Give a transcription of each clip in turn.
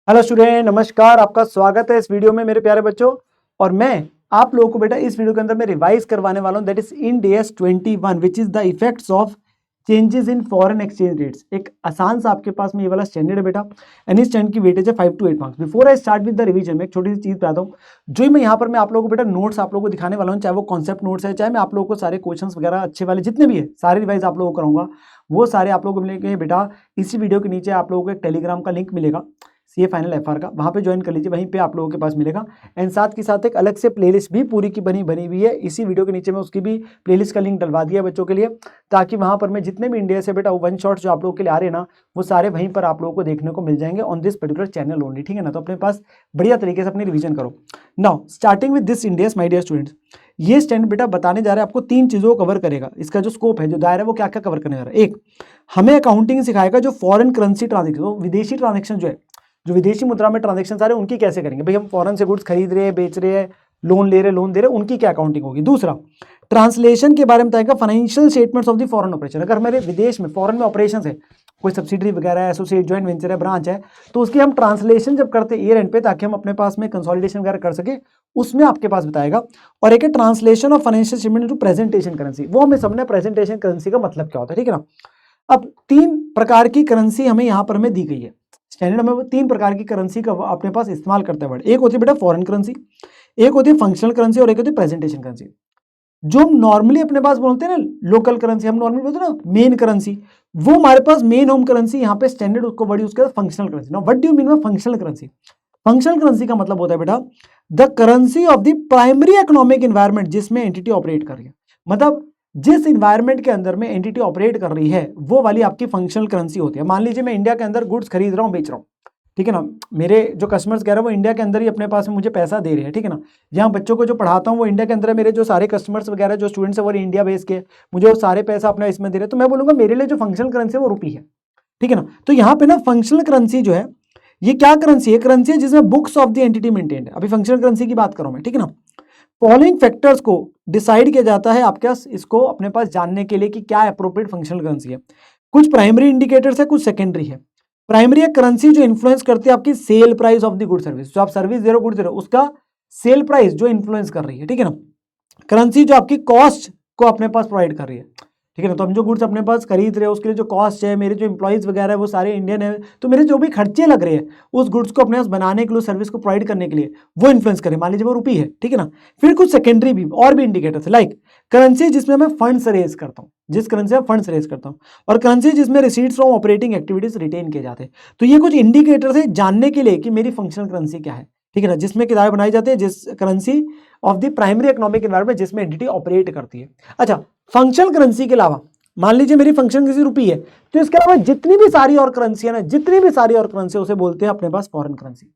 Hello student, नमस्कार। आपका स्वागत है इस वीडियो में मेरे प्यारे बच्चों। और मैं आप लोगों को बेटा इस वीडियो के अंदर मैं रिवाइज करवाने वाला हूं, that is Ind AS 21 which is the effects of changes in foreign exchange rates. एक आसान सा आपके पास में ये वाला स्टैंडर्ड है बेटा, एंड इस स्टैंड की वेटेज है 5 to 8 marks. Before I start with the revision में एक छोटी सी चीज बताता हूँ। जो मैं यहाँ पर मैं आप लोगों को बेटा नोट्स आप लोगों को दिखाने वाला हूँ, चाहे वो कॉन्सेप्ट नोट्स है, चाहे मैं आप लोगों को सारे क्वेश्चन वगैरह अच्छे वाले जितने भी है सारे रिवाइज आप लोगों को कराऊंगा। वो सारे आप लोगों को मिलेंगे बेटा इसी वीडियो के नीचे। आप लोगों को एक टेलीग्राम का लिंक मिलेगा CA फाइनल FR का, वहाँ पे ज्वाइन कर लीजिए, वहीं पे आप लोगों के पास मिलेगा। एंड साथ के साथ एक अलग से प्लेलिस्ट भी पूरी की बनी हुई है इसी वीडियो के नीचे में, उसकी भी प्लेलिस्ट का लिंक डलवा दिया बच्चों के लिए, ताकि वहाँ पर मैं जितने भी इंडिया से बेटा वन शॉट्स जो आप लोगों के लिए आ रहे हैं ना, वो सारे वहीं पर आप लोगों को देखने को मिल जाएंगे on this particular channel only. ठीक है ना, तो अपने पास बढ़िया तरीके से अपनी रिवीजन करो। Now starting with this Ind AS my dear students, ये स्टैंड बेटा बताने जा रहा है आपको 3 चीजों को कवर करेगा। इसका जो स्कोप है, जो दायरा है, वो क्या क्या कवर करने जा रहा है। एक, हमें अकाउंटिंग सिखाएगा जो फॉरेन करेंसी ट्रांजेक्शन, विदेशी ट्रांजेक्शन जो है, जो विदेशी मुद्रा में ट्रांजेक्शन सारे उनकी कैसे करेंगे। भाई हम फॉरेन से गुड्स खरीद रहे हैं, बेच रहे हैं, लोन ले रहे हैं, लोन दे रहे हैं, उनकी क्या अकाउंटिंग होगी। दूसरा, ट्रांसलेशन के बारे में बताएगा financial statements of the foreign operation. अगर हमारे विदेश में फॉरेन में ऑपरेशन है, कोई सब्सिडरी वगैरह है, एसोसिएट, ज्वाइंट वेंचर है, ब्रांच है, तो उसकी हम ट्रांसलेशन जब करते हैं ईयर एंड पे, ताकि हम अपने पास में कंसोलिडेशन वगैरह कर सके, उसमें आपके पास बताएगा। और एक है translation of financial statement to presentation currency, वो हमें समझना प्रेजेंटेशन करेंसी का मतलब क्या होता है। ठीक है ना। अब 3 प्रकार की करेंसी हमें यहाँ पर हमें दी गई है स्टैंडर्ड में, वो 3 प्रकार की करेंसी का अपने पास इस्तेमाल करते हैं वर्ड। एक होती है बेटा फॉरेन करेंसी, एक होती है फंक्शनल करेंसी, और एक होती है प्रेजेंटेशन करेंसी। जो हम नॉर्मली अपने पास बोलते हैं ना लोकल करेंसी, हम नॉर्मली बोलते हैं ना मेन करेंसी, वो हमारे पास मेन होम करेंसी यहाँ पे स्टैंडर्ड उसको वर्ड यूज करता है functional currency. Now what do you mean by functional currency? Functional currency का मतलब होता है बेटा the currency of the primary economic environment जिसमें एंटिटी ऑपरेट कर रही है। मतलब जिस इन्वायरमेंट के अंदर में एंटिटी ऑपरेट कर रही है, वो वाली आपकी फंक्शनल करेंसी होती है। मान लीजिए मैं इंडिया के अंदर गुड्स खरीद रहा हूँ, बेच रहा हूँ, ठीक है ना। मेरे जो कस्टमर्स कह रहे हैं वो इंडिया के अंदर ही अपने पास में मुझे पैसा दे रहे हैं, ठीक है ना। यहाँ बच्चों को जो पढ़ाता हूँ वो इंडिया के अंदर है, मेरे जो सारे कस्टमर्स वगैरह जो स्टूडेंट्स है वो इंडिया बेस के, मुझे वो सारे पैसा अपना इसमें दे रहे हैं, तो मैं बोलूँगा मेरे लिए जो फंक्शनल करेंसी है वो रुपी है, ठीक है ना। तो यहाँ पे ना फंक्शनल करेंसी जो है, ये क्या करेंसी है? करेंसी है जिसमें books of the entity maintained है। अभी फंक्शनल करेंसी की बात करूँ मैं, ठीक है ना। फॉलोइंग फैक्टर्स को डिसाइड किया जाता है आपके पास इसको अपने पास जानने के लिए कि क्या अप्रोप्रिएट फंक्शनल करेंसी है। कुछ प्राइमरी इंडिकेटर्स है, कुछ सेकेंडरी है। प्राइमरी है करेंसी जो इन्फ्लुएंस करती है आपकी sale price of the good service, जो आप सर्विस दे रहे हो, गुड दे रहे हो, उसका सेल प्राइस जो इन्फ्लुएंस कर रही है, ठीक है ना। करेंसी जो आपकी कॉस्ट को अपने पास प्रोवाइड कर रही है, ठीक है ना। तो हम जो गुड्स अपने पास खरीद रहे हैं उसके लिए जो कॉस्ट है, मेरे जो इंप्लॉइज वगैरह है वो सारे इंडियन है, तो मेरे जो भी खर्चे लग रहे हैं उस गुड्स को अपने पास बनाने के लिए, सर्विस को प्रोवाइड करने के लिए, वो इन्फ्लुएंस करें। मान लीजिए वो रुपी है, ठीक है ना। फिर कुछ सेकेंडरी भी और भी इंडिकेटर्स है, लाइक करेंसी जिसमें मैं फंड्स रेज करता हूँ, जिस करेंसी में फंड्स रेज करता हूँ, और करेंसी जिसमें receipts from operating activities retain किए जाते हैं। तो ये कुछ इंडिकेटर्स है जानने के लिए कि मेरी फंक्शनल करेंसी क्या है, ठीक है ना, जिसमें किताबें बनाई जाती है, जिस currency of the primary economic environment जिसमें एंटिटी ऑपरेट करती है। अच्छा, फंक्शनल करेंसी के अलावा मान लीजिए मेरी फंक्शनल करेंसी रुपी है, तो इसके अलावा जितनी भी सारी और करेंसी है ना, जितनी भी सारी और करेंसी, उसे बोलते हैं अपने पास फॉरेन करेंसी,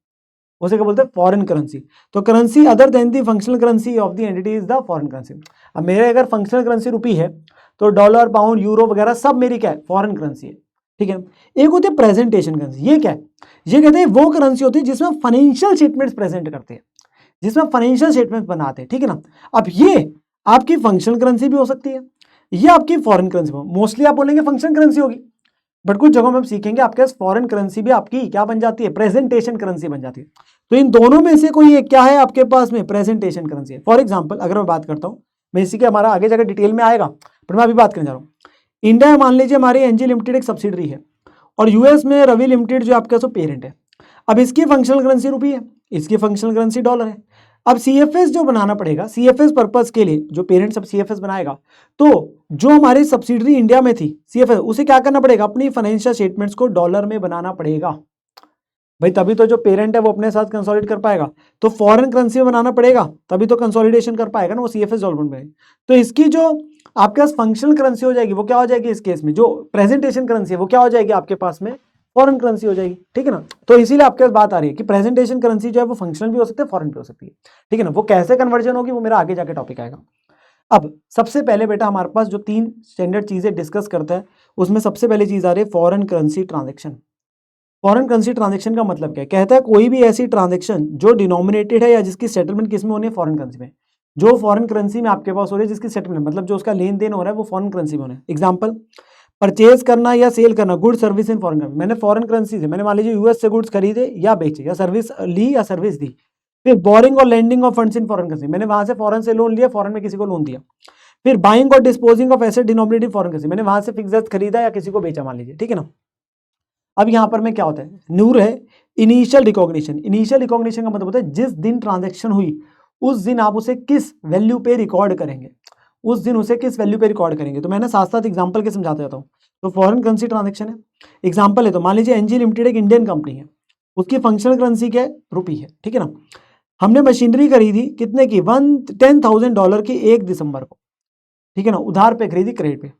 उसे क्या बोलते हैं? Foreign currency. तो currency other than the functional currency of the entity is the foreign currency. अब मेरे अगर फंक्शनल करेंसी रुपी है, तो डॉलर, पाउंड, यूरो वगैरह सब मेरी क्या है? फॉरेन करेंसी है, ठीक है। एक होती है प्रेजेंटेशन करेंसी, ये क्या है? ये कहते हैं वो करेंसी होती है जिसमें फाइनेंशियल स्टेटमेंट्स प्रेजेंट करते हैं, जिसमें फाइनेंशियल स्टेटमेंट्स बनाते हैं, ठीक है ना। अब ये आपकी फंक्शनल करेंसी भी हो सकती है, ये आपकी फॉरेन करेंसी, मोस्टली आप बोलेंगे फंक्शनल करेंसी होगी, बट कुछ जगहों में हम सीखेंगे आपके पास फॉरेन करेंसी भी आपकी क्या बन जाती है? प्रेजेंटेशन करेंसी बन जाती है। तो इन दोनों में से कोई एक क्या है आपके पास में? प्रेजेंटेशन करेंसी है। फॉर एग्जांपल अगर मैं बात करता हूं, मैं इसी के हमारा आगे जाकर डिटेल में आएगा, पर मैं अभी बात करने जा रहा हूँ। इंडिया मान लीजिए हमारी एनजी लिमिटेड एक सब्सिडरी है, और यूएस में रवि लिमिटेड जो आपका पेरेंट है। अब इसकी फंक्शनल करेंसी रुपी है, इसकी फंक्शनल करेंसी डॉलर है। अब सीएफएस जो बनाना पड़ेगा, सीएफएस पर्पस के लिए जो पेरेंट सब सीएफएस बनाएगा, तो जो हमारी सब्सिडरी इंडिया में थी सीएफएस, उसे क्या करना पड़ेगा? अपनी फाइनेंशियल स्टेटमेंट्स को डॉलर में बनाना पड़ेगा भाई, तभी तो जो पेरेंट है वो अपने साथ कंसोलिडेट कर पाएगा। तो फॉरेन करेंसी में बनाना पड़ेगा, तभी तो कंसोलिडेशन कर पाएगा ना वो सीएफएस डॉलर में। तो इसकी जो आपके पास फंक्शनल करेंसी हो जाएगी, वो क्या हो जाएगी? इस केस में जो प्रेजेंटेशन करेंसी है वो क्या हो जाएगी आपके पास में? फॉरेन करेंसी हो जाएगी, ठीक है ना। तो इसीलिए आपके पास बात आ रही है कि प्रेजेंटेशन करेंसी जो है वो फंक्शनल भी हो सकती है, फॉरेन भी हो सकती है, ठीक है ना। वो कैसे कन्वर्जन होगी वो मेरा आगे जाके टॉपिक आएगा। अब सबसे पहले बेटा हमारे पास जो 3 स्टैंडर्ड चीजें डिस्कस करता है, उसमें सबसे पहले चीज आ रही है foreign currency transaction. Foreign currency transaction का मतलब क्या है? कहता है कोई भी ऐसी ट्रांजेक्शन जो डिनोमिनेटेड है या जिसकी सेटलमेंट किस में होनी है? फॉरेन करेंसी में। जो फॉरेन करेंसी में आपके पास हो रही है, जिसकी सेटलमेंट मतलब जो उसका लेन देन हो रहा है वो फॉरेन करेंसी में होना है। एग्जाम्पल, परचेज करना या सेल करना, good service in foreign currency, मैंने फॉरेन करेंसी से, मैंने मान लीजिए यूएस से गुड्स खरीदे या बेचे या सर्विस ली या सर्विस दी। फिर बोरिंग और lending of funds in foreign currency, मैंने वहां से फॉरेन से लोन लिया, फॉरेन में किसी को लोन दिया। फिर बाइंग और disposing of asset denominated foreign currency, मैंने वहां से फिक्स्ड खरीदा या किसी को बेचा मान लीजिए, ठीक है ना। अब यहाँ पर में क्या होता है, नूर है इनिशियल रिकॉग्निशन। इनिशियल रिकॉग्निशन का मतलब होता है जिस दिन ट्रांजैक्शन हुई उस दिन आप उसे किस वैल्यू पे रिकॉर्ड करेंगे, उस दिन उसे किस वैल्यू पे रिकॉर्ड करेंगे। तो मैंने साथ साथ एग्जांपल के समझाता जाता हूँ। तो फॉरेन करेंसी ट्रांजैक्शन है, एग्जांपल है, तो मान लीजिए एनजी लिमिटेड एक इंडियन कंपनी है, उसकी फंक्शनल करेंसी क्या है, रुपी है, ठीक है ना। हमने मशीनरी खरीदी कितने की, $10,000 की 1 दिसंबर को, ठीक है ना, उधार पे खरीदी क्रेडिट पे।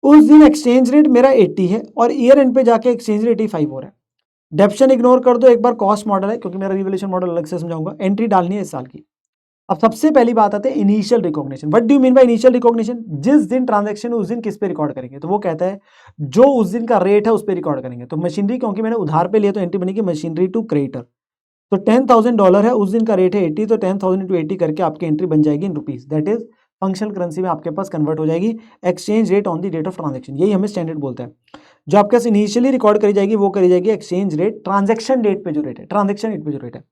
उस दिन एक्सचेंज रेट मेरा 80 है और ईयर एंड पे जाके एक्सचेंज रेट 85 हो रहा है। डेप्शन इग्नोर कर दो, एक बार कॉस्ट मॉडल है क्योंकि मेरा रिवैल्यूएशन मॉडल अलग से समझाऊंगा। एंट्री डालनी है इस साल की। अब सबसे पहली बात आती है initial recognition. What do you mean by initial recognition, जिस दिन ट्रांजैक्शन उस दिन किस पे रिकॉर्ड करेंगे, तो वो कहता है जो उस दिन का रेट है उस पे रिकॉर्ड करेंगे। तो मशीनरी क्योंकि मैंने उधार पे लिया तो एंट्री बनेगी मशीनरी टू क्रेडिटर। तो $10,000 है, उस दिन का रेट है 80, तो 10,000 into 80 करके आपकी एंट्री बन जाएगी in rupees, that is functional currency में आपके पास कन्वर्ट हो जाएगी exchange rate on the date of transaction. यही हमें स्टैंडर्ड बोलते हैं। जो आपके पास इनिशियली रिकॉर्ड करी जाएगी वो करी जाएगी एक्सचेंज रेट ट्रांजैक्शन डेट पे जो रेट है, ट्रांजैक्शन डेट पे जो रेट है।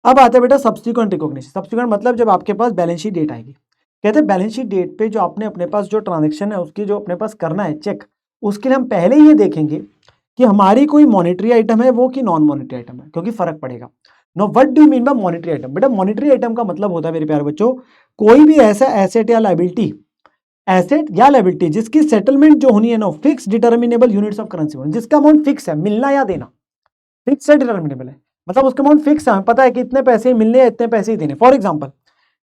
अब आता है बेटा सब्सिक्वेंट रिकॉग्निशन। सब्सिक्वेंट मतलब जब आपके पास बैलेंस शीट डेट आएगी, कहते हैं बैलेंस शीट डेट पे जो आपने अपने पास जो ट्रांजैक्शन है उसकी जो अपने पास करना है चेक, उसके लिए हम पहले ये देखेंगे कि हमारी कोई मॉनेटरी आइटम है वो कि नॉन मॉनेटरी आइटम है, क्योंकि फर्क पड़ेगा। Know what do you mean by monetary item, बेटा मॉनेटरी आइटम का मतलब होता है मेरे प्यारे बच्चों कोई भी ऐसा एसेट या लायबिलिटी, एसेट या लायबिलिटी जिसकी सेटलमेंट जो होनी है ना fix determinable units of currency, जिसका अमाउंट फिक्स है, मिलना या देना फिक्स है, डिटर्मिनेबल है, मतलब उसका अमाउंट फिक्स है, पता है कि इतने पैसे मिलने या इतने पैसे ही देने। फॉर एग्जांपल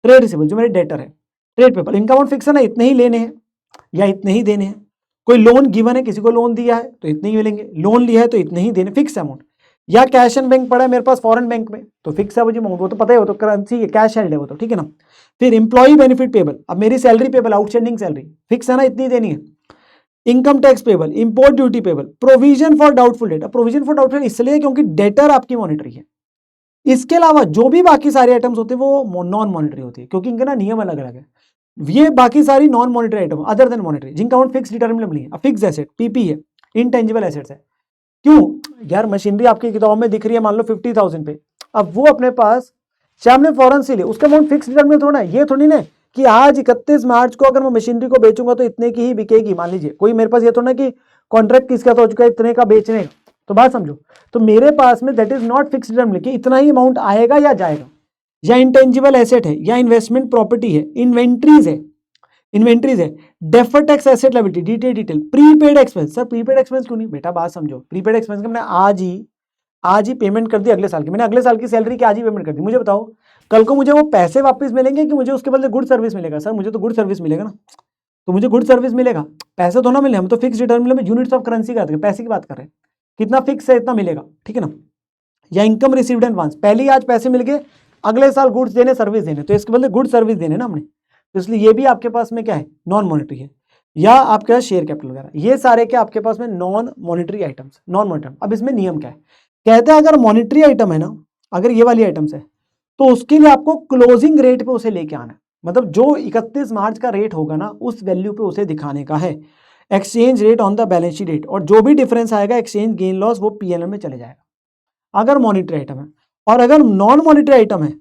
ट्रेड रिसीवेबल जो मेरे डेटर है, ट्रेड पेपर, इनका अमाउंट फिक्स है ना, इतने ही लेने हैं या इतने ही देने हैं। कोई लोन गिवन है, किसी को लोन दिया है तो इतने ही मिलेंगे, लोन लिया है तो इतने ही देने, फिक्स अमाउंट। या कैश एंड बैंक पड़ा है मेरे पास फॉरेन बैंक में तो फिक्स है वो अमाउंट, वो तो पता ही हो, तो करेंसी है, कैश हेल्ड है वो तो, ठीक है ना। फिर इंप्लॉई बेनिफिट पेबल, अब मेरी salary payable, outstanding salary fix है ना, इतनी देनी है। Income tax payable, import duty payable, provision for doubtful date. Provision for doubtful इसलिए क्योंकि डेटर आपकी मॉनिटरी है। इसके अलावा जो भी बाकी सारे आइटम्स होते हैं वो नॉन मॉनिटरी होती है, क्योंकि इनके ना नियम अलग अलग है। ये बाकी सारी non monetary item other than monetary जिनका अमाउंट फिक्स डिटर्मिनेबल नहीं है। फिक्स एसेट पीपी है, इंटेंजिबल एसेट्स है। क्यों यार, मशीनरी आपकी किताब में दिख रही है मान लो 50,000 पे, अब वो अपने पास चाहे हमने फॉरन से ले, उसका अमाउंट फिक्स डिटर्मिनेबल थोड़ा है। ये थोड़ी ना कि आज 31 मार्च को अगर मैं मशीनरी को बेचूंगा तो इतने की ही बिकेगी, मान लीजिए कोई मेरे पास ये थोड़ा ना कि कॉन्ट्रैक्ट किसका तो हो चुका है इतने का बेचने का, तो बात समझो। तो मेरे पास में that is not fix determinable कि इतना ही अमाउंट आएगा या जाएगा। या इंटेंजिबल एसेट है, या इन्वेस्टमेंट प्रॉपर्टी है, इन्वेंट्रीज है, deferred tax asset liability, detail, prepaid expense. Sir prepaid expense क्यों नहीं, बेटा बात समझो, प्रीपेड एक्सपेंस का मैंने आज ही पेमेंट कर दी अगले साल की, मैंने अगले साल की सैलरी की आज ही पेमेंट कर दी, मुझे बताओ कल को मुझे वो पैसे वापस मिलेंगे कि मुझे उसके बदले गुड सर्विस मिलेगा। सर मुझे तो गुड सर्विस मिलेगा ना, तो मुझे गुड सर्विस मिलेगा, पैसे तो ना मिले। हम तो fix determinable units of currency का पैसे की बात कर रहे हैं, कितना फिक्स है इतना मिलेगा, ठीक है ना। या इनकम रिसीव्ड एडवांस, पहले ही आज पैसे मिल गए, अगले साल गुड्स देने सर्विस देने, तो इसके बदले गुड सर्विस देने ना हमने, तो इसलिए ये भी आपके पास में क्या है, नॉन मॉनिटरी है। या आपके पास शेयर कैपिटल वगैरह, ये सारे क्या आपके पास में non monetary items, non monetary. अब इसमें नियम क्या है, कहते हैं अगर मॉनिटरी आइटम है ना, अगर ये वाली आइटम्स है तो उसके लिए आपको क्लोजिंग रेट पे उसे लेके आना है, मतलब जो 31 मार्च का रेट होगा ना उस वैल्यू पे उसे दिखाने का है, exchange rate on the balance sheet date, और जो भी डिफरेंस आएगा एक्सचेंज गेन लॉस वो पीएनएल में चले जाएगा अगर मॉनिटरी आइटम है। और अगर नॉन मॉनिटरी आइटम है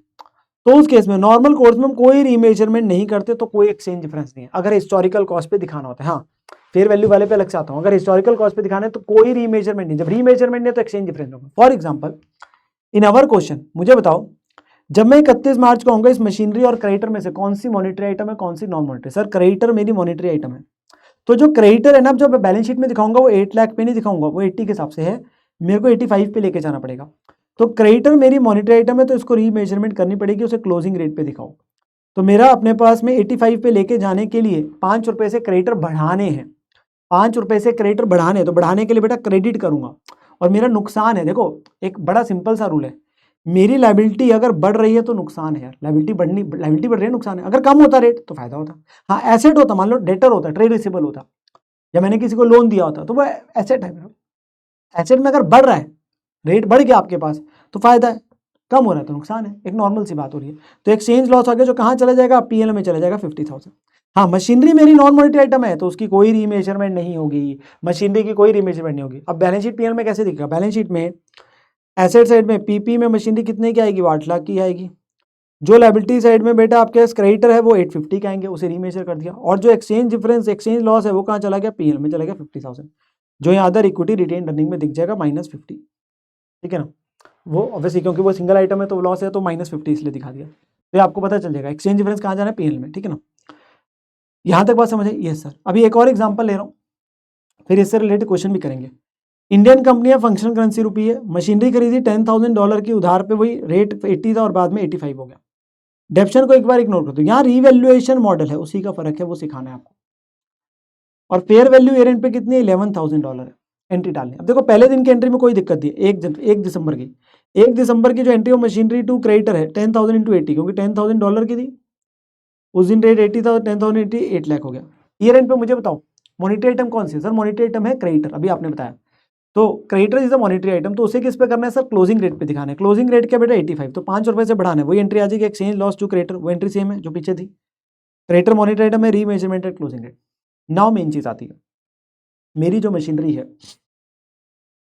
तो उस केस में नॉर्मल कोर्स में हम कोई रीमेजरमेंट नहीं करते, तो कोई एक्सचेंज डिफरेंस नहीं है। अगर हिस्टोरिकल कॉस्ट पे दिखाना होता है, हाँ फेयर वैल्यू वाले पे अलग से आता हूँ, अगर हिस्टोरिकल कॉस्ट पे दिखाना है तो कोई रीमेजरमेंट नहीं, जब रीमेजरमेंट नहीं तो एक्सचेंज डिफरेंस होगा। For example in our question मुझे बताओ, जब मैं 31 मार्च को आऊंगा इस मशीनरी और क्रेडिटर में से कौन सी मॉनिटरी आइटम है कौन सी नॉन मॉनिटरी। सर क्रेडिटर मेरी मॉनिटरी आइटम है, तो जो क्रेडिटर है ना जो मैं बैलेंस शीट में दिखाऊंगा वो 8 लाख पे नहीं दिखाऊंगा, वो 80 के हिसाब से है, मेरे को 85 पे लेके जाना पड़ेगा। तो क्रेडिटर मेरी मॉनिटरी आइटम है तो इसको रीमेजरमेंट करनी पड़ेगी, उसे क्लोजिंग रेट पे दिखाओ। तो मेरा अपने पास में 85 पे लेके जाने के लिए 5 रुपए से क्रेडिटर बढ़ाने हैं, 5 रुपए से क्रेडिटर बढ़ाने, तो बढ़ाने के लिए बेटा क्रेडिट करूंगा और मेरा नुकसान है। देखो एक बड़ा सिंपल सा रूल है, मेरी लायबिलिटी अगर बढ़ रही है तो नुकसान है यार, लायबिलिटी बढ़ रही है नुकसान है, अगर कम होता रेट तो फायदा होता। हाँ एसेट होता, मान लो डेटर होता, ट्रेड रिसीवेबल होता, या मैंने किसी को लोन दिया होता तो वो एसेट है मेरा, एसेट में अगर बढ़ रहा है रेट बढ़ गया आपके पास तो फायदा है, कम हो रहा है तो नुकसान है, एक नॉर्मल सी बात हो रही है। तो एक्सचेंज लॉस आ गया जो कहाँ चला जाएगा, पीएल में चला जाएगा 50,000। हाँ, मशीनरी मेरी नॉन मॉनिटरी आइटम है तो उसकी कोई रीमेजरमेंट नहीं होगी, मशीनरी की कोई रीमेजरमेंट नहीं होगी। अब बैलेंस शीट पीएल में कैसे दिखेगा, बैलेंस शीट में एसेट साइड में पीपी में मशीनरी कितने की आएगी, 8 लाख की आएगी। जो लायबिलिटी साइड में बेटा आपके पास क्रेडिटर है वो 850 के आएंगे, उसे रीमेजर कर दिया। और जो एक्सचेंज डिफरेंस एक्सचेंज लॉस है वो कहाँ चला गया, पीएल में चला गया 50,000, जो यहाँ अदर इक्विटी रिटेन अर्निंग में दिख जाएगा -50। ठीक है ना, वो ऑब्वियसली क्योंकि वो सिंगल आइटम है तो लॉस है तो -50 इसलिए दिखा दिया। तो ये आपको पता चल जाएगा एक्सचेंज डिफरेंस कहाँ जाना है, पीएल में। ठीक है ना, यहाँ तक बात समझे, यस सर। अभी एक और एग्जांपल ले रहा हूँ, फिर इससे रिलेटेड क्वेश्चन भी करेंगे। इंडियन कंपनी है, फंक्शनल करेंसी रुपी है, मशीनरी खरीदी $10,000 की उधार पे, वही रेट 80 था और बाद में 85 हो गया। डेप्शन को एक बार इग्नोर कर दो, यहाँ रीवैल्यूएशन मॉडल है उसी का फर्क है, वो सिखाना है आपको। और फेयर वैल्यू ईयर एंड पे कितनी है, $11,000 है, एंट्री डालनी। अब देखो पहले दिन की एंट्री में कोई दिक्कत नहीं है, 1 दिसंबर की, 1 दिसंबर की जो एंट्री हो मशीनरी टू क्रेडिटर है 10,000 इंटू 80, क्योंकि $10,000 की थी उस दिन, रेट 80 था, 10,000 80 8 लाख हो गया। ईयर एंड पे मुझे बताओ मॉनिटरी आइटम कौन सी है, सर मॉनिटरी आइटम है क्रेडिटर, अभी आपने बताया। तो creditor is a monetary item, तो उसे किस पे करना है सर, क्लोजिंग रेट पे दिखाना है। क्लोजिंग रेट क्या बेटा 85, तो ₹5 से बढ़ाना है, वही एंट्री आ जाएगी। एक्सचेंज लॉस टू क्रेडिटर, वो एंट्री सेम है जो पीछे थी। क्रेडिटर मॉनिटरी आइटम है, remeasurement at closing rate. Now main चीज आती है, मेरी जो मशीनरी है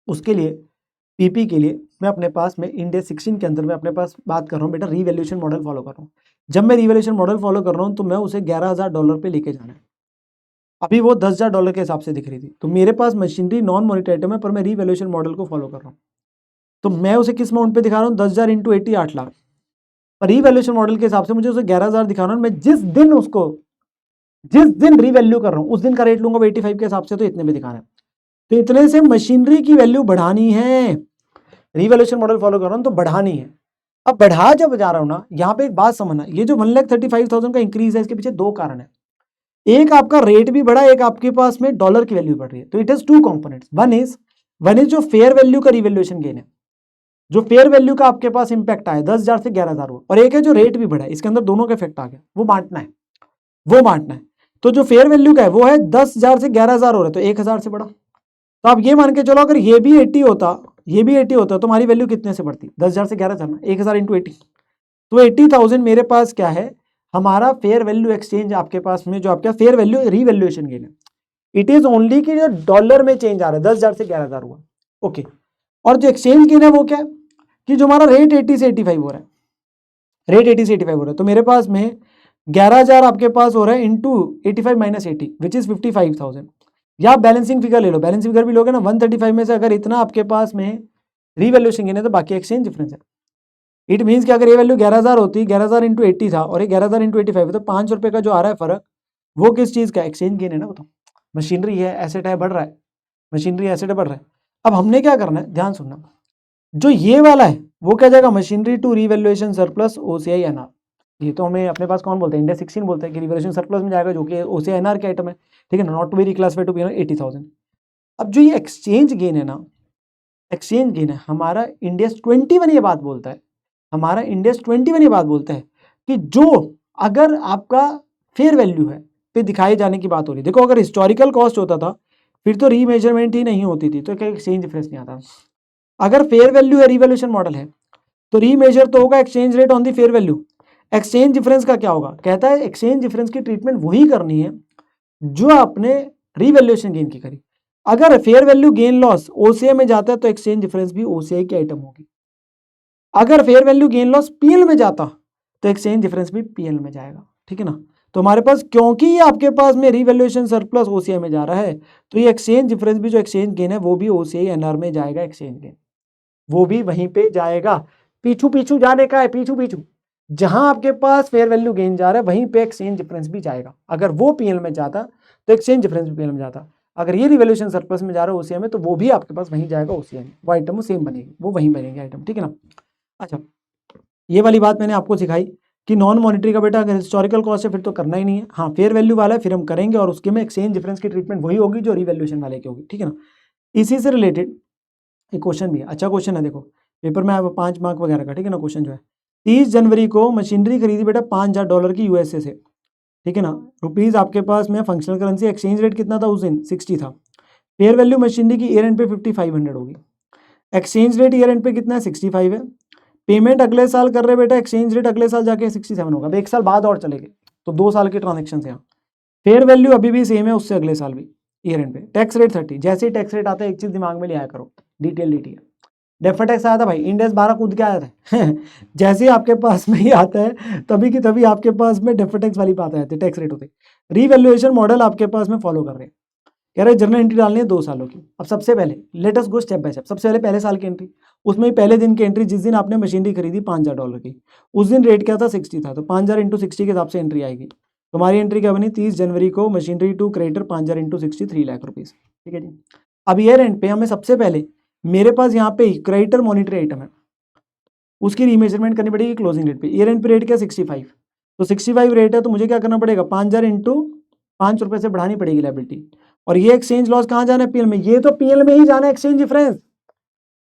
उसके लिए पीपी के लिए मैं अपने पास में इंडिया 16 के अंदर मैं अपने पास बात कर रहा हूँ बेटा, रीवैल्यूएशन मॉडल फॉलो कर रहा हूँ। जब मैं रीवैल्यूएशन मॉडल फॉलो कर रहा हूँ तो मैं उसे $11,000 पे लेके जाना है। अभी वो $10,000 के हिसाब से दिख रही थी, तो मेरे पास मशीनरी नॉन मॉनिटरी आइटम है पर मैं रीवैल्यूएशन मॉडल को फॉलो कर रहा हूँ। तो मैं उसे किस अमाउंट पे दिखा रहा हूँ, 10,000 इंटू 80 8 लाख। पर रीवैल्यूएशन मॉडल के हिसाब से मुझे उसे 11,000 दिखा रहा हूँ। मैं जिस दिन रीवैल्यू कर रहा हूँ उस दिन का रेट लूंगा 85 के हिसाब से, तो इतने में दिखाना है। तो इतने से मशीनरी की वैल्यू बढ़ानी है, रीवैल्यूएशन मॉडल फॉलो कर रहा हूँ तो बढ़ानी है। अब बढ़ा जब जा रहा हूँ ना, यहाँ पे एक बात समझना, ये जो 1,35,000 का इंक्रीज है इसके पीछे दो कारण है। एक आपका रेट भी बढ़ा, एक आपके पास में डॉलर की वैल्यू बढ़ रही है। तो it has two components, one is जो फेयर वैल्यू का रीवैल्यूएशन गेन है, जो फेयर वैल्यू का आपके पास इंपैक्ट आया 10,000 से 11,000 हुआ, और एक है जो रेट भी बढ़ा है, इसके अंदर दोनों का इफेक्ट आ गया, वो बांटना है। तो जो फेयर वैल्यू का है वो है 10,000 से 11,000 हो रहा है, तो 1,000 से बढ़ा। तो आप ये मान के चलो अगर ये भी 80 होता, ये भी 80 होता, तो हमारी वैल्यू कितने से बढ़ती, 10,000 से 11,000 ना, 1,000 इंटू 80, तो 80,000 मेरे पास क्या है, हमारा फेयर वैल्यू एक्सचेंज आपके पास में जो आपका फेयर वैल्यू रीवैल्यूएशन गेन है। इट इज ओनली कि जो डॉलर में चेंज आ रहा है, 10,000 से 11,000 हुआ, ओके। और जो एक्सचेंज गेन है वो क्या है, कि जो हमारा रेट 80 से 85 हो रहा है, रेट 80 से 85 हो रहा है, तो मेरे पास में 11,000 आपके पास हो रहा है इंटू 85 माइनस 80 विच इज 55,000। या आप बैलेंसिंग फिगर ले लो, बैलेंसिंग फिगर भी लोगे ना, 135 में से अगर इतना आपके पास में रीवैल्यूएशन गेन है तो बाकी एक्सचेंज डिफरेंस है। इट मीन्स कि अगर ये वैल्यू 11,000 होती, 11,000 इंटू 80 था और ये 11,000 इंटू 85 है, तो ₹5 का जो आ रहा है फर्क वो किस चीज़ का, एक्सचेंज गेन है ना। बताओ, मशीनरी है, एसेट है, बढ़ रहा है, मशीनरी एसेट है, बढ़ रहा है। अब हमने क्या करना है, ध्यान सुनना, जो ये वाला है वो क्या जाएगा, machinery to revaluation surplus OCI NR। ये तो हमें अपने पास कौन बोलते हैं, इंडिया 16 बोलते हैं कि रिवैल्यूएशन सरप्लस में जाएगा, जो कि OCI NR के आइटम है। ठीक है ना, not to be reclassified to P&L 80,000। अब जो ये एक्सचेंज गेन है ना, एक्सचेंज गेन है हमारा इंडिया 21 ये बात बोलता है, हमारा इंडिया 21 ये बात बोलता है कि जो अगर आपका फेयर वैल्यू है पे दिखाए जाने की बात हो रही है। देखो अगर हिस्टोरिकल कॉस्ट होता था फिर तो रीमेजरमेंट ही नहीं होती थी, तो क्या एक्सचेंज डिफरेंस नहीं आता। अगर फेयर वैल्यू है, रिवैल्यूएशन मॉडल है, तो रीमेजर तो होगा exchange rate on the fair value. Exchange difference का क्या होगा, कहता है एक्सचेंज डिफरेंस की ट्रीटमेंट वही करनी है जो आपने रीवैल्यूएशन गेन की करी। अगर fair value gain loss OCI में जाता है तो एक्सचेंज डिफरेंस भी OCI की आइटम होगी। अगर fair value gain loss PL में जाता तो एक्सचेंज डिफरेंस भी PL में जाएगा। ठीक है ना, तो हमारे पास क्योंकि ये आपके पास में रीवैल्यूएशन सरप्लस OCI में जा रहा है, तो ये एक्सचेंज डिफरेंस भी जो एक्सचेंज गेन है वो भी OCI NR में जाएगा। एक्सचेंज गेन वो भी वहीं पे जाएगा, पीछू जाने का है, पीछू जहां आपके पास फेयर वैल्यू गेन जा रहा है वहीं पे एक्सचेंज डिफरेंस भी जाएगा। अगर वो PL में जाता तो एक्सचेंज डिफरेंस भी PL में जाता। अगर ये रिवैल्यूएशन सरप्लस में जा रहा है OCI में, तो वो भी आपके पास वहीं जाएगा OCI में, वो आइटम सेम बनेगी, वो वहीं बनेंगे आइटम। ठीक है ना, अच्छा ये वाली बात मैंने आपको सिखाई कि नॉन मॉनिटरी का बेटा अगर हिस्टोरिकल कॉस्ट है फिर तो करना ही नहीं है। हाँ, फेयर वैल्यू वाला है फिर हम करेंगे, और उसके में एक्सचेंज डिफरेंस की ट्रीटमेंट वही होगी जो रिवैल्यूएशन वाले की होगी। ठीक है ना, इसी से रिलेटेड एक क्वेश्चन भी है, अच्छा क्वेश्चन है, देखो पेपर में 5 मार्क वगैरह का। ठीक है ना, क्वेश्चन जो है 30 जनवरी को मशीनरी खरीदी बेटा $5,000 की USA से। ठीक है ना, रुपीज़ आपके पास में फंक्शनल करेंसी, एक्सचेंज रेट कितना था उस दिन 60 था। फेयर वैल्यू मशीनरी की ईयर एंड पे 5,500 होगी। एक्सचेंज रेट ईयर एंड पे कितना है 65 है। पेमेंट अगले साल कर रहे बेटा, एक्सचेंज रेट अगले साल जाके 67 होगा। अब 1 साल बाद और चलेंगे तो 2 साल के ट्रांजेक्शन यहाँ। फेयर वैल्यू अभी भी सेम है उससे अगले साल भी ईयर एंड पे। टैक्स रेट 30, जैसे ही टैक्स रेट आता है एक चीज दिमाग में ले आया करो, डिटेल डी टी है। डेफर टैक्स आया था भाई, इंड एस 12 कूद के आया था जैसे ही आपके पास में ही आता है तभी की तभी आपके पास में डेफर टैक्स वाली बात आती है, टैक्स रेट होते। रीवैल्यूएशन मॉडल आपके पास में फॉलो कर रहे हैं, कह रहे जर्नल एंट्री डालनी है 2 सालों की। अब सबसे पहले let us go step by step. सबसे पहले पहले साल की एंट्री, उसमें पहले दिन की एंट्री, जिस दिन आपने मशीनरी खरीदी $5000 की, उस दिन रेट क्या था 60 था, तो 5000 इंटू 60 के हिसाब से एंट्री आएगी। तुम्हारी एंट्री क्या बनी, 30 जनवरी को machinery to creditor 5000 into 60 3 lakh rupees, ठीक है जी। अब ईयर एंड पे हमें सबसे पहले मेरे पास यहाँ पे क्रेडिटर मॉनिटरी आइटम है, उसकी रीमेजरमेंट करनी पड़ेगी क्लोजिंग रेट पे। ईयर एंड पे रेट क्या 65, तो 65 रेट है, तो मुझे क्या करना पड़ेगा 5000 इंटू 5 रुपये से बढ़ानी पड़ेगी लायबिलिटी। और ये एक्सचेंज लॉस कहाँ जाना है, पीएल में, ये तो पीएल में ही जाना है एक्सचेंज डिफरेंस।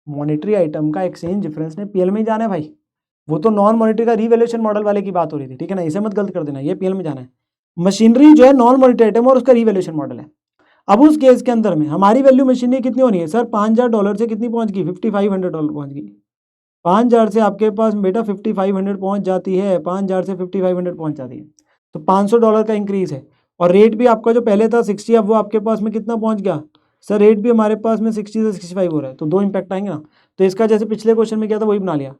मॉनेटरी आइटम का एक्सचेंज डिफरेंस ने पीएल में ही जाना है भाई, वो तो नॉन मॉनेटरी का रीवैल्यूएशन मॉडल वाले की बात हो रही थी, ठीक है ना, इसे मत गलत कर देना, ये पीएल में जाना है। मशीनरी जो है नॉन मॉनेटरी आइटम और उसका रीवैल्यूएशन मॉडल है। अब उस केस के अंदर में हमारी वैल्यू मशीनरी कितनी होनी है सर, $5000 से कितनी पहुंच गई, $5500 पहुंच गई। 5000 से आपके पास बेटा 5500 पहुंच जाती है, 5000 से 5500 पहुंच जाती है, तो $500 का इंक्रीज है। और रेट भी आपका जो पहले था 60, अब वो आपके पास में कितना पहुंच गया सर, रेट भी हमारे पास में 60 से 65 हो रहा है, तो 2 इंपैक्ट आएंगे ना। तो इसका जैसे पिछले क्वेश्चन में क्या था वही बना लिया,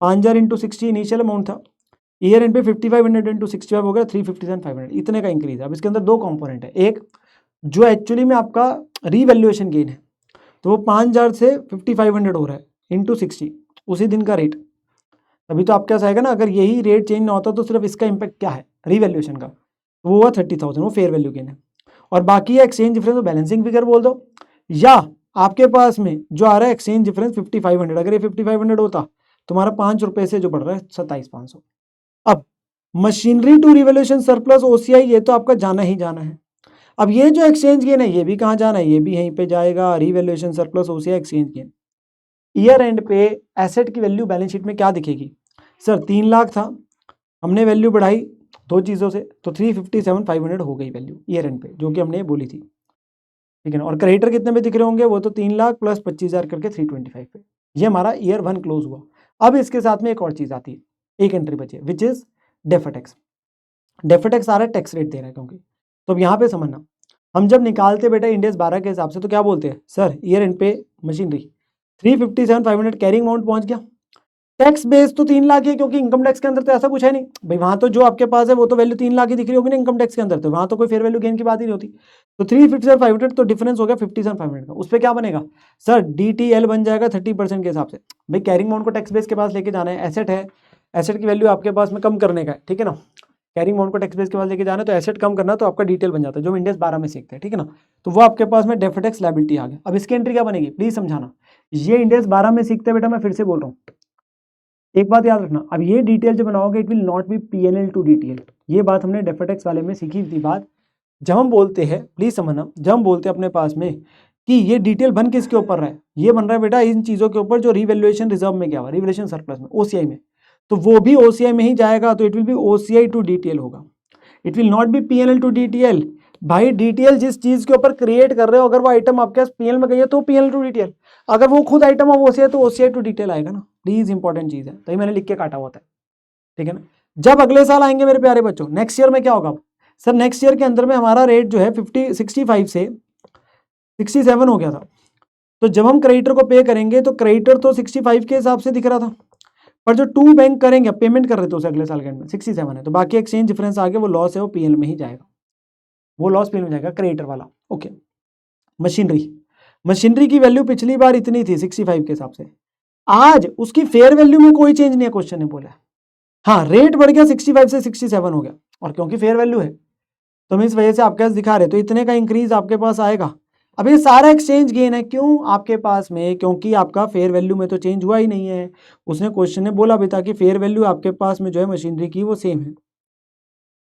5000 इंटू 60 इनिशियल अमाउंट था, ईयर एंड पे 5500 इंटू 65 हो गया 357,500, इतने का इंक्रीज है। अब इसके अंदर 2 कंपोनेंट है, एक जो एक्चुअली में आपका रीवैल्यूएशन गेन है, तो वो 5000 से 5500 हो रहा है इंटू 60, उसी दिन का रेट। तभी तो आपके पास आएगा ना, अगर यही रेट चेंज ना होता तो सिर्फ इसका इंपैक्ट क्या है रीवैल्यूएशन का, तो वो हुआ 30,000, वो फेयर वैल्यू गेन है। और बाकी है एक्सचेंज डिफरेंस, बैलेंसिंग फिगर बोल दो, या आपके पास में जो आ रहा है एक्सचेंज डिफरेंस 5500, अगर ये 5500 होता तुम्हारा 5 रुपए से जो बढ़ रहा है 27,500। अब machinery to revaluation surplus OCI, ये तो आपका जाना ही जाना है। अब ये जो एक्सचेंज गेन है ये भी कहाँ जाना है, ये भी यहीं पे जाएगा, revaluation surplus OCI exchange gain. Year end पे एसेट की वैल्यू बैलेंस शीट में क्या दिखेगी सर, 3 लाख था, हमने वैल्यू बढ़ाई 2 चीज़ों से, तो 357,500 हो गई वैल्यू ईयर एंड पे, जो कि हमने बोली थी, ठीक है ना। और क्रेडिटर कितने पे दिख रहे होंगे, वो तो 3 लाख प्लस 25,000 करके 325 पे। ये हमारा ईयर 1 क्लोज हुआ। अब इसके साथ में एक और चीज़ आती है, एक एंट्री बची है, which is defer tax. Defer tax आ रहा है, टैक्स रेट दे रहा है क्योंकि, तो अब यहाँ पे समझना, हम जब निकालते बेटा इंड एस 12 के हिसाब से तो क्या बोलते हैं सर, ईयर एंड पे मशीनरी 357,500 कैरिंग अमाउंट पहुंच गया, टैक्स बेस तो 3 लाख है, क्योंकि इनकम टैक्स के अंदर तो ऐसा कुछ है नहीं भाई, वहां तो जो आपके पास है वो तो वैल्यू 3 लाख ही दिख रही होगी ना इनकम टैक्स के अंदर, तो वहां तो कोई फेयर वैल्यू गेन की बात ही नहीं होती। तो 357,500 तो डिफरेंस हो गया 57,500 का, उस पर क्या बनेगा सर, DTL बन जाएगा 30% के हिसाब से। भाई कैरिंग अमाउंट को टैक्स बेस के पास लेके जाना है, एसेट है, एसेट की वैल्यू आपके पास में कम करने का है, ठीक है ना, कैरिंग अमाउंट को टैक्स बेस के पास लेके जाना है, तो एसेट कम करना, तो आपका डिटेल बन जाता है, जो हम इंड एस 12 में सीखते हैं, ठीक है ना। तो वो आपके पास में डेफर टैक्स लायबिलिटी आ गया। अब इसकी एंट्री क्या बनेगी प्लीज समझाना, ये इंड एस 12 में सीखते हैं बेटा, मैं फिर से बोल रहा हूँ, एक बात याद रखना, अब ये डिटेल जो बनाओगे it will not be PNL to DTL, ये बात हमने डेफर टैक्स वाले में सीखी थी बात। जब हम बोलते हैं, प्लीज समझना, जब हम बोलते हैं अपने पास में कि ये डिटेल बन किसके ऊपर रहा है, ये बन रहा है बेटा इन चीजों के ऊपर जो रिवैल्यूएशन रिजर्व में गया हुआ, रिवैल्यूएशन सरप्लस में, OCI में, तो वो भी OCI में ही जाएगा, तो it will be OCI to DTL होगा, it will not be PNL to DTL। भाई DTL जिस चीज के ऊपर क्रिएट कर रहे हो, अगर वो आइटम आपके पास PNL में गई है तो PNL टू DTL, अगर वो खुद आइटम ऑफ OCI तो OCI टू DTL आएगा ना, प्लीज इंपॉर्टेंट चीज है, तो ये मैंने लिख के काटा हुआ था, ठीक है ना। जब अगले साल आएंगे मेरे प्यारे बच्चों, नेक्स्ट ईयर में क्या होगा सर, नेक्स्ट ईयर के अंदर में हमारा रेट जो है 65 से 67 हो गया था, तो जब हम क्रेडिटर को पे करेंगे तो क्रेडिटर तो 65 के हिसाब से दिख रहा था, पर जो 2 बैंक करेंगे पेमेंट कर रहे थे उसे अगले साल के एंड में 67 है, तो बाकी एक्सचेंज डिफरेंस आगे वो लॉस है, वो PL में ही जाएगा, वो लॉस PL में जाएगा क्रेडिटर वाला। ओके, मशीनरी की वैल्यू पिछली बार इतनी थी 65 के हिसाब से, आज उसकी फेयर वैल्यू में कोई चेंज नहीं है, क्वेश्चन ने बोला, हाँ रेट बढ़ गया 65 से 67 हो गया, और क्योंकि फेयर वैल्यू है तो हम इस वजह से आपके पास दिखा रहे, तो इतने का इंक्रीज आपके पास आएगा। अब ये सारा एक्सचेंज गेन है, क्यों आपके पास में, क्योंकि आपका फेयर वैल्यू में तो चेंज हुआ ही नहीं है, उसने क्वेश्चन ने बोला भी था कि फेयर वैल्यू आपके पास में जो है मशीनरी की वो सेम है,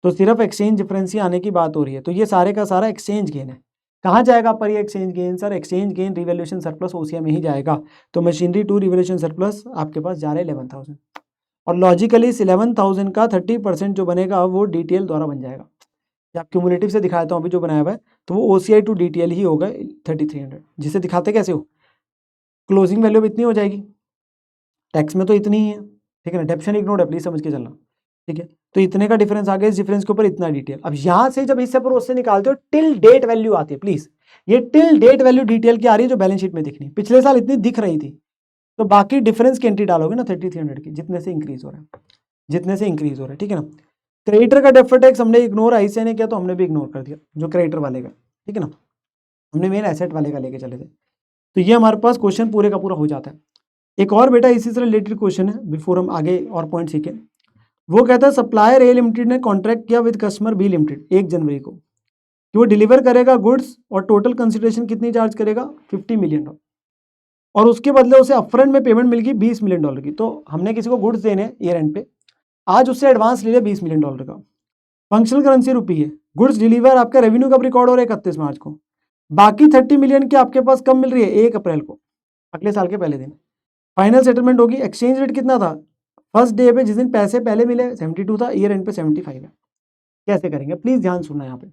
तो सिर्फ एक्सचेंज डिफरेंस ही आने की बात हो रही है, तो ये सारे का सारा एक्सचेंज गेन है। कहाँ जाएगा पर ये exchange gain sir, exchange gain revaluation surplus OCI में ही जाएगा, तो मशीनरी टू रिवैल्यूएशन सरप्लस आपके पास जा रहा है 11,000, और लॉजिकली इस 11,000 का 30% जो बनेगा वो DTL द्वारा बन जाएगा। आप क्यूमुलेटिव से दिखाता हूँ अभी जो बनाया हुआ है, तो वो OCI टू DTL ही होगा 3300, जिसे दिखाते कैसे हो, क्लोजिंग वैल्यू इतनी हो जाएगी, टैक्स में तो इतनी ही है, ठीक है ना, डेप्शन इग्नोर्ड है, प्लीज समझ के चलना, ठीक है। तो इतने का डिफरेंस आ गया, इस डिफरेंस के ऊपर इतना डिटेल। अब यहां से जब इससे प्रोस से निकालते हो टिल डेट वैल्यू आती है, प्लीज ये टिल डेट वैल्यू डिटेल की आ रही है जो बैलेंस शीट में दिखनी, पिछले साल इतनी दिख रही थी, तो बाकी डिफरेंस की एंट्री डालोगे ना 3300 की, जितने से इंक्रीज हो रहा है, जितने से इंक्रीज हो रहा है, ठीक है ना। क्रेडिटर का डेफर्ड टैक्स हमने इग्नोर आईसीआई ने किया तो हमने भी इग्नोर कर दिया, जो क्रेडिटर वाले का, ठीक है ना, हमने मेन एसेट वाले का लेके चले थे। तो ये हमारे पास क्वेश्चन पूरे का पूरा हो जाता है। एक और बेटा इसी से रिलेटेड क्वेश्चन है, बिफोर हम आगे और पॉइंट सीखें। वो कहता है सप्लायर ए लिमिटेड ने कॉन्ट्रैक्ट किया विद कस्टमर बी लिमिटेड 1 जनवरी को कि वो डिलीवर करेगा गुड्स और टोटल कंसिडरेशन कितनी चार्ज करेगा, $50 मिलियन, और उसके बदले उसे अपफ्रंट में पेमेंट मिल गई $20 मिलियन की। तो हमने किसी को गुड्स देने ईयर एंड पे, आज उससे एडवांस ले लिया $20 मिलियन का, फंक्शनल करेंसी रुपी है, गुड्स डिलीवर आपका रेवेन्यू कब रिकॉर्ड हो रहा है 31 मार्च को, बाकी 30 मिलियन की आपके पास कब मिल रही है 1 अप्रैल को, अगले साल के पहले दिन। फाइनल सेटलमेंट होगी, एक्सचेंज रेट कितना था फर्स्ट डे पे जिस दिन पैसे पहले मिले 72 था, ईयर एंड पे 75 है। कैसे करेंगे प्लीज ध्यान सुनना यहाँ पे,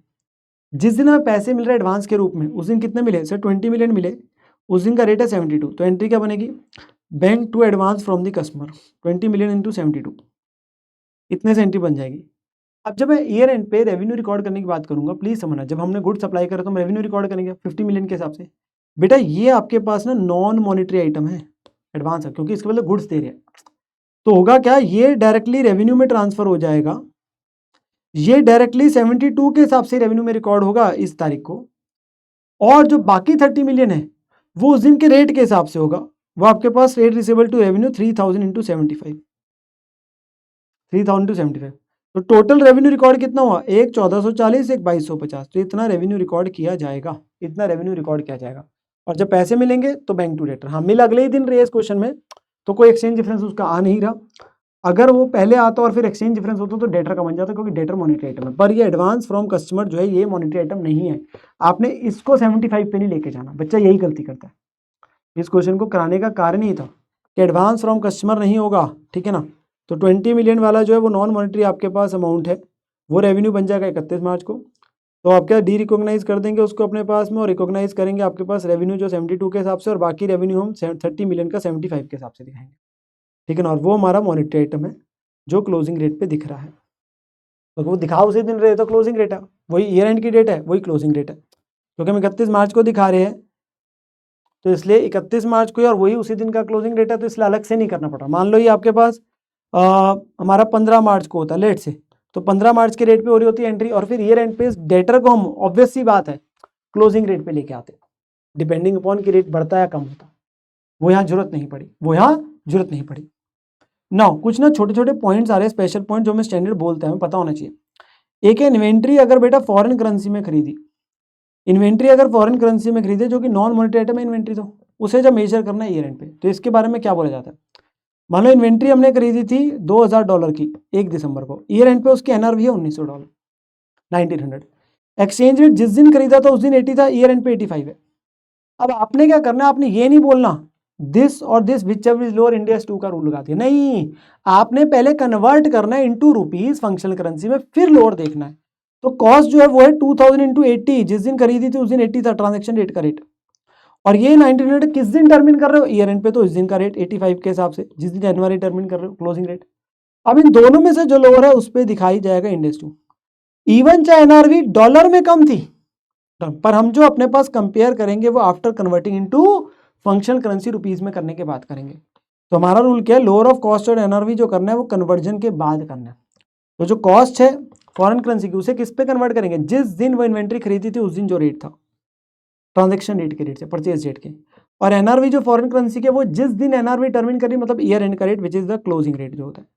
जिस दिन हमें पैसे मिल रहे एडवांस के रूप में उस दिन कितने मिले सर 20 मिलियन मिले, उस दिन का रेट है 72, तो एंट्री क्या बनेगी, bank to advance from the customer 20 million into 72, इतने से एंट्री बन जाएगी। अब जब मैं ईयर एंड पे रेवेन्यू रिकॉर्ड करने की बात करूंगा, प्लीज समझना, जब हमने गुड सप्लाई करा तो हम रेवेन्यू रिकॉर्ड करेंगे 50 मिलियन के हिसाब से। बेटा ये आपके पास ना नॉन मॉनिटरी आइटम है, एडवांस है, क्योंकि इसके बदले गुड्स दे रहे हैं, तो होगा क्या, ये डायरेक्टली रेवेन्यू में ट्रांसफर हो जाएगा, ये डायरेक्टली 72 के हिसाब से रेवेन्यू में रिकॉर्ड होगा इस तारीख को, और जो बाकी 30 मिलियन है वो उस दिन के रेट के हिसाब से होगा, वो आपके पास rate receivable to revenue 3000 into 75, 3000 into 75, तो टोटल रेवेन्यू रिकॉर्ड कितना हुआ, एक 1440, एक 2250, तो इतना रेवेन्यू रिकॉर्ड किया जाएगा, इतना रेवेन्यू रिकॉर्ड किया जाएगा। और जब पैसे मिलेंगे तो बैंक टू डेटर, हाँ मिल अगले ही दिन रहे इस क्वेश्चन में, तो कोई एक्सचेंज डिफरेंस उसका आ नहीं रहा, अगर वो पहले आता और फिर एक्सचेंज डिफरेंस होता तो डेटर का बन जाता, क्योंकि डेटर मॉनिटरी आइटम है, पर ये एडवांस फ्रॉम कस्टमर जो है ये मॉनिटरी आइटम नहीं है, आपने इसको 75 पे नहीं लेके जाना, बच्चा यही गलती करता है। इस क्वेश्चन को कराने का कारण ही था कि एडवांस फ्रॉम कस्टमर नहीं होगा, ठीक है ना, तो 20 मिलियन वाला जो है वो नॉन मॉनिटरी आपके पास अमाउंट है, वो रेवेन्यू बन जाएगा 31 मार्च को, तो आप क्या डी रिकॉग्नाइज कर देंगे उसको अपने पास में, और रिकॉग्नाइज करेंगे आपके पास रेवेन्यू जो 72 के हिसाब से, और बाकी रेवेन्यू हम 30 मिलियन का 75 के हिसाब से दिखाएंगे, ठीक है ना, और वो हमारा मॉनिटरी आइटम है जो क्लोजिंग रेट पे दिख रहा है, तो वो दिखा उसी दिन रहे तो क्लोजिंग रेट है, वही ईयर एंड की डेट है वही क्लोजिंग रेट है, क्योंकि हम 31 मार्च को दिखा रहे हैं तो इसलिए 31 मार्च को और वही उसी दिन का क्लोजिंग रेट है, तो इसलिए अलग से नहीं करना पड़ा। मान लो ये आपके पास हमारा 15 मार्च को होता है लेट से, तो 15 मार्च के रेट पे हो रही होती है एंट्री, और फिर ईयर एंड पे डेटर को हम ऑब्वियस सी बात है क्लोजिंग रेट पे लेके आते, डिपेंडिंग अपॉन की रेट बढ़ता है या कम होता, वो यहाँ जरूरत नहीं पड़ी, वो यहाँ जरूरत नहीं पड़ी। नाउ कुछ ना छोटे छोटे पॉइंट्स आ रहे हैं, स्पेशल पॉइंट जो हमें स्टैंडर्ड बोलते हैं, हमें पता होना चाहिए। एक है इन्वेंट्री, अगर बेटा फॉरेन करेंसी में खरीदी, इन्वेंट्री अगर फॉरेन करेंसी में खरीदे जो कि नॉन मॉनिटरी आइटम है इन्वेंट्री, तो उसे जब मेजर करना है ईयर एंड पे, तो इसके बारे में क्या बोला जाता है। मान लो इन्वेंट्री हमने खरीदी थी $2000 की 1 दिसंबर को, ईयर एंड पे उसकी एनआरवी है $1900, 1900, एक्सचेंज रेट जिस दिन खरीदा था उस दिन 80 था, ईयर एंड पे 85 है। अब आपने क्या करना है, आपने ये नहीं बोलना दिस और this which ever is lower India 2 का रूल लगा दिया, नहीं, आपने पहले कन्वर्ट करना है इनटू रुपीज फंक्शनल करेंसी में, फिर लोअर देखना है। तो कॉस्ट जो है वो है 2000 इंटू 80, जिस दिन खरीदी थी उस दिन 80 था ट्रांजेक्शन रेट का रेट, और ये 1900 किस दिन टर्मिन कर रहे हो, ईयर एंड पे, तो इस दिन का रेट 85 के हिसाब से, जिस दिन जनवरी टर्मिन कर रहे हो क्लोजिंग रेट। अब इन दोनों में से जो लोअर है उस पर दिखाई जाएगा इंडेक्स 2, इवन चाहे एनआरवी डॉलर में कम थी, पर हम जो अपने पास कंपेयर करेंगे वो after converting into functional currency rupees में करने के बाद करेंगे। तो हमारा रूल क्या है, लोअर ऑफ कॉस्ट और एनआरवी जो करना है वो कन्वर्जन के बाद करना है। तो जो कॉस्ट है फॉरेन करेंसी की उसे किस पे कन्वर्ट करेंगे, जिस दिन वो इन्वेंट्री खरीदी थी उस दिन जो रेट था ट्रांजेक्शन रेट के रेट से, परचेज रेट के, और एनआरवी जो फॉरेन करेंसी के वो जिस दिन एनआरवी टर्मिन करी, मतलब ईयर एंड का rate which is the closing rate जो होता है,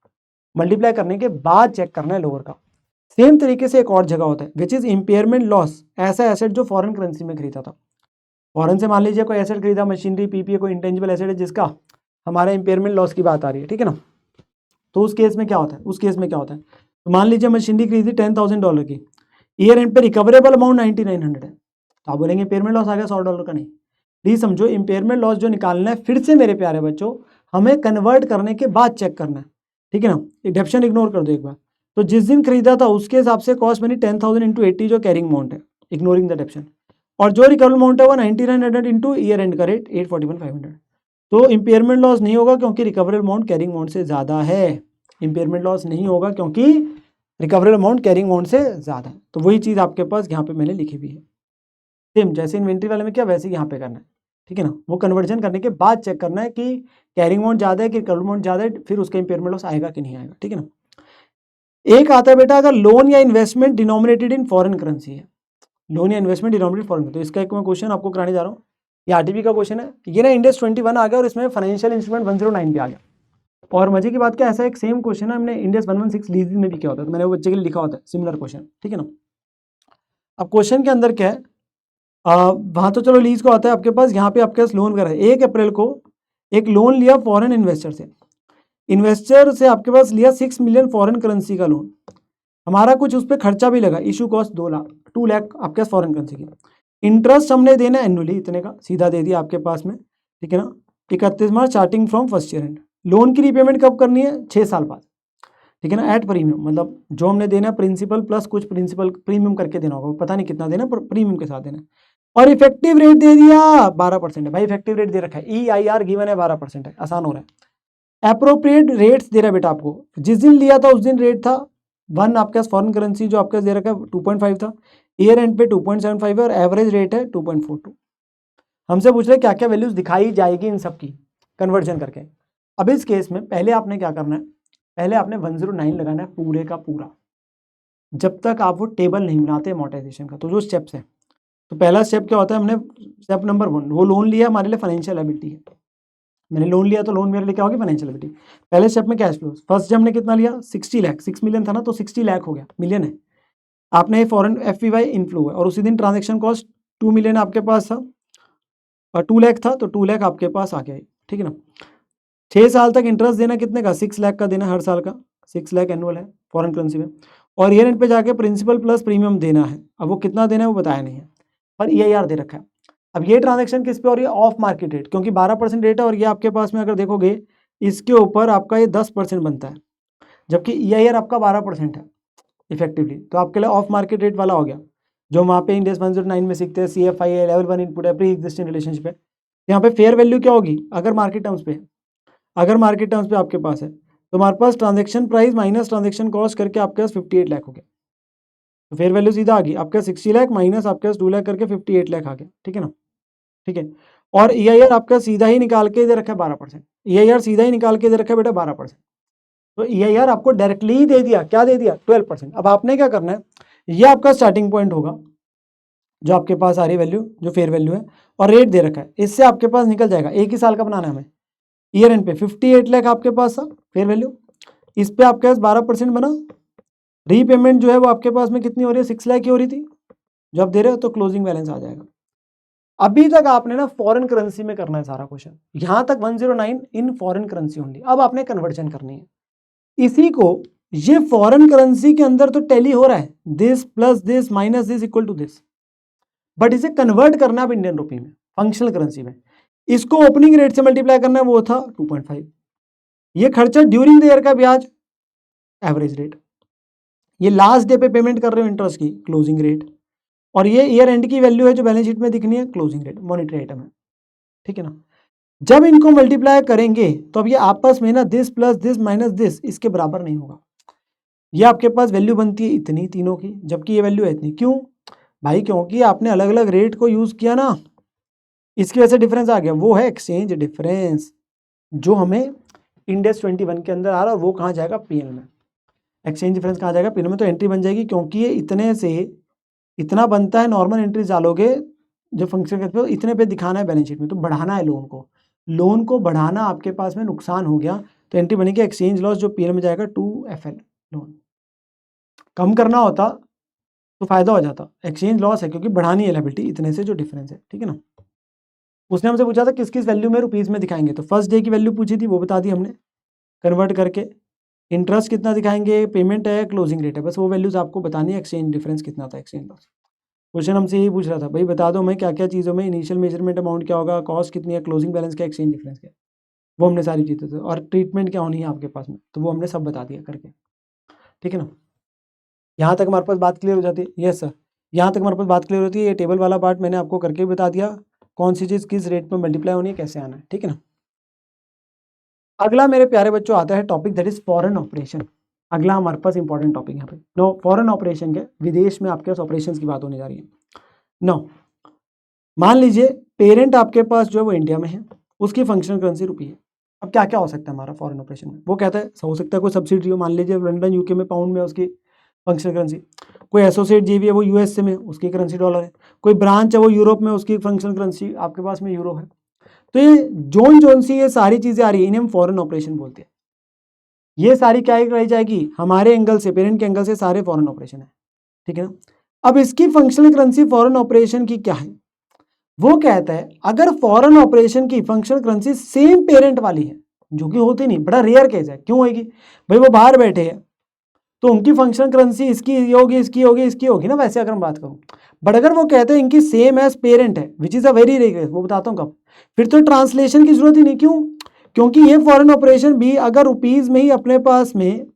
मल्टीप्लाई करने के बाद चेक करना है लोअर का। सेम तरीके से एक और जगह होता है विच इज इम्पेयरमेंट लॉस, ऐसा एसेट जो फॉरेन करेंसी में खरीदा था, फॉरेन से मान लीजिए कोई एसेट खरीदा, मशीनरी पीपीए कोई इंटेंजिबल एसेट है जिसका हमारा इम्पेयरमेंट लॉस की बात आ रही है, ठीक है ना, तो उस केस में क्या होता है, उस केस में क्या होता है, तो मान लीजिए मशीनरी खरीदी $10,000 की, ईयर एंड पे रिकवरेबल अमाउंट 9900 है, तो आप बोलेंगे इम्पेयरमेंट लॉस आ गया $100 का, नहीं, प्लीज समझो इम्पेयरमेंट लॉस जो निकालना है फिर से मेरे प्यारे बच्चों हमें कन्वर्ट करने के बाद चेक करना है, ठीक है ना, डिडक्शन इग्नोर कर दो एक बार। तो जिस दिन खरीदा था उसके हिसाब से कॉस्ट बनी 10,000 इंटू 80 जो कैरिंग अमाउंट है, इग्नोरिंग द डिडक्शन, और जो रिकवरेबल अमाउंट है वो 9900 इंटू ईयर एंड का रेट 841,500, तो इम्पेयरमेंट लॉस नहीं होगा क्योंकि रिकवरेबल अमाउंट कैरिंग अमाउंट से ज़्यादा है। इम्पेयरमेंट लॉस नहीं होगा क्योंकि रिकवरेबल अमाउंट कैरिंग अमाउंट से ज़्यादा है। तो वही चीज़ आपके पास यहाँ पे मैंने लिखी हुई है। सेम जैसे इन्वेंट्री वाले में क्या वैसे यहाँ पे करना है, ठीक है ना। वो कन्वर्जन करने के बाद चेक करना है कि कैरिंग अमाउंट ज़्यादा है कि रिकवरेबल अमाउंट ज़्यादा है, फिर उसका इम्पेयरमेंट लॉस आएगा कि नहीं आएगा, ठीक है ना। एक आता है बेटा, अगर लोन या investment denominated in foreign currency है, लोन या इन्वेस्टमेंट डिनोमिनेटेड फॉरेन, तो इसका एक मैं क्वेश्चन आपको कराने जा रहा हूँ। ये आरटीपी का क्वेश्चन है। ये ना इंडेक्स 21 आ गया और इसमें फाइनेंशियल इंस्ट्रूमेंट 109 भी आ गया। और मजे की बात क्या, ऐसा एक सेम क्वेश्चन है हमने इंडेक्स 116 लीजिंग में भी किया होता है, तो मैंने वो बच्चे के लिए लिखा होता है सिमिलर क्वेश्चन, ठीक है ना। अब क्वेश्चन के अंदर क्या है, वहाँ तो चलो लीज को आता है आपके पास, यहाँ पे आपके पास लोन कर रहा है। 1 अप्रैल को एक लोन लिया फॉरेन इन्वेस्टर से, इन्वेस्टर से आपके पास लिया 6 मिलियन फॉरेन करेंसी का लोन। हमारा कुछ उस पर खर्चा भी लगा, इशू कॉस्ट 2 लाख आपके पास फॉरेन करेंसी की। इंटरेस्ट हमने देना एनुअली इतने का, सीधा दे दिया आपके पास में, ठीक है ना। 31 मार्च starting from first year and. Loan की रीपेमेंट कब करनी है, 6 साल बाद, ठीक है ना। एट प्रीमियम, मतलब जो हमने देना प्रिंसिपल प्लस कुछ प्रिंसिपल प्रीमियम करके देना होगा, पता नहीं कितना देना, पर प्रीमियम के साथ देना। और इफेक्टिव रेट दे दिया 12% है भाई, इफेक्टिव रेट दे रखा है, EIR गिवन है 12% है, आसान हो रहा है। अप्रोप्रिएट रेट्स दे रहा है बेटा आपको, जिस दिन लिया था उस दिन रेट था 1 आपके पास फॉरेन करेंसी जो आपके पास दे रखा है 2.5 था, ईयर एंड पे 2.75 है और एवरेज रेट है 2.42। हमसे पूछ रहे क्या क्या वैल्यूज दिखाई जाएगी इन सब की कन्वर्जन करके। अब इस केस में पहले आपने क्या करना है, पहले आपने 109 लगाना है पूरे का पूरा, जब तक आप वो टेबल नहीं बनाते अमोर्टाइजेशन का। तो जो स्टेप्स है, तो पहला स्टेप क्या होता है, हमने स्टेप नंबर 1, वो लोन लिया हमारे लिए फाइनेंशियल एबिलिटी है, मैंने लोन लिया तो लोन मेरे लिए क्या होगी, फाइनेंशियल एबिलिटी। पहले स्टेप में कैश फ्लो, फर्स्ट जब हमने कितना लिया 60 लाख, 6 मिलियन था ना, तो 60 लाख हो गया, मिलियन है। आपने फॉरेन FVY इनफ्लो है और उसी दिन ट्रांजेक्शन कॉस्ट 2 मिलियन आपके पास था और 2 लाख था, तो 2 लाख आपके पास आ गया, ठीक है ना। 6 साल तक इंटरेस्ट देना कितने का, 6 लाख का देना हर साल का, 6 लाख एनुअल है फॉरेन करेंसी में। और ईयर एंड पे जाके प्रिंसिपल प्लस प्रीमियम देना है, अब वो कितना देना है वो बताया नहीं है, पर EIR दे रखा है। अब ये ट्रांजैक्शन किस पे हो रही है, ऑफ मार्केट रेट, क्योंकि 12% रेट है और ये आपके पास में अगर देखोगे इसके ऊपर आपका ये 10% बनता है, जबकि EIR आपका 12% है इफेक्टिवली, तो आपके लिए ऑफ मार्केट रेट वाला हो गया, जो वहाँ पे इंडेक्स 109 में सीखते हैं, CFI लेवल 1 इनपुट है, प्री एग्जिस्टिंग रिलेशनशिप है। यहाँ पे फेयर वैल्यू क्या होगी, अगर मार्केट टर्म्स पे है, अगर मार्केट टर्म्स पे आपके पास है तो हमारे पास transaction price minus transaction cost करके आपके पास 58 लाख हो गया, तो फेयर वैल्यू सीधा आ गई आपके 60 लाख माइनस आपके पास 2 लाख करके 58 लाख आ गया, ठीक है ना, ठीक है। और EIR आपका सीधा ही निकाल के दे रखा है 12%, EIR सीधा ही निकाल के दे रखा है बेटा 12%, तो EIR आपको डायरेक्टली ही दे दिया, क्या दे दिया 12%। अब आपने क्या करना है, ये आपका स्टार्टिंग पॉइंट होगा, जो आपके पास आ रही वैल्यू जो फेयर वैल्यू है और रेट दे रखा है, इससे आपके पास निकल जाएगा, एक ही साल का बनाना है हमें। ईयर एंड पे 58 लाख आपके पास था फेयर वैल्यू, इस पे आपके पास 12% बना, रीपेमेंट जो है वो आपके पास में कितनी हो रही है, 6 लाख की हो रही थी, जो आप दे रहे हो, तो क्लोजिंग बैलेंस आ जाएगा। अभी तक आपने ना फॉरेन करेंसी में करना है सारा क्वेश्चन, यहां तक 109 इन फॉरेन करेंसी ओनली। अब आपने कन्वर्जन करनी है इसी को, ये फॉरेन करेंसी के अंदर तो टैली हो रहा है, this plus this minus this equal to this, but इसे कन्वर्ट करना है इंडियन रुपी में, फंक्शनल करेंसी में। इसको ओपनिंग रेट से मल्टीप्लाई करना है, वो था 2.5। ये खर्चा ड्यूरिंग द ईयर का ब्याज एवरेज रेट, ये लास्ट डे पे पेमेंट कर रहे हो इंटरेस्ट की क्लोजिंग रेट, और ये ईयर एंड की वैल्यू है जो बैलेंस शीट में दिखनी है क्लोजिंग रेट, मॉनिटरी आइटम है, ठीक है ना। जब इनको मल्टीप्लाई करेंगे तो अब ये आपस में ना this plus this minus this इसके बराबर नहीं होगा, ये आपके पास वैल्यू बनती है इतनी तीनों की, जबकि ये वैल्यू है इतनी। क्यों भाई, क्योंकि आपने अलग अलग रेट को यूज किया ना, इसकी वजह से डिफरेंस आ गया, वो है एक्सचेंज डिफरेंस, जो हमें इंडेक्स 21 के अंदर आ रहा है, और वो कहाँ जाएगा, PL में। एक्सचेंज डिफरेंस कहाँ जाएगा, PL में, तो एंट्री बन जाएगी, क्योंकि ये इतने से इतना बनता है, नॉर्मल एंट्री डालोगे जो फंक्शन करते हो, इतने पे दिखाना है बैलेंस शीट में, तो बढ़ाना है लोन को बढ़ाना आपके पास में नुकसान हो गया, तो एंट्री बनेगी एक्सचेंज लॉस, जो PL में जाएगा 2FL लोन। कम करना होता तो फायदा हो जाता, एक्सचेंज लॉस है क्योंकि बढ़ानी है लायबिलिटी, इतने से जो डिफरेंस है, ठीक है ना। उसने हमसे पूछा था किस किस वैल्यू में रुपीज़ में दिखाएंगे, तो फर्स्ट डे की वैल्यू पूछी थी, वो बता दी हमने कन्वर्ट करके। इंटरेस्ट कितना दिखाएंगे, पेमेंट है, क्लोजिंग रेट है, बस वो वैल्यूज आपको बतानी है, एक्सचेंज डिफरेंस कितना था, एक्सचेंज लॉस। क्वेश्चन हमसे यही पूछ रहा था, भाई बता दो मैं क्या क्या चीज़ों में इनिशियल मेजरमेंट अमाउंट क्या होगा, कॉस्ट कितनी है, क्लोजिंग बैलेंस क्या, एक्सचेंज डिफरेंस क्या, वो हमने सारी चीज़ें थे, और ट्रीटमेंट क्या होनी है आपके पास में, तो वो हमने सब बता दिया करके, ठीक है ना। यहाँ तक हमारे पास बात क्लियर हो जाती है, यस सर, यहाँ तक हमारे पास बात क्लियर होती है। ये टेबल वाला पार्ट मैंने आपको करके बता दिया, कौन सी चीज़ किस रेट पर मल्टीप्लाई होनी है, कैसे आना है, ठीक है ना। अगला मेरे प्यारे बच्चों आता है topic that is foreign operation. अगला हमारे पास इंपॉर्टेंट टॉपिक यहाँ पे नो फॉरेन ऑपरेशन के, विदेश में आपके पास ऑपरेशंस की बात होने जा रही है। नो, मान लीजिए पेरेंट आपके पास जो है वो इंडिया में है, उसकी फंक्शनल करेंसी रुपी है। अब क्या क्या हो सकता है हमारा फॉरेन ऑपरेशन में, वो कहता है हो सकता है कोई सब्सिडी हो, मान लीजिए लंदन यूके में पाउंड में उसकी फंक्शनल करेंसी, कोई एसोसिएट जेवी है वो यूएसए में, उसकी करेंसी डॉलर है, कोई ब्रांच है वो यूरोप में, उसकी फंक्शनल करेंसी आपके पास में यूरो है। तो ये जोन जोन सी ये सारी चीजें आ रही है, इन्हें हम फॉरेन ऑपरेशन बोलते हैं। ये सारी क्या रही जाएगी हमारे एंगल से, पेरेंट के एंगल से सारे फॉरेन ऑपरेशन है, ठीक है ना। अब इसकी फंक्शनल करेंसी फॉरेन ऑपरेशन की क्या है, वो कहता है अगर फॉरेन ऑपरेशन की फंक्शनल करेंसी सेम पेरेंट वाली है, जो कि होती नहीं, बड़ा रेयर केस है, क्यों होगी भाई, वो बाहर बैठे हैं तो उनकी फंक्शनल करेंसी इसकी होगी, इसकी होगी, इसकी होगी ना, वैसे अगर हम बात करूं। बट अगर वो कहते हैं इनकी सेम एज पेरेंट है, which is a very rare case, वो बताता हूं कब, फिर तो ट्रांसलेशन की जरूरत ही नहीं। क्यों? क्योंकि ये फॉरेन ऑपरेशन भी अगर रुपीज में ही अपने पास में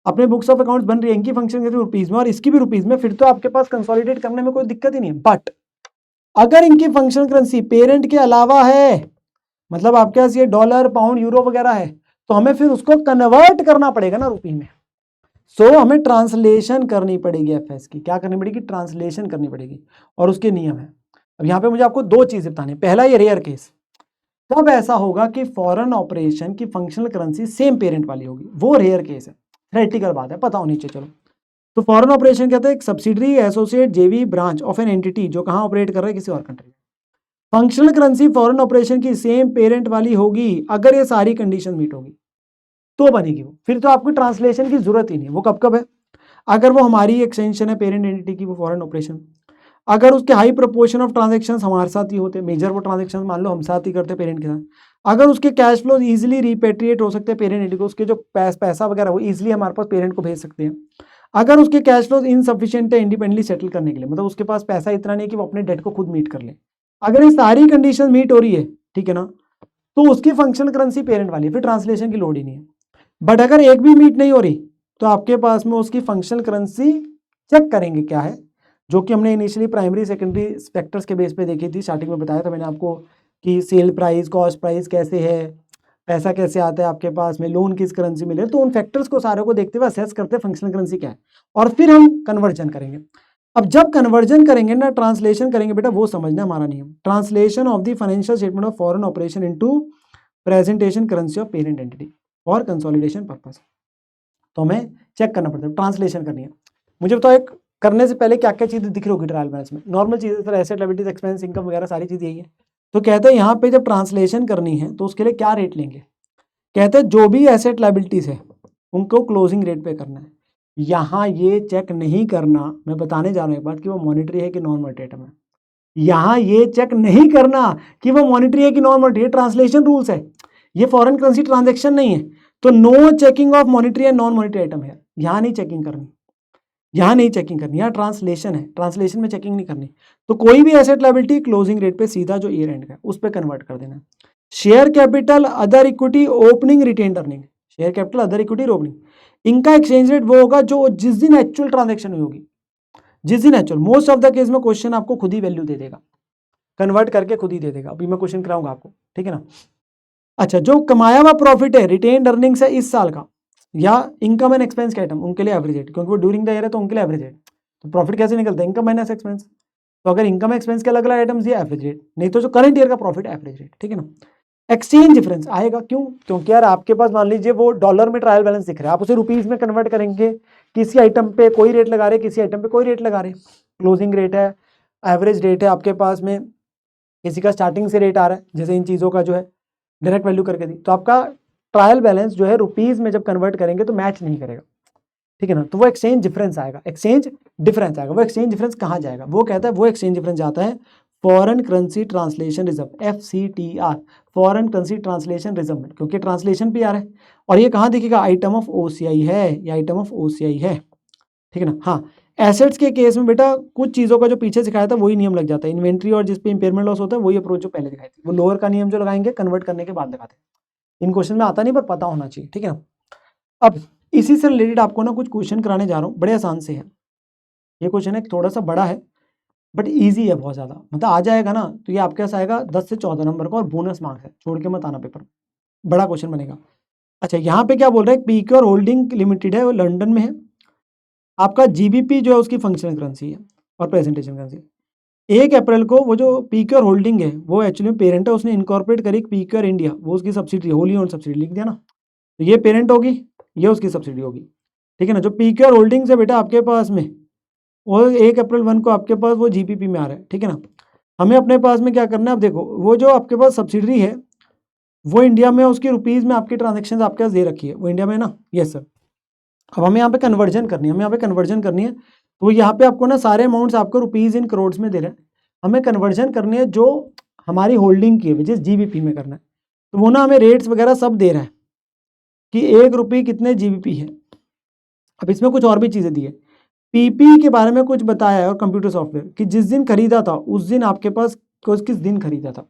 अपने बुक्स ऑफ अकाउंट्स बन रही है, इनकी फंक्शन रुपीज में और इसकी भी रुपीज में, फिर तो आपके पास कंसोलिडेट करने में कोई दिक्कत ही नहीं है। बट अगर इनकी फंक्शनल करेंसी पेरेंट के अलावा है, मतलब आपके पास ये डॉलर पाउंड यूरो वगैरह है, तो हमें फिर उसको कन्वर्ट करना पड़ेगा ना रुपी में। सो हमें ट्रांसलेशन करनी पड़ेगी, एफएस की क्या करनी पड़ेगी, ट्रांसलेशन करनी पड़ेगी, और उसके नियम है। अब यहाँ पे मुझे आपको दो चीजें बतानी है। पहला, ये रेयर केस कब ऐसा होगा कि फॉरेन ऑपरेशन की फंक्शनल करेंसी सेम पेरेंट वाली होगी, वो रेयर केस है, थ्योरेटिकल बात है, पता होनी चाहिए। चलो, तो फॉरेन ऑपरेशन कहते हैं एक सब्सिडरी एसोसिएट जेवी ब्रांच ऑफ एन एंटिटी जो कहाँ ऑपरेट कर रहा है, किसी और कंट्री में। फंक्शनल करेंसी फॉरेन ऑपरेशन की सेम पेरेंट वाली होगी अगर ये सारी कंडीशन मीट होगी तो बनेगी वो, फिर तो आपको ट्रांसलेशन की जरूरत ही नहीं। वो कब कब है, अगर वो हमारी एक्सटेंशन है पेरेंट एंटिटी की, वो फॉरेन ऑपरेशन, अगर उसके हाई प्रोपोर्शन ऑफ ट्रांजेक्शन हमारे साथ ही होते, मेजर वो ट्रांजेक्शन मान लो हम साथ ही करते पेरेंट के साथ, अगर उसके कैश फ्लो इजीली रिपेट्रिएट हो सकते हैं पेरेंट एंटिटी को, उसके जो पैसा वगैरह वो इजीली हमारे पास पेरेंट को भेज सकते हैं, अगर उसके कैश फ्लो इनसफिशिएंट है इंडिपेंडेंटली सेटल करने के लिए, मतलब उसके पास पैसा इतना नहीं है कि वो अपने डेट को खुद मीट कर ले, अगर ये सारी कंडीशन मीट हो रही है, ठीक है ना, तो उसकी फंक्शनल करेंसी पेरेंट वाली है, फिर ट्रांसलेशन की लोड ही नहीं है। बट अगर एक भी मीट नहीं हो रही तो आपके पास में उसकी फंक्शनल करेंसी चेक करेंगे क्या है, जो कि हमने इनिशियली प्राइमरी सेकेंडरी फैक्टर्स के बेस पे देखी थी, स्टार्टिंग में बताया था मैंने आपको कि सेल प्राइस, कॉस्ट प्राइस कैसे है, पैसा कैसे आता है आपके पास में, लोन किस करेंसी मिले, तो उन फैक्टर्स को सारे को देखते हुए असेस करते हैं फंक्शनल करेंसी क्या है, और फिर हम कन्वर्जन करेंगे। अब जब कन्वर्जन करेंगे ना, ट्रांसलेशन करेंगे बेटा, वो समझना हमारा नियम, translation of the financial statement of foreign operation into presentation currency of parent entity for consolidation purpose. तो हमें चेक करना पड़ता है, ट्रांसलेशन करनी है। मुझे बताओ एक करने से पहले क्या क्या चीजें दिख रही होगी ट्रायल बैलेंस में, नॉर्मल चीजें sir, asset liabilities expense income वगैरह सारी चीजें यही है। तो कहते हैं यहाँ पे जब ट्रांसलेशन करनी है तो उसके लिए क्या रेट लेंगे, कहते हैं जो भी एसेट लायबिलिटीज है उनको क्लोजिंग रेट पे करना है। यहाँ ये चेक नहीं करना, मैं बताने जा रहा हूँ एक बात, कि वो मॉनिटरी है कि नॉन मॉनिटरी आइटम है। यहाँ ये चेक नहीं करना कि वो मॉनिटरी है कि नॉन मॉनिटरी, ट्रांसलेशन रूल्स है, ये फॉरेन करेंसी ट्रांजेक्शन नहीं है। तो no checking of monetary and non monetary item है, यहाँ नहीं चेकिंग करनी, यहाँ नहीं चेकिंग करनी, यहाँ ट्रांसलेशन है, ट्रांसलेशन में चेकिंग नहीं करनी। तो कोई भी एसेट लायबिलिटी क्लोजिंग रेट पे सीधा जो ईयर एंड का उस पर कन्वर्ट कर देना। Share capital other equity opening retained earning, share capital other equity opening, इनका एक्सचेंज रेट वो होगा जो जिस दिन एक्चुअल ट्रांजेक्शन हुई होगी, जिस दिन actual, most of the case में क्वेश्चन आपको खुद ही वैल्यू दे देगा, कन्वर्ट करके खुद ही दे देगा। अभी मैं क्वेश्चन कराऊंगा आपको, ठीक है ना। अच्छा, जो कमाया हुआ प्रॉफिट है, रिटेन्ड अर्निंग्स है इस साल का, या इनकम एंड एक्सपेंस के आइटम, उनके लिए एवरेज रेट, क्योंकि वो ड्यूरिंग द ईयर है तो उनके लिए एवरेज रेट। तो प्रॉफिट कैसे निकलता है, इनकम माइनस एक्सपेंस, तो अगर इनकम एक्सपेंस के अलग अलग आइटम्स ये एवरेज रेट, नहीं तो जो करंट ईयर का प्रॉफिट एवरेज रेट, ठीक है ना। एक्सचेंज डिफरेंस आएगा, क्यों, क्योंकि यार आपके पास मान लीजिए वो डॉलर में ट्रायल बैलेंस दिख रहा है, आप उसे रुपीज में कन्वर्ट करेंगे, किसी आइटम पे कोई रेट लगा रहे, किसी आइटम पे कोई रेट लगा रहे, क्लोजिंग रेट है, एवरेज रेट है आपके पास में, किसी का स्टार्टिंग से रेट आ रहा है, जैसे इन चीज़ों का जो है डायरेक्ट वैल्यू करके दी, तो आपका ट्रायल बैलेंस जो है रुपीज में जब कन्वर्ट करेंगे तो मैच नहीं करेगा, ठीक है ना। तो वो एक्सचेंज डिफरेंस आएगा, एक्सचेंज डिफरेंस आएगा। वो एक्सचेंज डिफरेंस कहाँ जाएगा, वो कहता है वो एक्सचेंज डिफरेंस जाता है foreign currency translation reserve, FCTR, foreign currency translation reserve में, क्योंकि ट्रांसलेशन भी आ रहा है। और ये कहाँ दिखेगा, आइटम ऑफ OCI है, ये आइटम ऑफ OCI है, ठीक है ना। हाँ, एसेट्स के केस में बेटा कुछ चीज़ों का जो पीछे सिखाया था वही नियम लग जाता है, इन्वेंट्री और जिस पे इंपेयरमेंट लॉस होता है वही अप्रोच जो पहले दिखाई थी, वो लोअर का नियम जो लगाएंगे कन्वर्ट करने के बाद लगाते हैं। इन क्वेश्चन में आता नहीं पर पता होना चाहिए, ठीक है ना। अब इसी से रिलेटेड आपको ना कुछ क्वेश्चन कराने जा रहा हूँ, बड़े आसान से है। ये क्वेश्चन है थोड़ा सा बड़ा है बट ईजी है बहुत ज़्यादा, मतलब आ जाएगा ना तो ये आपके पास आएगा 10 से 14 नंबर का, और बोनस मार्क्स है, छोड़ के मत आना पेपर। बड़ा क्वेश्चन बनेगा। अच्छा, यहाँ पे क्या बोल रहा है, पीक्योर होल्डिंग लिमिटेड है, वो लंदन में है। आपका जीबीपी जो है उसकी फंक्शनल करेंसी है और प्रेजेंटेशन करेंसी। 1 अप्रैल को वो जो पीक्योर होल्डिंग है वो एक्चुअली पेरेंट है, उसने इनकॉर्पोरेट करी पीक्योर इंडिया, वो उसकी सब्सिडी, होली ओन सब्सिडी लिख दिया ना, तो ये पेरेंट होगी, ये उसकी सब्सिडी होगी, ठीक है ना। जो पीक्योर होल्डिंग्स है बेटा आपके पास में, वो 1 अप्रैल 1 को आपके पास वो जीपीपी में आ रहा है, ठीक है ना। हमें अपने पास में क्या करना है, अब देखो वो जो आपके पास सब्सिडरी है वो इंडिया में, उसकी रुपीज़ में आपकी ट्रांजेक्शन आपके पास दे रखी है, वो इंडिया में ना, यस सर। अब हमें यहाँ पे कन्वर्जन करनी है, हमें यहाँ पे कन्वर्जन करनी है, तो यहाँ पे आपको ना सारे अमाउंट्स आपको रुपीज़ इन करोड्स में दे रहे हैं, हमें कन्वर्जन करनी है जो हमारी होल्डिंग की है, विच इज़ जीबीपी में करना है। तो वो ना हमें रेट्स वगैरह सब दे रहा है कि 1 रुपये कितने जीबीपी है। अब इसमें कुछ और भी चीज़ें दी है, पीपी के बारे में कुछ बताया है, और कंप्यूटर सॉफ्टवेयर कि जिस दिन खरीदा था उस दिन आपके पास किस दिन खरीदा था।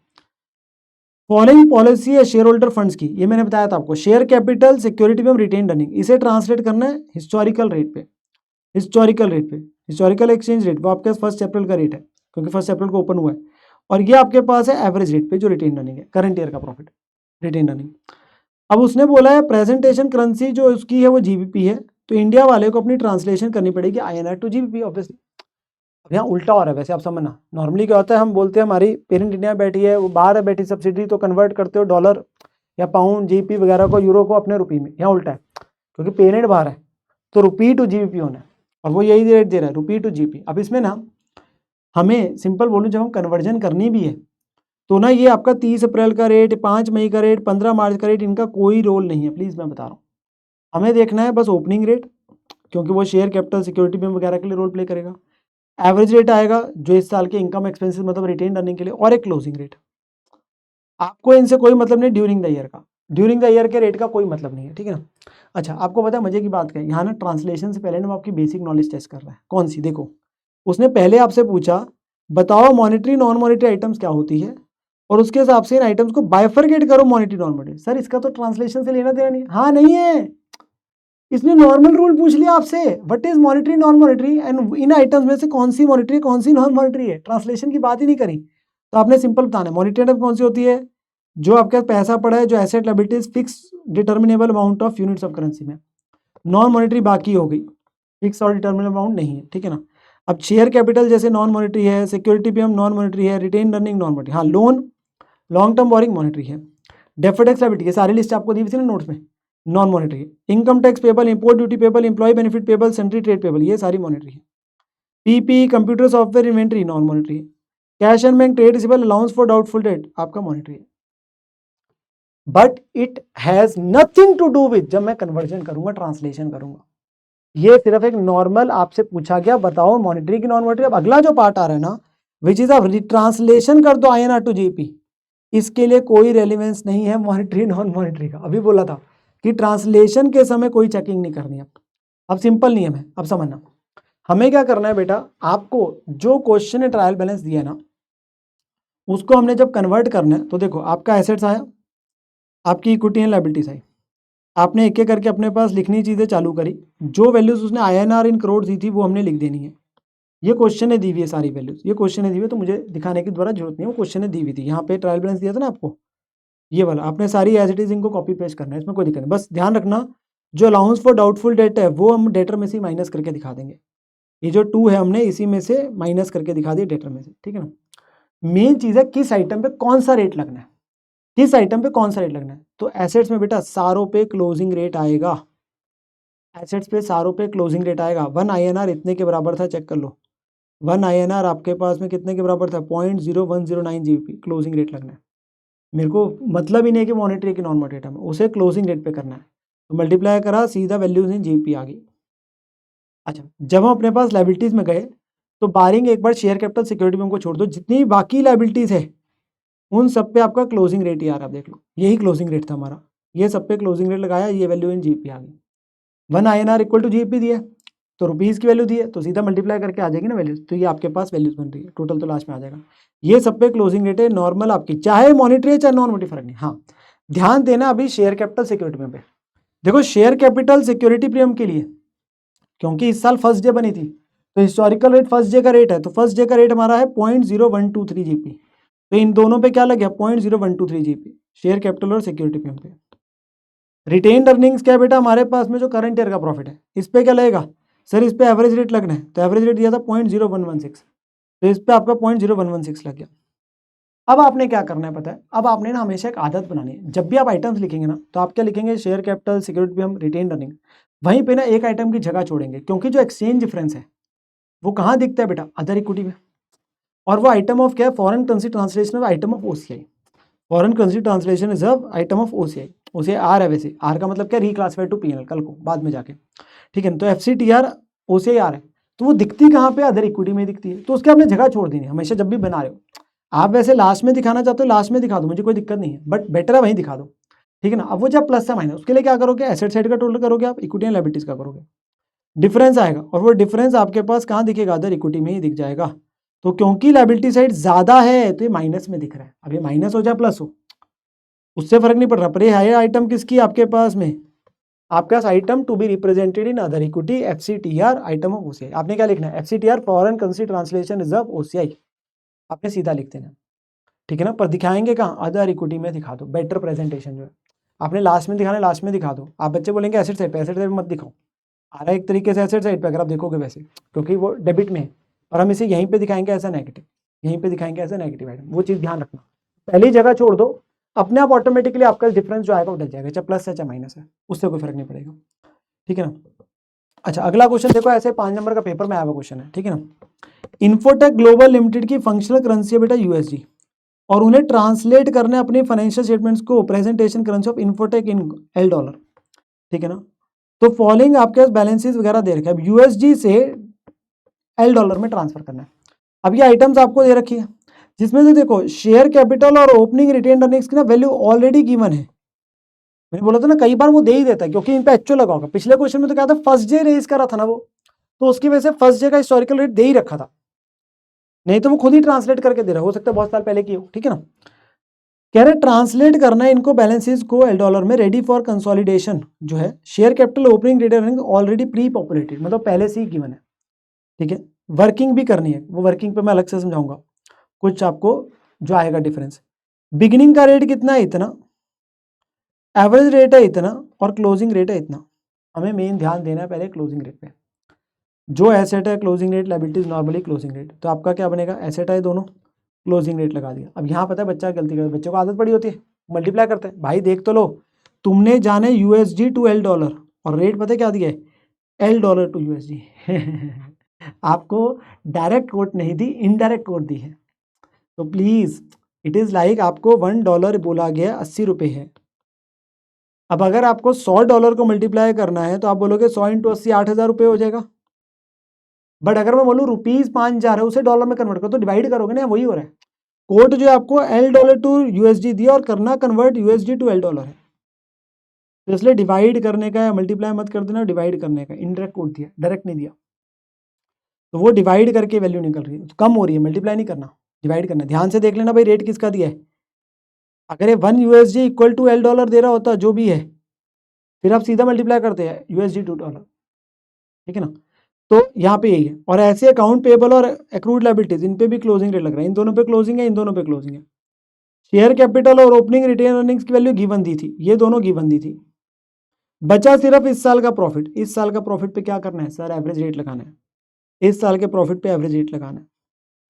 फॉलोइंग पॉलिसी है शेयर होल्डर फंड्स की, ये मैंने बताया था आपको, शेयर कैपिटल सिक्योरिटी में रिटेन अर्निंग, इसे ट्रांसलेट करना है हिस्टोरिकल रेट पे, हिस्टोरिकल रेट पे, हिस्टोरिकल एक्सचेंज रेट, वो आपके पास 1 अप्रैल का रेट है क्योंकि 1 अप्रैल को ओपन हुआ है, और ये आपके पास है एवरेज रेट पे जो रिटेन अर्निंग है, करंट ईयर का प्रॉफिट रिटेन अर्निंग। अब उसने बोला है प्रेजेंटेशन करेंसी जो उसकी है वो जीबीपी है, तो इंडिया वाले को अपनी ट्रांसलेशन करनी पड़ेगी आईएनआर टू जीबीपी ऑब्वियसली। अब यहाँ उल्टा हो रहा है वैसे, आप समझना, नॉर्मली क्या होता है, हम बोलते हैं हमारी पेरेंट इंडिया में बैठी है, वो बाहर है बैठी सब्सिडी, तो कन्वर्ट करते हो डॉलर या पाउंड जीपी वगैरह को, यूरो को अपने रुपये में, यहाँ उल्टा है क्योंकि पेरेंट बाहर है, तो रुपी टू जीबीपी होना है, और वो यही रेट दे रहा है, रुपी टू जीपी। अब इसमें ना हमें सिंपल बोलूँ, जब हम कन्वर्जन करनी भी है तो ना ये आपका 30 अप्रैल का रेट, 5 मई का रेट, 15 मार्च का रेट, इनका कोई रोल नहीं है, प्लीज़ मैं बता रहा हूँ। हमें देखना है बस ओपनिंग रेट, क्योंकि वो शेयर कैपिटल सिक्योरिटी में वगैरह के लिए रोल प्ले करेगा। एवरेज रेट आएगा जो इस साल के इनकम एक्सपेंसेस मतलब रिटेन अर्निंग के लिए, और एक क्लोजिंग रेट। आपको इनसे कोई मतलब नहीं ड्यूरिंग द ईयर का, ड्यूरिंग द ईयर के रेट का कोई मतलब नहीं है, ठीक है ना। अच्छा, आपको पता है मजे की बात क्या है, यहाँ ना ट्रांसलेशन से पहले ना वो आपकी बेसिक नॉलेज टेस्ट कर रहा है। कौन सी, देखो उसने पहले आपसे पूछा बताओ मॉनिटरी नॉन मॉनिटरी आइटम्स क्या होती है, और उसके हिसाब से इन आइटम्स को बाइफरकेट करो मॉनिटरी नॉन मॉनिटरी। सर इसका तो ट्रांसलेशन से लेना देना नहीं, हाँ नहीं है, इसने नॉर्मल रूल पूछ लिया आपसे, what is monetary non monetary, and in items में से कौन सी मॉनिटरी कौन सी नॉन मॉनिटरी है, ट्रांसलेशन की बात ही नहीं करी। तो आपने सिंपल बताना है मॉनिटरी आइटम कौन सी होती है, जो आपके पैसा पड़ा है, जो asset liabilities fix determinable amount of units of currency में, नॉन मॉनिटरी बाकी हो गई, फिक्स और डिटर्मिनेबल अमाउंट नहीं है, ठीक है ना। अब शेयर कैपिटल जैसे नॉन मॉनिटरी है, सिक्योरिटी पीएम नॉन मॉनिटरी है, रिटेन अर्निंग नॉन मॉनिटरी, हाँ loan long term borrowing monetary है, डेफर्ड टैक्स लायबिलिटी, ये सारी लिस्ट आपको दी हुई थी ना नोट्स में, नॉन मॉनिटरी है। Income tax payable, import duty payable, employ benefit payable, sundry trade payable, ये सारी मॉनिटरी है। PP computer software inventory non monetary है। Cash and bank trade receivable allowance for doubtful debt आपका monetary है। But it has nothing to do with, जब मैं conversion करूंगा translation करूंगा, ये सिर्फ एक नॉर्मल आपसे पूछा गया बताओ मॉनिटरी की नॉन मॉनिटरी। अब अगला जो पार्ट आ रहा है ना, विच इज आप ट्रांसलेशन कर दो आईएनआर टू जीपी, इसके लिए कोई रेलिवेंस नहीं है मॉनिटरी नॉन मॉनिटरी का। अभी बोला था कि ट्रांसलेशन के समय कोई चेकिंग नहीं करनी है। अब सिंपल नियम है, अब समझना हमें क्या करना है बेटा, आपको जो क्वेश्चन ने ट्रायल बैलेंस दिया ना, उसको हमने जब कन्वर्ट करना है, तो देखो आपका एसेट्स आया, आपकी इक्विटी एंड लायबिलिटीज आई, आपने एक एक करके अपने पास लिखनी चीज़ें चालू करी, जो वैल्यूज उसने आईएनआर इन करोड़ दी थी वो हमने लिख देनी है। ये क्वेश्चन ने दी हुई है सारी वैल्यूज, ये क्वेश्चन ने दी हुई है, तो मुझे दिखाने की दोबारा जरूरत नहीं है, वो क्वेश्चन ने दी हुई थी। यहाँ पे ट्रायल बैलेंस दिया था ना आपको, ये वाला आपने सारी एज इट इज इनको कॉपी पेस्ट करना है, इसमें कोई दिक्कत नहीं। बस ध्यान रखना जो अलाउंस फॉर डाउटफुल डेट है वो हम डेटर में से माइनस करके दिखा देंगे, ये जो 2 है हमने इसी में से माइनस करके दिखा दिया डेटर में से, ठीक है ना। मेन चीज़ है किस आइटम पे कौन सा रेट लगना है, किस आइटम पे कौन सा रेट लगना है। तो एसेट्स में बेटा सारों पे क्लोजिंग रेट आएगा, एसेट्स पे सारों पे क्लोजिंग रेट आएगा। 1 INR इतने के बराबर था, चेक कर लो, 1 INR आपके पास में कितने के बराबर था, 0.0109 GBP क्लोजिंग रेट लगना है। मेरे को मतलब ही नहीं कि मॉनिटरी की नॉन मॉनिटरी में, उसे क्लोजिंग रेट पे करना है, तो मल्टीप्लाई करा, सीधा वैल्यूज इन जीपी आ गई। अच्छा, जब हम अपने पास लायबिलिटीज में गए तो बारिंग एक बार शेयर कैपिटल सिक्योरिटी में उनको छोड़ दो, जितनी बाकी लायबिलिटीज है उन सब पे आपका क्लोजिंग रेट ही आ रहा है। आप देख लो यही क्लोजिंग रेट था हमारा, ये सब पे क्लोजिंग रेट लगाया, ये वैल्यू इन जीपी आ गई। 1 INR इक्वल टू जीपी दिया, तो रुपीज़ की वैल्यू दी है, तो सीधा मल्टीप्लाई करके आ जाएगी ना वैल्यूज, तो ये आपके पास वैल्यूज बन रही है, टोटल तो लास्ट में आ जाएगा। ये सब पे क्लोजिंग रेट है नॉर्मल आपकी, चाहे मॉनिटरी है चाहे नॉन मॉनिटरी, फर्क नहीं। हाँ ध्यान देना अभी शेयर कैपिटल सिक्योरिटी में पे, देखो शेयर कैपिटल सिक्योरिटी प्रीमियम के लिए, क्योंकि इस साल फर्स्ट डे बनी थी, तो हिस्टोरिकल रेट फर्स्ट डे का रेट है, तो फर्स्ट डे का रेट हमारा है 0.0123 GP, तो इन दोनों पे क्या लग गया 0.0123 GP शेयर कैपिटल और सिक्योरिटी प्रीमियम पे। रिटेन्ड अर्निंग्स क्या है बेटा, हमारे पास में जो करंट ईयर का प्रॉफिट है इस पे क्या लगेगा सर, इस पे एवरेज रेट लगना है, तो एवरेज रेट दिया था 0.0116, तो इस पे आपका 0.0116 लग गया। अब आपने क्या करना है पता है, अब आपने ना हमेशा एक आदत बनानी है, जब भी आप आइटम्स लिखेंगे ना तो आप क्या लिखेंगे, शेयर कैपिटल, सिक्योरिटी पे हम रिटेन अर्निंग, वहीं पे ना एक आइटम की जगह छोड़ेंगे, क्योंकि जो एक्सचेंज डिफरेंस है वो कहाँ दिखता है बेटा, अदर इक्विटी में, और वो आइटम ऑफ क्या है, foreign currency translation of item of OCI, foreign currency translation is item of OCI, OCI are है, वैसे आर का मतलब क्या, रिक्लासिफाइड टू पीएनएल, कल को बाद में जाके, ठीक है। तो एफसीटीआर ओसीआई आर है, तो वो दिखती कहाँ पे, अदर इक्विटी में दिखती है, तो उसके आपने जगह छोड़ देनी है हमेशा जब भी बना रहे हो। आप वैसे लास्ट में दिखाना चाहते हो लास्ट में दिखा दो, मुझे कोई दिक्कत नहीं है, बट बेटर है वहीं दिखा दो, ठीक है ना। अब वो जब प्लस है माइनस, उसके लिए क्या करोगे, एसेट साइड का टोटल करोगे आप, इक्विटी एंड लायबिलिटीज का करोगे, डिफरेंस आएगा, और वो डिफरेंस आपके पास कहाँ दिखेगा, अदर इक्विटी में ही दिख जाएगा। तो क्योंकि लायबिलिटी साइड ज्यादा है तो ये माइनस में दिख रहा है, अब ये माइनस हो जाए प्लस हो उससे फर्क नहीं पड़ रहा, पर ये है आइटम किसकी आपके पास में, आपके पास item to be represented in other equity, FCTR item of OCI, आपने क्या लिखना है, FCTR foreign currency translation reserve OCI, आपने सीधा लिख देना, ठीक है ना। पर दिखाएंगे कहाँ, अदर इक्विटी में दिखा दो, बेटर प्रेजेंटेशन जो है आपने लास्ट में दिखाना है, लास्ट में दिखा दो। आप बच्चे बोलेंगे एसेट साइड पे, एसेट साइड पे मत दिखाओ, आ रहा है एक तरीके से एसेट साइड पे अगर आप देखोगे वैसे, क्योंकि वो डेबिट में है, और हम इसे यहीं पे दिखाएंगे ऐसा नेगेटिव, यहीं पे दिखाएंगे ऐसा नेगेटिव आइटम, वो चीज़ ध्यान रखना, पहली जगह छोड़ दो, अपने आप ऑटोमेटिकली आपका डिफरेंस जो आएगा वो डल जाएगा, चाहे प्लस है चाहे माइनस है, उससे कोई फर्क नहीं पड़ेगा, ठीक है ना। अच्छा अगला क्वेश्चन देखो, ऐसे 5 नंबर का पेपर में आया हुआ क्वेश्चन है, ठीक है ना। इन्फोटेक ग्लोबल लिमिटेड की फंक्शनल करेंसी है बेटा यूएसडी, और उन्हें ट्रांसलेट करने अपने फाइनेंशियल स्टेटमेंट्स को presentation currency of infotech in L dollar, ठीक है ना। तो फॉलोइंग आपके पास बैलेंसेस वगैरह दे रखे हैं, अब यूएसडी से एल डॉलर में ट्रांसफर करना है। अब ये आइटम्स आपको दे रखी है, जिसमें से देखो शेयर कैपिटल और ओपनिंग रिटेन अर्निंग्स की ना वैल्यू ऑलरेडी गिवन है, मैंने बोला था ना कई बार वो दे ही देता है, क्योंकि इन पे एक्चुअल लगा होगा, पिछले क्वेश्चन में तो क्या था, फर्स्ट डे रेज करा था ना वो, तो उसकी वजह से फर्स्ट डे का हिस्टोरिकल रेट दे ही रखा था, नहीं तो वो खुद ही ट्रांसलेट करके दे रहा, हो सकता है बहुत साल पहले की हो, ठीक है ना। कह रहे ट्रांसलेट करना है इनको बैलेंसेस को एल डॉलर में, रेडी फॉर कंसोलिडेशन जो है, share capital opening retain already pre populated, मतलब पहले से ही गिवन है, ठीक है। वर्किंग भी करनी है, वो वर्किंग पे मैं अलग से समझाऊंगा, कुछ आपको जो आएगा डिफरेंस, बिगिनिंग का रेट कितना है इतना, एवरेज रेट है इतना, और क्लोजिंग रेट है इतना, हमें मेन ध्यान देना है पहले क्लोजिंग रेट पे, जो एसेट है closing rate, liabilities normally closing rate, तो आपका क्या बनेगा, एसेट है दोनों, क्लोजिंग रेट लगा दिया। अब यहाँ पता है बच्चा गलती करता है, बच्चों को आदत पड़ी होती है मल्टीप्लाई करते हैं, भाई देख तो लो, तुमने जाने यूएसडी टू एल डॉलर, और रेट पता है क्या दिया है, एल डॉलर टू यूएसडी आपको डायरेक्ट कोट नहीं दी, इनडायरेक्ट कोट दी है, तो प्लीज इट इज लाइक आपको $1 बोला गया 80 रुपये है। अब अगर आपको $100 को मल्टीप्लाई करना है तो आप बोलोगे 100 × 80 8,000 रुपये हो जाएगा, बट अगर मैं बोलूँ ₹5,000 है उसे डॉलर में कन्वर्ट करो तो डिवाइड करोगे ना, वही हो रहा है, कोट जो है आपको एल डॉलर टू यूएसडी दिया और करना convert USD to L dollar है, तो इसलिए डिवाइड करने का या मल्टीप्लाई मत कर देना, डिवाइड करने का, इनडायरेक्ट कोट दिया, डायरेक्ट नहीं दिया, तो वो डिवाइड करके वैल्यू निकल रही है, तो कम हो रही है, मल्टीप्लाई नहीं करना, डिवाइड करना। ध्यान से देख लेना भाई रेट किसका दिया है, अगर ये 1 USD equal to L dollar दे रहा होता जो भी है, फिर आप सीधा मल्टीप्लाई करते हैं USD टू डॉलर, ठीक है ना। तो यहाँ पे यही है, और ऐसे अकाउंट पेबल और एक्रूड लायबिलिटीज इन पे भी क्लोजिंग रेट लग रहा है, इन दोनों पे क्लोजिंग है, इन दोनों पे क्लोजिंग है। शेयर कैपिटल और ओपनिंग रिटेन अर्निंग्स की वैल्यू गिवन दी थी, ये दोनों गिवन दी थी, बचा सिर्फ इस साल का प्रॉफिट। इस साल का प्रॉफिट पे क्या करना है सर, एवरेज रेट लगाना है, इस साल के प्रॉफिट पे एवरेज रेट लगाना है,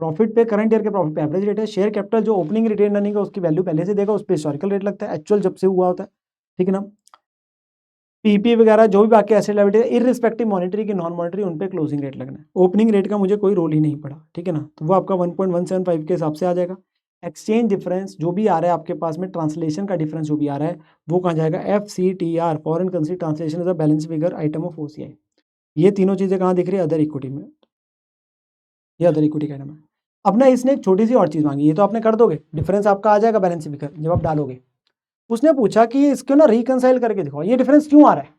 प्रॉफिट पे करंट ईयर के प्रॉफिट पे एवरेज रेट है, शेयर कैपिटल जो ओपनिंग रिटेन अर्निंग है उसकी वैल्यू पहले से देगा, उस पर हिस्टोरिकल रेट लगता है, एक्चुअल जब से हुआ होता है, ठीक है ना। पीपी वगैरह जो भी बाकी एसेट लायबिलिटी इररिस्पेक्टिव मॉनेटरी की नॉन मॉनेटरी उन पे क्लोजिंग रेट लगना है, ओपनिंग रेट का मुझे कोई रोल ही नहीं पड़ा, ठीक है ना, तो वो आपका 1.175 के हिसाब से आ जाएगा। एक्सचेंज डिफरेंस जो भी आ रहा है आपके पास में, ट्रांसलेशन का डिफरेंस जो भी आ रहा है वो कहाँ जाएगा, FCTR foreign currency translation is a balance figure item of OCI, ये तीनों चीज़ें कहाँ दिख रही है, अदर इक्विटी में, ये अदर इक्विटी का आइटम है। अब ना इसने एक छोटी सी और चीज़ मांगी, ये तो आपने कर दोगे, डिफरेंस आपका आ जाएगा बैलेंस फिगर जब आप डालोगे। उसने पूछा कि इसको ना रिकनसाइल करके दिखाओ, ये डिफरेंस क्यों आ रहा है,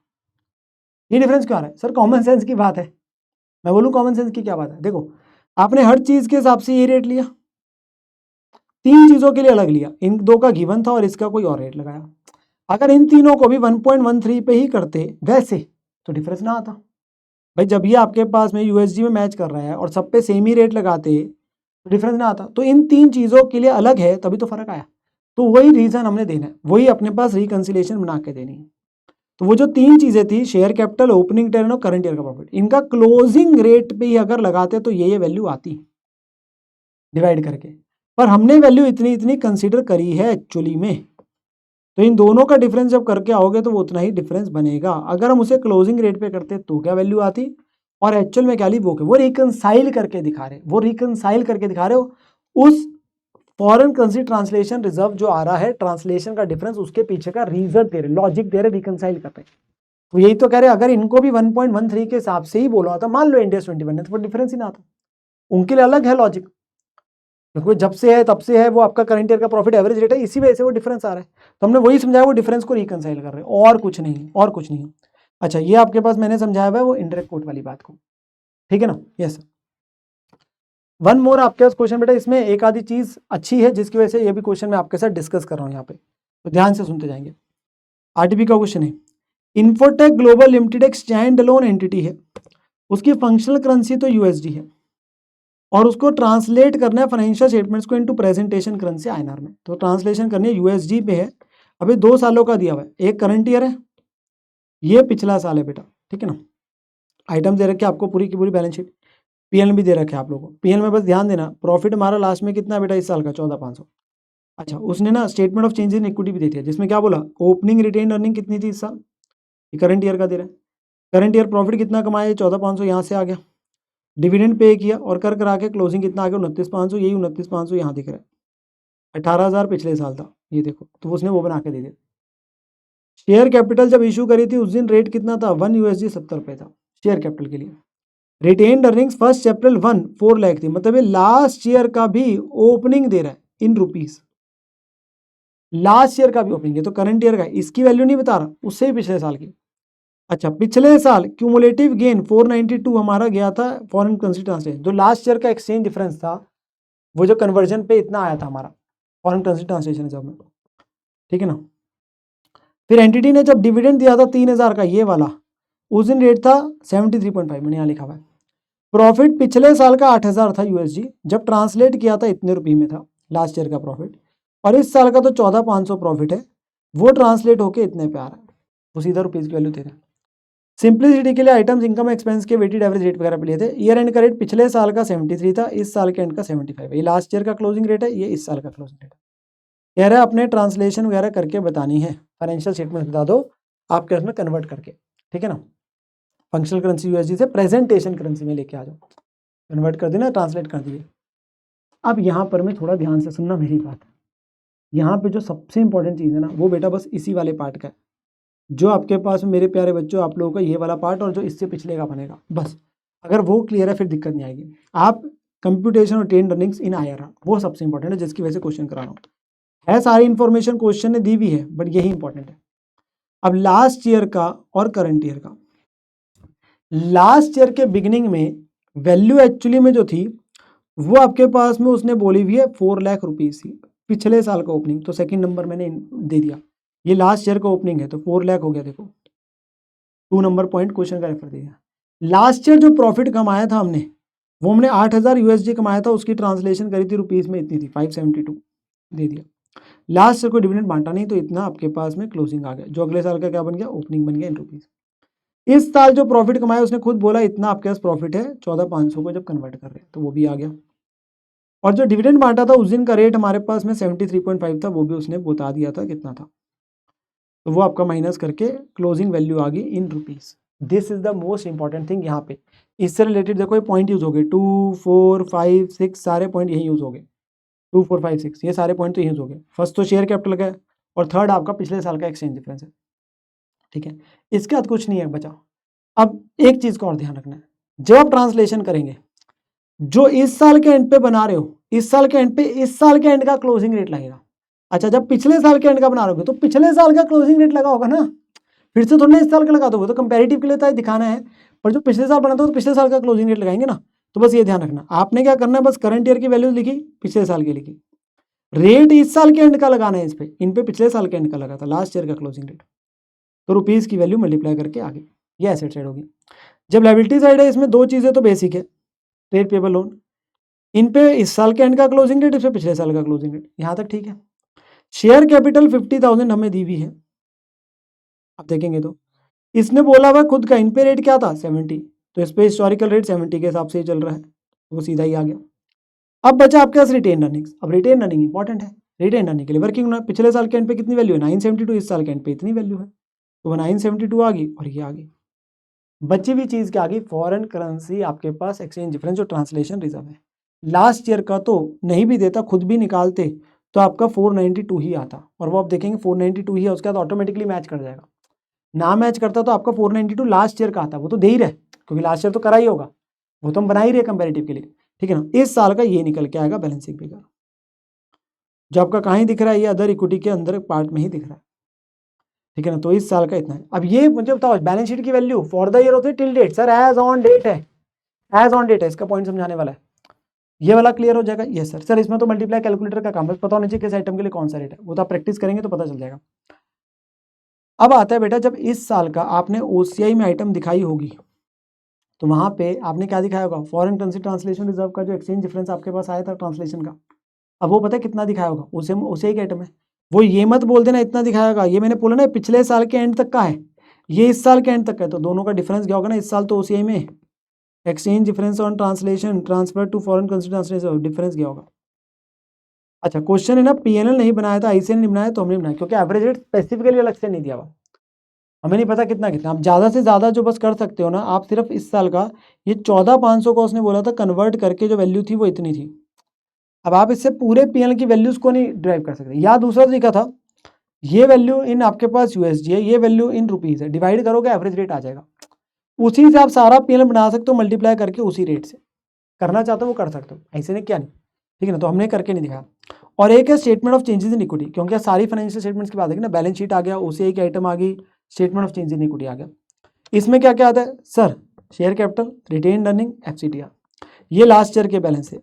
ये डिफरेंस क्यों आ रहा है सर, कॉमन सेंस की बात है। मैं बोलूँ कॉमन सेंस की क्या बात है, देखो आपने हर चीज़ के हिसाब से ये रेट लिया, 3 चीज़ों के लिए अलग लिया, इन दो का गिवन था और इसका कोई और रेट लगाया, अगर इन तीनों को भी 1.13 पे ही करते वैसे तो डिफरेंस ना आता भाई, जब ये आपके पास में USD में मैच कर रहा है और सब पे सेम ही रेट लगाते तो डिफरेंस ना आता, तो इन 3 चीज़ों के लिए अलग है तभी तो फर्क आया, तो वही रीज़न हमने देना है, वही अपने पास रिकंसिलेशन बना के देनी है। तो वो जो तीन चीजें थी, शेयर कैपिटल, ओपनिंग रिटर्न और करंट ईयर का प्रॉफिट, इनका क्लोजिंग रेट पे ही अगर लगाते तो ये वैल्यू आती डिवाइड करके, पर हमने वैल्यू इतनी इतनी कंसीडर करी है एक्चुअली में। तो इन दोनों का डिफरेंस जब करके आओगे तो वो उतना ही डिफरेंस बनेगा। अगर हम उसे क्लोजिंग रेट पे करते तो क्या वैल्यू आती, और एक्चुअल में क्या ली वो रिकंसाइल करके दिखा रहे, वो रिकंसाइल करके दिखा रहे हो उस फॉरेन करेंसी ट्रांसलेशन रिजर्व जो आ रहा है, ट्रांसलेशन का डिफरेंस, उसके पीछे का रीजन दे रहे, लॉजिक दे रहे, रिकंसाइल कर रहे। तो यही तो कह रहे अगर इनको भी 1.13 के हिसाब से ही बोला था, मान लो इंडिया 21 है, तो डिफरेंस ही ना आता, उनके लिए अलग है लॉजिक, क्योंकि जब से है तब से है वो आपका करंट ईयर का प्रॉफिट एवरेज रेट है, इसी वजह से वो डिफरेंस आ रहा है। तो हमने वही समझाया, वो डिफरेंस को रिकंसाइल कर रहे हैं, और कुछ नहीं, और कुछ नहीं। अच्छा, ये आपके पास मैंने समझाया हुआ है वो इनडायरेक्ट कोट वाली बात को, ठीक है ना। यस, वन मोर आपके पास क्वेश्चन बेटा, इसमें एक आधी चीज अच्छी है जिसकी वजह से ये भी क्वेश्चन मैं आपके साथ डिस्कस कर रहा हूँ यहाँ पे, तो ध्यान से सुनते जाएंगे। आरटीपी का क्वेश्चन है, इन्फोटेक ग्लोबल लिमिटेड एक स्टैंड अलोन एंटिटी है, उसकी फंक्शनल करेंसी तो यूएसडी है, और उसको ट्रांसलेट करना है फाइनेंशियल स्टेटमेंट्स को इनटू प्रेजेंटेशन करेंसी आईएनआर में। तो ट्रांसलेशन करनी है, यूएसडी पे है, अभी 2 सालों का दिया हुआ है, एक करंट ईयर है, ये पिछला साल है बेटा, ठीक है ना। आइटम दे रखे आपको पूरी की पूरी बैलेंस शीट, पीएल भी दे रखे आपको लोगों को। पीएल में बस ध्यान देना, प्रॉफिट हमारा लास्ट में कितना है बेटा इस साल का, 14,500। अच्छा, उसने ना statement of changes in equity भी दे दिया, जिसमें क्या बोला, ओपनिंग रिटेन अर्निंग कितनी थी इस साल, ये करंट ईयर का दे रहा है, करंट ईयर प्रॉफिट कितना कमाया, 14,500 यहाँ से आ गया, डिविडेंड पे किया और कर करा के क्लोजिंग कितना आ गया, 29,500, यही 29,500 यहाँ दिख रहा है, 18,000 पिछले साल था, ये देखो, तो उसने वो बना के दे दिया। शेयर कैपिटल जब इशू करी थी उस दिन रेट कितना था, 1 यूएसडी 70 रुपये था शेयर कैपिटल के लिए। रिटेन्ड अर्निंग्स 1 अप्रैल 4 लाख थी, मतलब ये लास्ट ईयर का भी ओपनिंग दे रहा है इन रुपीस, लास्ट ईयर का भी ओपनिंग है, तो करंट ईयर का, इसकी वैल्यू नहीं बता रहा, उससे ही पिछले साल की। अच्छा, पिछले साल क्यूमुलेटिव गेन 492 हमारा गया था फॉरेन करेंसी ट्रांसलेशन, जो लास्ट ईयर का एक्सचेंज डिफरेंस था, वो जो कन्वर्जन पे इतना आया था हमारा फॉरेन करेंसी ट्रांसलेशन जब में, ठीक है ना। फिर एंटिटी ने जब डिविडेंड दिया था 3,000 का, ये वाला, उस दिन रेट था 73.5, मैंने यहाँ लिखा हुआ है। प्रॉफिट पिछले साल का 8,000 था यूएसडी, जब ट्रांसलेट किया था इतने रुपये में था लास्ट ईयर का प्रॉफिट, और इस साल का तो 14,500 प्रॉफिट है, वो ट्रांसलेट होके इतने पे आ रहा है, वो सीधा रुपीज़ की वैल्यू दे रहे हैं। सिंप्लिसिटी के लिए आइटम्स इनकम एक्सपेंस के वेटेड एवरेज रेट वगैरह पे लिए थे। ईयर एंड का रेट पिछले साल का 73 था, इस साल के एंड का 75 है, ये लास्ट ईयर का क्लोजिंग रेट है, ये इस साल का क्लोजिंग रेट है। कह रहा है अपने ट्रांसलेशन वगैरह करके बतानी है, फाइनेंशियल स्टेटमेंट बता दो आपके उसमें कन्वर्ट करके, ठीक है ना, फंक्शनल करेंसी यूएसडी से प्रेजेंटेशन करेंसी में लेके आ जाओ, कन्वर्ट कर देना, ट्रांसलेट कर दिए। अब यहाँ पर मैं थोड़ा ध्यान से सुनना मेरी बात, यहाँ पे जो सबसे इंपॉर्टेंट चीज़ है ना, वो बेटा बस इसी वाले पार्ट का है, जो आपके पास मेरे प्यारे बच्चों आप लोगों का ये वाला पार्ट और जो इससे पिछले का बनेगा, बस अगर वो क्लियर है फिर दिक्कत नहीं आएगी। आप कंप्यूटेशन और ट्रेन रनिंग्स इन आईआरआर, वो सबसे इंपॉर्टेंट है, जिसकी वजह से क्वेश्चन करा रहा हूँ, है सारी इन्फॉर्मेशन क्वेश्चन ने दी हुई है, बट यही इंपॉर्टेंट है। अब लास्ट ईयर का और करंट ईयर का, लास्ट ईयर के बिगिनिंग में वैल्यू एक्चुअली में जो थी वो आपके पास में उसने बोली हुई है 4 लाख रुपीज़ थी, पिछले साल का ओपनिंग, तो सेकंड नंबर मैंने दे दिया, ये लास्ट ईयर का ओपनिंग है तो 4 लाख हो गया, देखो 2 नंबर पॉइंट क्वेश्चन का रेफर दे दिया। लास्ट ईयर जो प्रॉफिट कमाया था हमने, वो हमने 8,000 यूएसडी कमाया था, उसकी ट्रांसलेशन करी थी रुपीज़ में, इतनी थी 572 दे दिया। लास्ट ईयर को डिविडेंड बांटा नहीं, तो इतना आपके पास में क्लोजिंग आ गया, जो अगले साल का क्या बन गया, ओपनिंग बन गया इन रुपीज़। इस साल जो प्रॉफिट कमाया उसने खुद बोला इतना आपके पास प्रॉफिट है, 14,500 को जब कन्वर्ट कर रहे हैं तो वो भी आ गया। और जो डिविडेंड बांटा था उस दिन का रेट हमारे पास में 73.5 था, वो भी उसने बता दिया था कितना था, तो वो आपका माइनस करके क्लोजिंग वैल्यू आ गई in rupees. This is the most important thing यहाँ पे, इससे रिलेटेड देखो ये पॉइंट यूज हो गए, 2 4 5 6 सारे पॉइंट यही यूज हो गए, 2 4 5 6 ये सारे पॉइंट तो यूज हो गए। फर्स्ट तो शेयर कैपिटल का है और थर्ड आपका पिछले साल का एक्सचेंज डिफरेंस है, ठीक है। इसके बाद कुछ नहीं है बचा। अब एक चीज़ का और ध्यान रखना है, जब आप ट्रांसलेशन करेंगे, जो इस साल के एंड पे बना रहे हो, इस साल के एंड पे इस साल के एंड का क्लोजिंग रेट लगेगा। अच्छा, जब पिछले साल के एंड का बना रहे हो तो पिछले साल का क्लोजिंग रेट लगा होगा ना, फिर से थोड़ा इस साल का लगा दोगे, तो कंपैरेटिव के लिए तो दिखाना है, पर जो पिछले साल बना था तो पिछले साल का क्लोजिंग रेट लगाएंगे ना। तो बस ये ध्यान रखना, आपने क्या करना है, बस करंट ईयर की वैल्यू लिखी, पिछले साल की लिखी, रेट इस साल के एंड का लगाना है, इन पे पिछले साल के एंड का लगा था, लास्ट ईयर का क्लोजिंग रेट, तो रुपीज़ की वैल्यू मल्टीप्लाई करके आगे, ये एसेट साइड होगी। जब लायबिलिटी साइड है, इसमें दो चीज़ें तो बेसिक है, ट्रेड पेबल लोन, इन पे इस साल के एंड का क्लोजिंग रेट, इस पे पिछले साल का क्लोजिंग रेट, यहाँ तक ठीक है। शेयर कैपिटल 50,000 हमें दी हुई है, अब देखेंगे तो इसने बोला हुआ खुद का इन पे रेट क्या था 70, तो इस पे हिस्टोरिकल रेट 70 के हिसाब से ही चल रहा है, वो सीधा ही आ गया। अब बचा आपके पास रिटेन अर्निंग्स। अब रिटेन अर्निंग इंपॉर्टेंट है, रिटेन अर्निंग के लिए वर्किंग पिछले साल के एंड पे कितनी वैल्यू है 972, इस साल के एंड पे इतनी वैल्यू है, तो वो 972 आ गई और ये आ गई। बची हुई चीज़ क्या आ गई, फॉरेन करेंसी आपके पास एक्सचेंज डिफरेंस जो ट्रांसलेशन रिजर्व है। लास्ट ईयर का तो नहीं भी देता, खुद भी निकालते तो आपका 492 ही आता, और वो आप देखेंगे 492 ही है, उसके बाद ऑटोमेटिकली मैच कर जाएगा। ना मैच करता तो आपका 492 लास्ट ईयर का आता, वो तो दे ही रहे क्योंकि लास्ट ईयर तो करा ही होगा, वो तो हम बना ही रहे कंपेरेटिव के लिए, ठीक है ना। इस साल का ये निकल के आएगा बैलेंसिंग फिगर, जो आपका कहाँ ही दिख रहा है, ये अदर इक्विटी के अंदर पार्ट में ही दिख रहा है, ठीक है ना। तो इस साल का इतना है। अब ये मुझे बताओ बैलेंस शीट की वैल्यू फॉर द ईयर होती है till date, sir as on date है, एज ऑन डेट है, इसका पॉइंट समझाने वाला है, ये वाला क्लियर हो जाएगा। यस सर इसमें तो मल्टीप्लाई कैलकुलेटर का काम है, पता होना चाहिए किस आइटम के लिए कौन सा रेट है, वो तो आप प्रैक्टिस करेंगे तो पता चल जाएगा। अब आता है बेटा, जब इस साल का आपने ओसीआई में आइटम दिखाई होगी तो वहां पे आपने क्या दिखाया होगा, फॉरेन करेंसी ट्रांसलेशन रिजर्व का जो एक्सचेंज डिफरेंस आपके पास आया था ट्रांसलेशन का, अब वो पता है कितना दिखाया होगा, उसे एक आइटम है, वो ये मत बोल देना इतना दिखाया होगा, ये मैंने बोला ना पिछले साल के एंड तक का है, ये इस साल के एंड तक का है, तो दोनों का डिफरेंस क्या होगा ना, इस साल तो ओसीआई में exchange difference on translation transfer to foreign currency translation difference क्या होगा। अच्छा क्वेश्चन है ना, पीएनएल नहीं बनाया था, आईसीएल नहीं बनाया, तो हमने बनाया क्योंकि एवरेज रेट स्पेसिफिकली अलग से नहीं दिया हुआ, हमें नहीं पता कितना कितना। आप ज़्यादा से ज़्यादा जो बस कर सकते हो ना, आप सिर्फ इस साल का ये 14,500 का उसने बोला था, कन्वर्ट करके जो वैल्यू थी वो इतनी थी। अब आप इससे पूरे पीएनएल की वैल्यूज को नहीं ड्राइव कर सकते, या दूसरा तरीका था, ये वैल्यू इन आपके पास यूएसडी है, ये वैल्यू इन रुपीज़ है, डिवाइड करोगे एवरेज रेट आ जाएगा, उसी से आप सारा पीएनएल बना सकते हो मल्टीप्लाई करके, उसी रेट से करना चाहते हो वो कर सकते हो, ऐसे ने क्या नहीं, ठीक है ना। तो हमने करके नहीं दिखाया। और एक है statement of changes in equity, क्योंकि सारी फाइनेंशियल स्टेटमेंट्स की बात है ना, बैलेंस शीट आ गया, ओसीआई की आइटम आ गई, statement of changes in equity आ गया। इसमें क्या क्या आता है sir, share capital, retained earning, FCTR, ये लास्ट ईयर के बैलेंस है,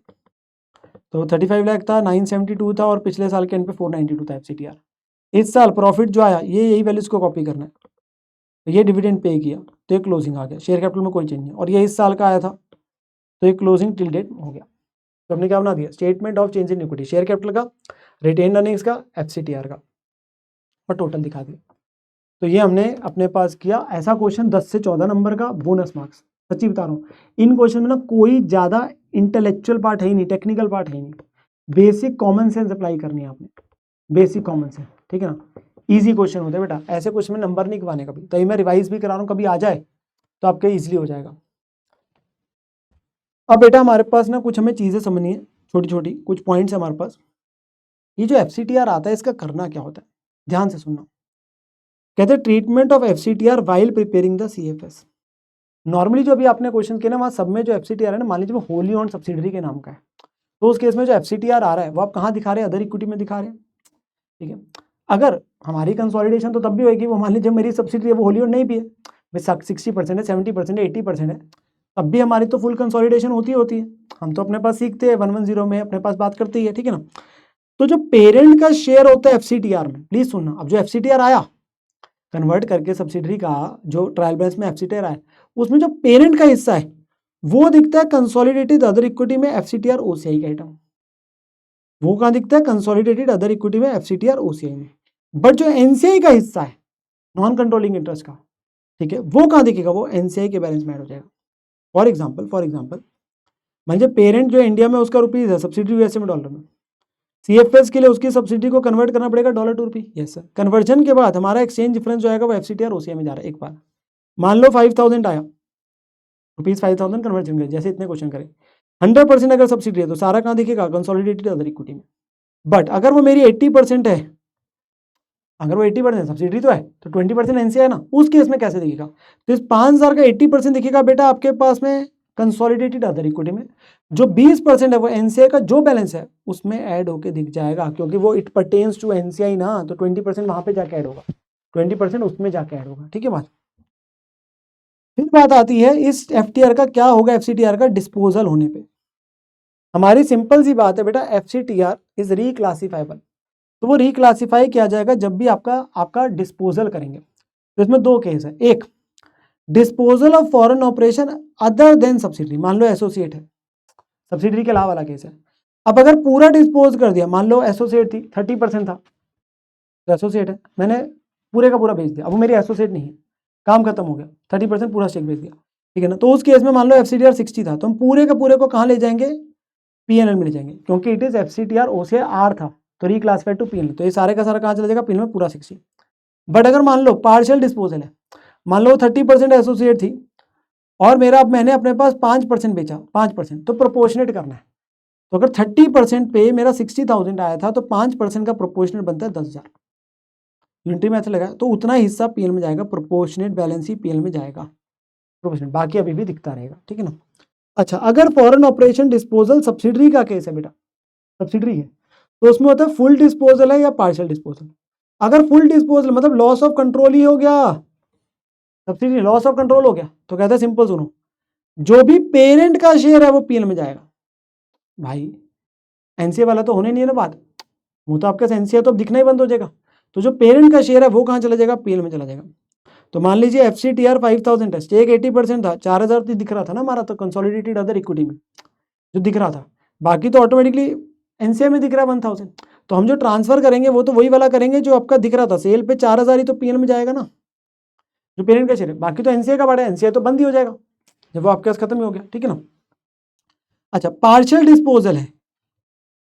तो 35 लाख था, 972 था, और पिछले साल के एंड पे 492 था एफसीटीआर। इस साल प्रॉफिट जो आया ये यही वैल्यूज को कॉपी करना है, तो ये डिविडेंड पे किया तो ये क्लोजिंग आ गया, शेयर कैपिटल में कोई चेंज नहीं, और ये इस साल का आया था तो ये क्लोजिंग टिल डेट हो गया। तो हमने क्या बना दिया, statement of change in equity, share capital का, रिटेन अर्निंग्स का, एफसीटीआर का, और टोटल दिखा दिया। तो ये हमने अपने पास किया। ऐसा क्वेश्चन 10 से 14 नंबर का, बोनस मार्क्स, सच्ची बता रहा हूँ। इन क्वेश्चन में ना कोई ज़्यादा इंटेलेक्चुअल पार्ट है ही नहीं, टेक्निकल पार्ट है ही नहीं, बेसिक कॉमन सेंस अप्लाई करनी है आपने, बेसिक कॉमन सेंस, ठीक है ना। ईजी क्वेश्चन होते हैं बेटा, ऐसे क्वेश्चन में नंबर नहीं गवाने कभी, तो ये मैं रिवाइज भी करा रहा हूँ, कभी आ जाए तो आपके ईजिली हो जाएगा। अब बेटा हमारे पास ना कुछ हमें चीज़ें समझनी है, छोटी छोटी कुछ पॉइंट्स हमारे पास। ये जो एफसीटीआर आता है इसका करना क्या होता है, ध्यान से सुनना। कहते हैं treatment of FCTR while preparing the CFS. Normally जो अभी आपने क्वेश्चन किया ना, वहाँ सब में जो एफसीटीआर है ना, मान लीजिए वो होली ऑन सब्सिडरी के नाम का है, तो उस केस में जो एफसीटीआर आ रहा है वो आप कहाँ दिखा रहे हैं, अदर इक्विटी में दिखा रहे हैं, ठीक है। अगर हमारी कंसोलिडेशन तो तब भी होगी, वो मान लीजिए मेरी सब्सिडरी है वो होली ऑन नहीं भी है, 60% है, 70% है, 80% है, तब भी हमारी तो फुल कंसोलिडेशन होती है। हम तो अपने पास सीखते हैं 110 में अपने पास बात करते ही है, ठीक है ना। तो जो पेरेंट का शेयर होता है एफसीटीआर में, प्लीज सुनना, अब जो एफसीटीआर आया कन्वर्ट करके सब्सिडरी का, जो ट्रायल बैलेंस में एफसीटीआर आया, उसमें जो पेरेंट का हिस्सा है वो दिखता है कंसोलिडेटेड अदर इक्विटी में एफसीटीआर ओसीआई का आइटम, वो कहाँ दिखता है, कंसोलिडेटेड अदर इक्विटी में एफसीटीआर ओसीआई में। बट जो एनसीआई का हिस्सा है नॉन कंट्रोलिंग इंटरेस्ट का, ठीक है, वो कहाँ दिखेगा, वो एनसीआई के बैलेंस में ऐड हो जाएगा। फॉर एग्जाम्पल मान लीजिए पेरेंट जो इंडिया में उसका रुपीज है, सब्सिडी यूएसए में डॉलर में, सीएफएस के लिए उसकी सब्सिडी को कन्वर्ट करना पड़ेगा dollar to rupee. Yes sir, conversion के बाद हमारा एक्सचेंज डिफरेंस जो आएगा वो एफसीटीआर ओसीआई में जा रहा है। एक बार मान लो 5,000 आया, रुपीज 5,000 कन्वर्जन करे, जैसे इतने क्वेश्चन करें, 100% अगर सब्सिडी है तो सारा कहाँ दिखेगा, कंसोलिडेटेड अदर इक्विटी में। बट अगर वो मेरी 80% है, अगर वो 80% सब्सिडी तो है तो 20% एनसीआई है ना, उस केस में कैसे दिखेगा, तो इस 5,000 का 80% दिखेगा बेटा आपके पास में कंसोलिडेटेड अदर इक्विटी में, जो 20% है वो एनसीआई का जो बैलेंस है उसमें ऐड होके दिख जाएगा, क्योंकि वो इट पर्टेन्स टू एनसीआई ना, तो 20% वहां पे जाके ऐड होगा, 20% उसमें जाके ऐड होगा, ठीक है बात। फिर बात आती है इस एफटीआर का क्या होगा, एफसीटीआर का डिस्पोजल होने पे। हमारी सिंपल सी बात है बेटा, एफसीटीआर इज रिक्लासिफाइबल, तो वो रिक्लासिफाई किया जाएगा जब भी आपका डिस्पोजल करेंगे। तो इसमें दो केस है, एक disposal of foreign operation other than subsidiary, मान लो एसोसिएट है, सब्सिडरी के अलावा वाला केस है। अब अगर पूरा डिस्पोज कर दिया, मान लो एसोसिएट थी 30% था, तो एसोसिएट है, मैंने पूरे का पूरा बेच दिया, अब वो मेरी एसोसिएट नहीं है, काम खत्म हो गया, 30% पूरा स्टेक बेच दिया, ठीक है ना। तो उस केस में मान लो FCTR 60 था, तो हम पूरे के पूरे को कहाँ ले जाएंगे, PNL में ले जाएंगे, क्योंकि इट इज FCTR OCI था, तो रिक्लासिफाइड टू PNL, तो ये सारे का सारा कहाँ चला जाएगा, PNL में पूरा 60। बट अगर मान लो पार्शियल डिस्पोजल है, मान लो 30% एसोसिएट थी और मैंने अपने पास 5% बेचा, 5%, तो प्रोपोर्शनेट करना है। तो अगर 30% पे मेरा 60,000 आया था, तो 5% का प्रोपोर्शनेट बनता है 10,000। यूनिटी मैथड लगा तो उतना हिस्सा PL में जाएगा, प्रोपोर्शनेट बैलेंस ही PL में जाएगा, प्रोपोर्शनेट बाकी अभी भी दिखता रहेगा, ठीक है ना। अच्छा, अगर फॉरेन ऑपरेशन डिस्पोजल सब्सिडरी का केस है बेटा, सब्सिडरी है, तो उसमें होता है फुल डिस्पोजल है या पार्शियल डिस्पोजल। अगर फुल डिस्पोजल मतलब लॉस ऑफ कंट्रोल ही हो गया, सब्सिडी लॉस ऑफ कंट्रोल हो गया, तो कहते हैं सिंपल सुनो, जो भी पेरेंट का शेयर है वो PL में जाएगा। भाई NCA वाला तो होने नहीं है ना बात, वो तो आपका NCA तो अब दिखना ही बंद हो जाएगा, तो जो पेरेंट का शेयर है वो कहाँ चला जाएगा, PL में चला जाएगा। तो मान लीजिए FCTR 5,000 है, स्टेक 80% था, 4,000 तो दिख रहा था ना हमारा, तो कंसोलिडेटेड अदर इक्विटी में जो दिख रहा था, बाकी तो ऑटोमेटिकली NCA में दिख रहा है 1,000। तो हम जो ट्रांसफर करेंगे वो तो वही वाला करेंगे जो आपका दिख रहा था, सेल पे 4,000 ही तो PL में जाएगा ना, जो पेरेंट का शेयर है, बाकी तो NCA का बढ़ा है, NCA तो बंद ही हो जाएगा जब वो आपके पास खत्म ही हो गया, ठीक है ना। अच्छा, पार्शियल डिस्पोजल है,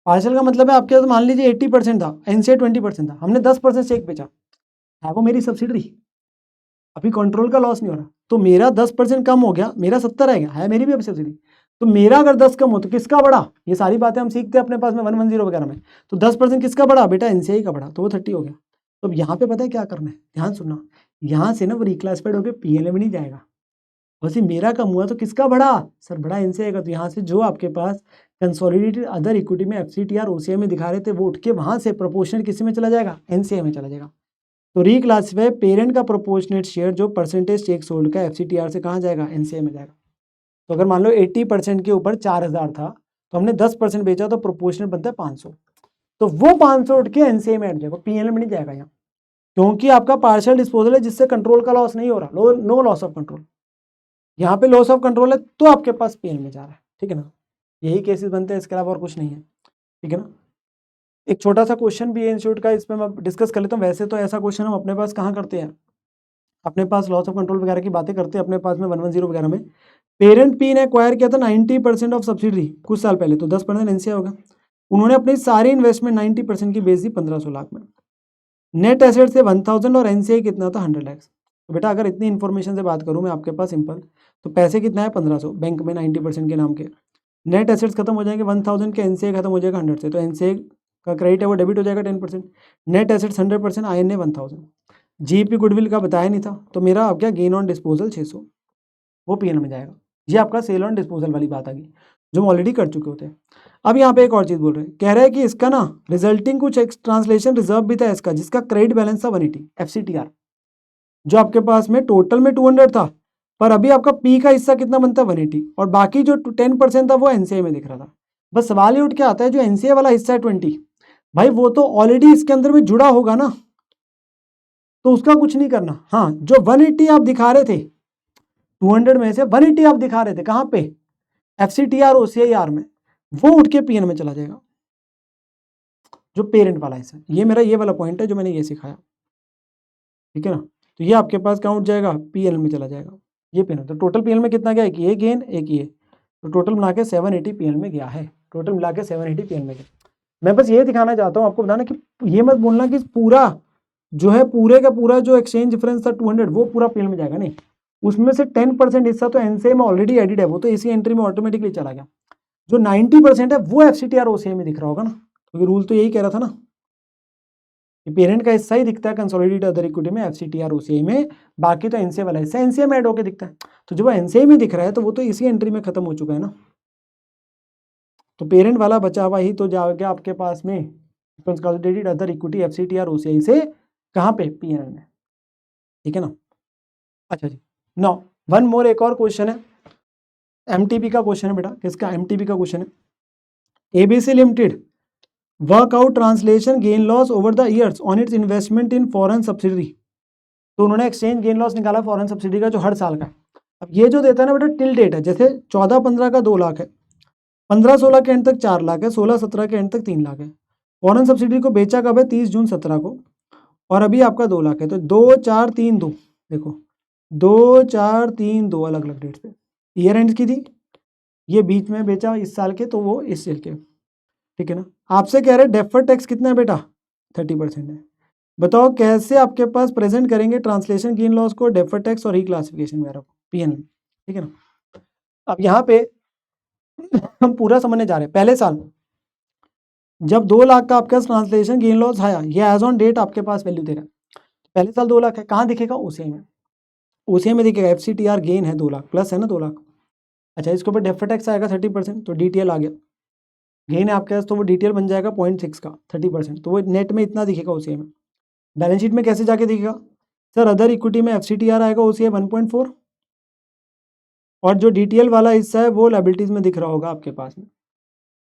पार्शियल का मतलब है आपके पास मान लीजिए 80% था, NCA 20% था, हमने 10% स्टेक बेचा, है वो मेरी सब्सिडरी, अभी कंट्रोल का लॉस नहीं हो रहा, तो मेरा 10% कम हो गया, मेरा 70 रहेगा, है मेरी भी अभी सब्सिडी, तो मेरा अगर 10 कम हो तो किसका बढ़ा, ये सारी बातें हम सीखते हैं अपने पास में 110 वगैरह में, तो 10% किसका बढ़ा बेटा, NCA का बढ़ा, तो वो 30 हो गया। तो अब यहाँ पे पता है क्या करना है, ध्यान सुनना, यहाँ से ना वो रिक्लासिफाइड होकर PL में नहीं जाएगा, वैसे मेरा कम हुआ तो किसका बढ़ा, सर बढ़ा NCA का, तो यहाँ से जो आपके पास कंसोलिडेटेड अदर इक्विटी में FCTR OCI में दिखा रहे थे वो उठ के वहां से प्रोपोर्शनेट किसी में चला जाएगा, NCA में चला जाएगा। तो रिक्लासिफाई पेरेंट का प्रोपोर्शनेट शेयर जो परसेंटेज स्टेक सोल्ड का FCTR से कहाँ जाएगा, NCA में जाएगा। तो अगर मान लो 80% के ऊपर 4,000 था, तो हमने 10% बेचा, तो प्रोपोर्शनेट बनता है 500, तो वो 500 उठ के NCA में हट जाएगा, PL में नहीं जाएगा यहाँ, क्योंकि आपका पार्शियल डिस्पोजल है जिससे कंट्रोल का लॉस नहीं हो रहा, नो लॉस ऑफ कंट्रोल। यहाँ पे लॉस ऑफ कंट्रोल है तो आपके पास PL में जा रहा है, ठीक है ना, यही केसेस बनते हैं, इसके अलावा और कुछ नहीं है, ठीक है ना। एक छोटा सा क्वेश्चन भी है इंस्टीट्यूट का, इसमें मैं डिस्कस कर लेता हूँ। वैसे तो ऐसा क्वेश्चन हम अपने पास कहाँ करते हैं, अपने पास लॉस ऑफ कंट्रोल वगैरह की बातें करते हैं अपने पास में 110 वगैरह में। पेरेंट P ने एक्वायर किया था 90% ऑफ सब्सिडरी कुछ साल पहले, तो 10% NCA होगा। उन्होंने अपनी सारी इन्वेस्टमेंट 90% की बेच दी 1,500 लाख में, नेट एसेट से 1,000 और NCA कितना था 100 लाख। तो बेटा अगर इतनी इन्फॉर्मेशन से बात करूँ मैं आपके पास सिंपल, तो पैसे कितना है 1,500 बैंक में 90% के नाम के, नेट एसेट्स खत्म हो जाएंगे 1,000 के, NCA खत्म हो जाएगा 100 से, तो NCA का क्रेडिट है वो डेबिट हो जाएगा 10%, net assets 100%, INA 1,000, GP goodwill का बताया नहीं था, तो मेरा अब क्या गेन ऑन डिस्पोजल 600, वो PL में जाएगा। ये आपका सेल ऑन डिस्पोजल वाली बात आ गई जो हम ऑलरेडी कर चुके होते हैं। अब यहाँ पे एक और चीज़ बोल रहे हैं, कह रहे हैं कि इसका ना रिजल्टिंग कुछ ट्रांसलेशन रिजर्व भी था इसका, जिसका क्रेडिट बैलेंस था 180 FCTR, जो आपके पास में टोटल में 200 था, पर अभी आपका P का हिस्सा कितना बनता है 180, और बाकी जो 10% था वो NCA में दिख रहा था। बस सवाल ही उठ के आता है जो NCA वाला हिस्सा है 20, भाई वो तो ऑलरेडी इसके अंदर में जुड़ा होगा ना, तो उसका कुछ नहीं करना। हाँ, जो 180 आप दिखा रहे थे 200 में से 180 आप दिखा रहे थे कहाँ पे, FCTR OCIR में, वो उठ के PN में चला जाएगा, जो पेरेंट वाला हिस्सा। ये मेरा ये वाला पॉइंट है जो मैंने ये सिखाया, ठीक है ना। तो ये आपके पास कहाँ उठ जाएगा, PL में चला जाएगा, ये PL। तो टोटल PL में कितना गया, एक ये गेन एक ये, तो टोटल मिला के 780 PL में गया है, टोटल मिला के 780 PL में गया। मैं बस ये दिखाना चाहता हूँ आपको, बताना कि ये मत बोलना कि पूरा जो है पूरे का पूरा जो एक्सचेंज डिफरेंस था 200 वो पूरा PL में जाएगा, नहीं, उसमें से 10% हिस्सा तो NCA में ऑलरेडी एडिड है, वो तो इसी एंट्री में ऑटोमेटिकली चला गया। जो 90% है वो FCTR OCI में दिख रहा होगा ना, क्योंकि रूल तो यही कह रहा था ना कि पेरेंट का हिस्सा ही दिखता है कंसोलिडेटेड अदर इक्विटी में FCTR OCI में, बाकी तो NCA वाला हिस्सा NCA में ऐड होकर दिखता है। तो जब वो NCA में दिख रहा है तो वो तो इसी एंट्री में खत्म हो चुका है ना, तो पेरेंट वाला बचा हुआ ही तो जाएगा आपके पास में consolidated other equity FCTR OCI से कहाँ पे, PNL में, ठीक है ना। अच्छा जी, नाउ वन मोर, एक और क्वेश्चन है, MTP का क्वेश्चन है बेटा, किसका, MTP का क्वेश्चन है। ABC limited workout translation gain loss over the years on it's investment in foreign subsidiary, तो उन्होंने एक्सचेंज गेन लॉस निकाला फॉरेन सब्सिडी का जो हर साल का। अब ये जो देता है ना बेटा टिल डेट है, जैसे 14-15 का 2 लाख है, 15-16 के एंड तक 4 लाख है, 16-17 के एंड तक 3 लाख है। फॉरेन सब्सिडी को बेचा कब है, 30 जून 17 को, और अभी आपका 2 लाख है, तो 2 4 3 2, देखो 2, 4, 3, 2 अलग अलग डेट पे ईयर एंड की थी, ये बीच में बेचा इस साल के, तो वो इस साल के, ठीक है ना। आपसे कह रहे डेफर्ड टैक्स कितना है बेटा, 30% है। बताओ कैसे आपके पास प्रेजेंट करेंगे ट्रांसलेशन गेन लॉस को, डेफर्ड टैक्स और रिक्लासिफिकेशन वगैरह को पीएनएल, ठीक है ना। अब यहाँ पे हम पूरा समझने जा रहे हैं। पहले साल जब 2 लाख का आपके पास ट्रांसलेशन गेन लॉस आया, ये एज ऑन डेट आपके पास वैल्यू दे रहा है। पहले साल 2 लाख है, कहाँ दिखेगा, ओसीआई में, ओसीआई में दिखेगा। एफसीटीआर गेन है 2 लाख प्लस है ना 2 लाख। अच्छा, इसके ऊपर डेफर्ड टैक्स आएगा 30%, तो डीटीएल आ गया, गेन है आपके पास, तो वो डीटीएल बन जाएगा 0.6 का 30%, तो वो नेट में इतना दिखेगा ओसीआई में। बैलेंस शीट में कैसे जाके दिखेगा सर, अदर इक्विटी में एफसीटीआर आएगा, ओसीआई 1.4, और जो डीटीएल वाला हिस्सा है वो लायबिलिटीज में दिख रहा होगा आपके पास में,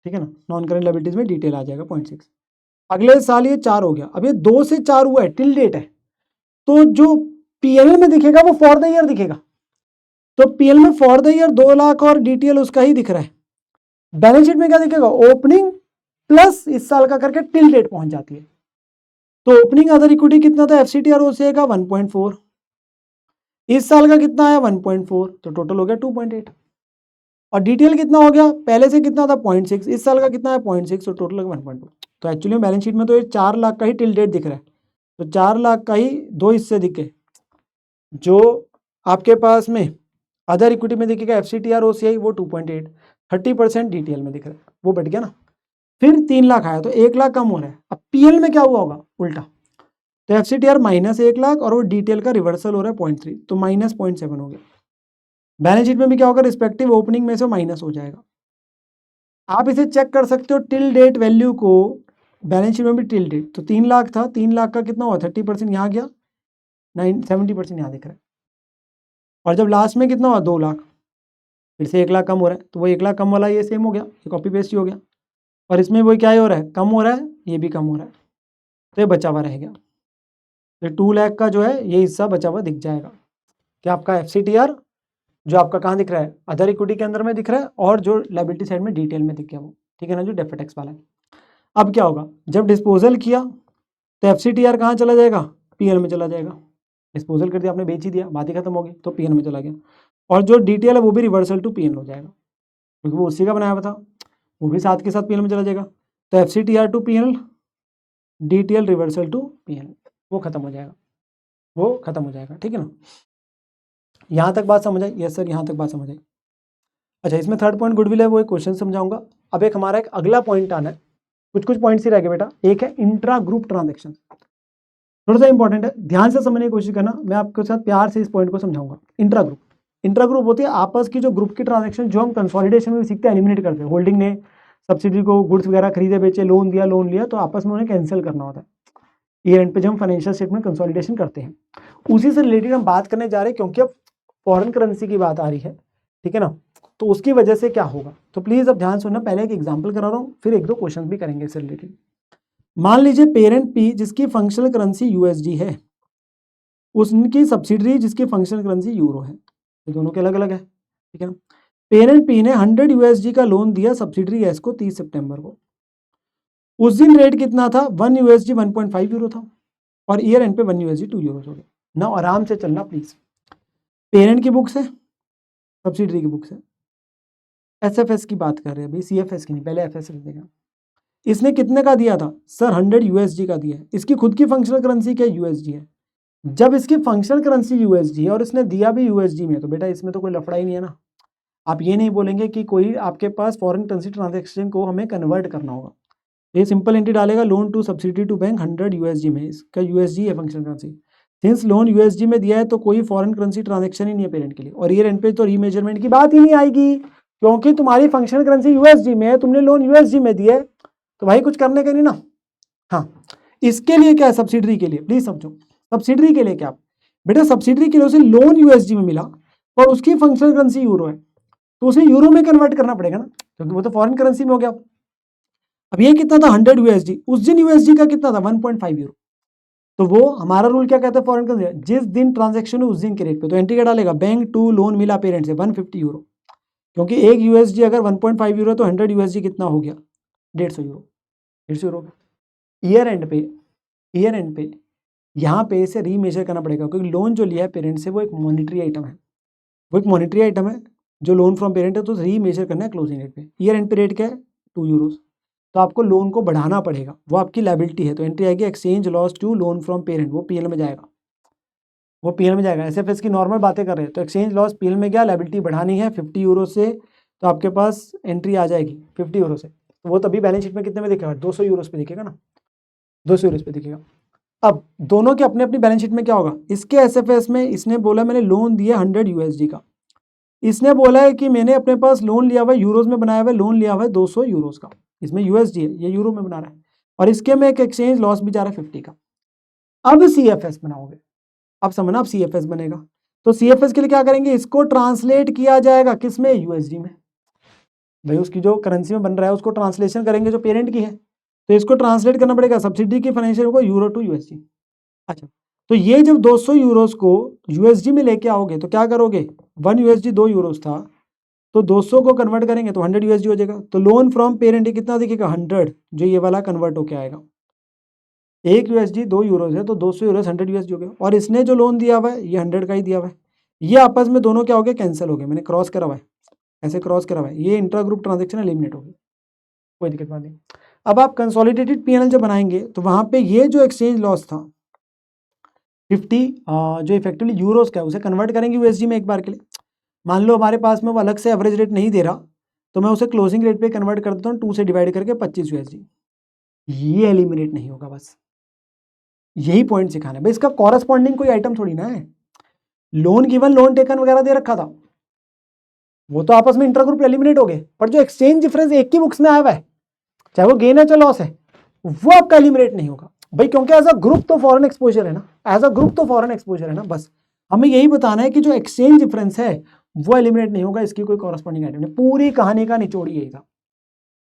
ठीक है ना। नॉन करेंट लायबिलिटीज में डिटेल आ जाएगा 0.6। अगले साल ये 4 हो गया, अब ये 2 से 4 हुआ है, टिल डेट है, तो जो पीएल में दिखेगा वो फॉर द ईयर दिखेगा। तो पीएल में फॉर द ईयर 2 लाख और डीटीएल उसका ही दिख रहा है। बैलेंस शीट में क्या दिखेगा, ओपनिंग प्लस इस साल का करके टिल डेट पहुंच जाती है। तो ओपनिंग अदर इक्विटी कितना था, एफसीटीआर ओसीआई का 1.4, इस साल का कितना आया 1.4, तो टोटल हो गया 2.8। और डीटीएल कितना हो गया, पहले से कितना था 0.6, इस साल का कितना है 0.6, तो टोटल 1.2। तो एक्चुअली बैलेंस शीट में तो ये 4 लाख का ही टिल डेट दिख रहा है, तो 4 लाख का ही 2 हिस्से दिखे। जो आपके पास में अदर इक्विटी में दिखेगा एफसीटीआर ओसीआई वो 2.8, 30% डीटीएल में दिख रहा है, वो बढ़ गया ना। फिर 3 लाख आया तो 1 लाख कम हो रहा है। अब पीएल में क्या हुआ होगा, उल्टा, तो एफसीटीआर -1 लाख और वो डीटीएल का रिवर्सल हो रहा है 0.3, तो -0.7 हो गया। बैलेंस शीट में भी क्या होगा, रिस्पेक्टिव ओपनिंग में से माइनस हो जाएगा। आप इसे चेक कर सकते हो टिल डेट वैल्यू को, बैलेंस शीट में भी टिल डेट, तो 3 लाख था, 3 लाख का कितना हुआ 30% यहाँ गया, 70% यहाँ दिख रहा है। और जब लास्ट में कितना हुआ 2 लाख, फिर से 1 लाख कम हो रहा है, तो वो 1 लाख कम वाला ये सेम हो गया, ये कॉपी पेस्ट ही हो गया। और इसमें वो क्या हो रहा है, कम हो रहा है, ये भी कम हो रहा है, तो ये बचा हुआ रह गया। तो 2 लाख का जो है ये हिस्सा बचा हुआ दिख जाएगा कि आपका एफसीटीआर जो आपका कहाँ दिख रहा है, अदर इक्विटी के अंदर में दिख रहा है, और जो लायबिलिटी साइड में डिटेल में दिख गया वो, ठीक है ना, जो डेफर्ड टैक्स वाला है। अब क्या होगा, जब डिस्पोजल किया तो एफसीटीआर कहाँ चला जाएगा, पीएल में चला जाएगा। डिस्पोजल कर दिया आपने, बेच ही दिया, बात ही खत्म होगी, तो पीएल में चला गया। और जो डीटीएल है वो भी रिवर्सल टू पीएल हो जाएगा, क्योंकि वो उसी का बनाया हुआ था, वो भी साथ के साथ पीएल में चला जाएगा। तो FCTR to PL, DTL reversal to PL, वो खत्म हो जाएगा, वो खत्म हो जाएगा, ठीक है ना। यहाँ तक बात समझ आई, यस सर, यहाँ तक बात समझ आई। अच्छा, इसमें थर्ड पॉइंट गुडविल है, वो एक क्वेश्चन समझाऊंगा। अब एक हमारा एक अगला पॉइंट आना है, कुछ पॉइंट्स ही रह गए बेटा। एक है इंट्रा ग्रुप ट्रांजेक्शन, थोड़ा सा इंपॉर्टेंट है, ध्यान से समझने की कोशिश करना, मैं आपके साथ प्यार से इस पॉइंट को समझाऊंगा। इंट्रा ग्रुप होती है आपस की जो ग्रुप की ट्रांजेक्शन, जो हम कंसोलिडेशन में भी सीखते हैं, एलिमिनेट करते हैं। होल्डिंग ने सब्सिडी को गुड्स वगैरह खरीदे बेचे, लोन लिया, तो आपस में उन्हें कैंसिल करना होता है ईयर एंड पे, जब हम फाइनेंशियल स्टेटमेंट कंसोलिडेशन करते हैं। उसी से रिलेटेड हम बात करने जा रहे हैं, क्योंकि अब फॉरेन करेंसी की बात आ रही है, ठीक है ना, तो उसकी वजह से क्या होगा। तो प्लीज अब ध्यान सुनना, पहले एक एग्जाम्पल करा रहा हूँ, फिर 1-2 क्वेश्चन भी करेंगे इससे रिलेटेड। मान लीजिए पेरेंट पी जिसकी फंक्शनल करेंसी यूएसडी है, उसकी सब्सिडरी जिसकी फंक्शनल करेंसी यूरो है, ये दोनों के अलग अलग है, ठीक है ना। पेरेंट पी ने 100 यूएसडी का लोन दिया सब्सिडरी एस को 30 सितंबर को। उस दिन रेट कितना था, 1 यूएसडी 1.5 यूरो था, और ईयर एंड पे 1 यूएसडी 2 यूरो हो गया ना। आराम से चलना प्लीज, पेरेंट की बुक से, सब्सिडरी की बुक से, एसएफएस की बात कर रहे हैं अभी, सीएफएस की नहीं, पहले एफएस देगा। इसने कितने का दिया था सर, 100 यूएसडी का दिया है। इसकी खुद की फंक्शनल करेंसी क्या यूएसडी है। जब इसकी फंक्शनल करेंसी यूएसडी है और इसने दिया भी यूएसडी में, तो बेटा इसमें तो कोई लफड़ा ही नहीं है ना। आप ये नहीं बोलेंगे कि कोई आपके पास फॉरेन करेंसी ट्रांजेक्शन को हमें कन्वर्ट करना होगा। ये सिंपल एंट्री डालेगा, loan to subsidy to bank 100 USD में, इसका यूएसडी है functional currency. Since loan USD में दिया है तो कोई फॉरेन करेंसी ट्रांजेक्शन ही नहीं है पेरेंट के लिए, और ईयर एंड पे तो रीमेजरमेंट की बात ही नहीं आएगी, क्योंकि तुम्हारी फंक्शनल करेंसी यूएसडी में है, तुमने लोन यूएसडी में दिया है, तो भाई कुछ करने का नहीं ना। हाँ, इसके लिए क्या है, सब्सिडरी के लिए प्लीज समझो, सब्सिडरी के लिए क्या बेटा, सब्सिडरी के लिए उसे लोन यूएसडी में मिला और उसकी फंक्शनल करेंसी यूरो है, तो उसे यूरो में कन्वर्ट करना पड़ेगा ना, क्योंकि वो तो फॉरेन करेंसी में हो गया। अब ये कितना था 100 यूएसडी, उस दिन यूएसडी का कितना था 1.5 यूरो। तो वो हमारा रूल क्या कहता है फॉरेन करेंसी, जिस दिन ट्रांजेक्शन हो उस दिन के रेट पे, तो एंट्री क्या डालेगा, बैंक टू लोन मिला पेरेंट से 150 यूरो, क्योंकि एक यूएसडी अगर 1.5 यूरो तो 100 यूएसडी कितना हो गया 150 यूरो, 150 यूरो। ईयर एंड पे यहाँ पे इसे रीमेजर करना पड़ेगा, क्योंकि लोन जो लिया है पेरेंट से वो एक मॉनिटरी आइटम है, वो एक मॉनिटरी आइटम है जो लोन फ्रॉम पेरेंट है, तो रीमेजर करना है क्लोजिंग रेट पे। ईयर एंड पे रेट क्या है 2 यूरोस, तो आपको लोन को बढ़ाना पड़ेगा, वो आपकी लायबिलिटी है, तो एंट्री आएगी exchange loss to loan from parent, वो पीएल में जाएगा, वो पीएल में जाएगा। एसएफएस की नॉर्मल बातें कर रहे हैं, तो एक्सचेंज लॉस पीएल में गया, लायबिलिटी बढ़ानी है 50 यूरो से, तो आपके पास एंट्री आ जाएगी 50 यूरो से, तो वो तभी बैलेंस शीट में कितने में दिखेगा, 200 यूरोस पे दिखेगा ना, 200 यूरोस पे दिखेगा। अब दोनों के अपने अपनी बैलेंस शीट में क्या होगा, इसके एसएफएस में इसने बोला मैंने लोन दिया 100 यूएसडी का, इसने बोला है कि मैंने अपने पास लोन लिया हुआ है, यूरोज में बनाया हुआ है, लोन लिया हुआ है 200 यूरोज का, इसमें यूएसडी है, ये यूरो में बना रहा है, और इसके में एक एक्सचेंज लॉस भी जा रहा है 50 का। अब सीएफएस बनाओगे, अब समझना, अब सीएफएस बनेगा, तो सीएफएस के लिए क्या करेंगे, इसको ट्रांसलेट किया जाएगा किसमें, यूएसडी में, भाई उसकी जो करेंसी में बन रहा है उसको ट्रांसलेशन करेंगे जो पेरेंट की है, तो इसको ट्रांसलेट करना पड़ेगा सब्सिडी की फाइनेंशियल को यूरो टू यूएसडी। अच्छा, तो ये जब 200 यूरोज को यूएसडी में लेके आओगे तो क्या करोगे, 1 यूएसडी 2 यूरोज था, तो 200 को कन्वर्ट करेंगे तो 100 यूएसडी हो जाएगा, तो लोन फ्रॉम पेरेंट ये कितना दिखेगा 100, जो ये वाला कन्वर्ट होके आएगा, 1 यूएसडी 2 यूरोज है, तो 200 यूरोज 100 यूएसडी हो गया, और इसने जो लोन दिया हुआ है ये 100 का ही दिया हुआ है, ये आपस में दोनों क्या हो गए, कैंसिल हो गए, मैंने क्रॉस करा हुआ है, ऐसे क्रॉस करा हुआ है, ये इंट्रा ग्रुप ट्रांजेक्शन एलिमिनेट हो गई, कोई दिक्कत बात नहीं। अब आप कंसोलिडेटेड पीएनएल जब बनाएंगे तो वहां पे ये जो एक्सचेंज लॉस था 50 जो इफेक्टिवली यूरोज का है उसे कन्वर्ट करेंगे यूएसडी में एक बार के लिए। मान लो हमारे पास में वो अलग से एवरेज रेट नहीं दे रहा, तो मैं उसे क्लोजिंग रेट पे कन्वर्ट कर देता हूँ 2 से डिवाइड करके 25 यूएसडी, ये एलिमिनेट नहीं होगा, बस यही पॉइंट सिखाना है भाई, इसका कॉरस्पॉन्डिंग कोई आइटम थोड़ी ना है, लोन गिवन लोन टेकन वगैरह दे रखा था, वो तो आपस में इंटर ग्रुप एलिमिनेट हो गए, पर जो एक्सचेंज डिफरेंस एक ही बुक्स में आया हुआ है, चाहे वो गेन है चाहे लॉस है, वो आपका एलिमिनेट नहीं होगा भाई, क्योंकि एज अ ग्रुप तो फॉरेन एक्सपोजर है ना, एज अ ग्रुप तो फॉरेन एक्सपोजर है ना, बस हमें यही बताना है कि जो एक्सचेंज डिफरेंस है वो एलिमिनेट नहीं होगा, इसकी कोई कॉरस्पॉन्डिंग आइटम नहीं। पूरी कहानी का निचोड़ यही था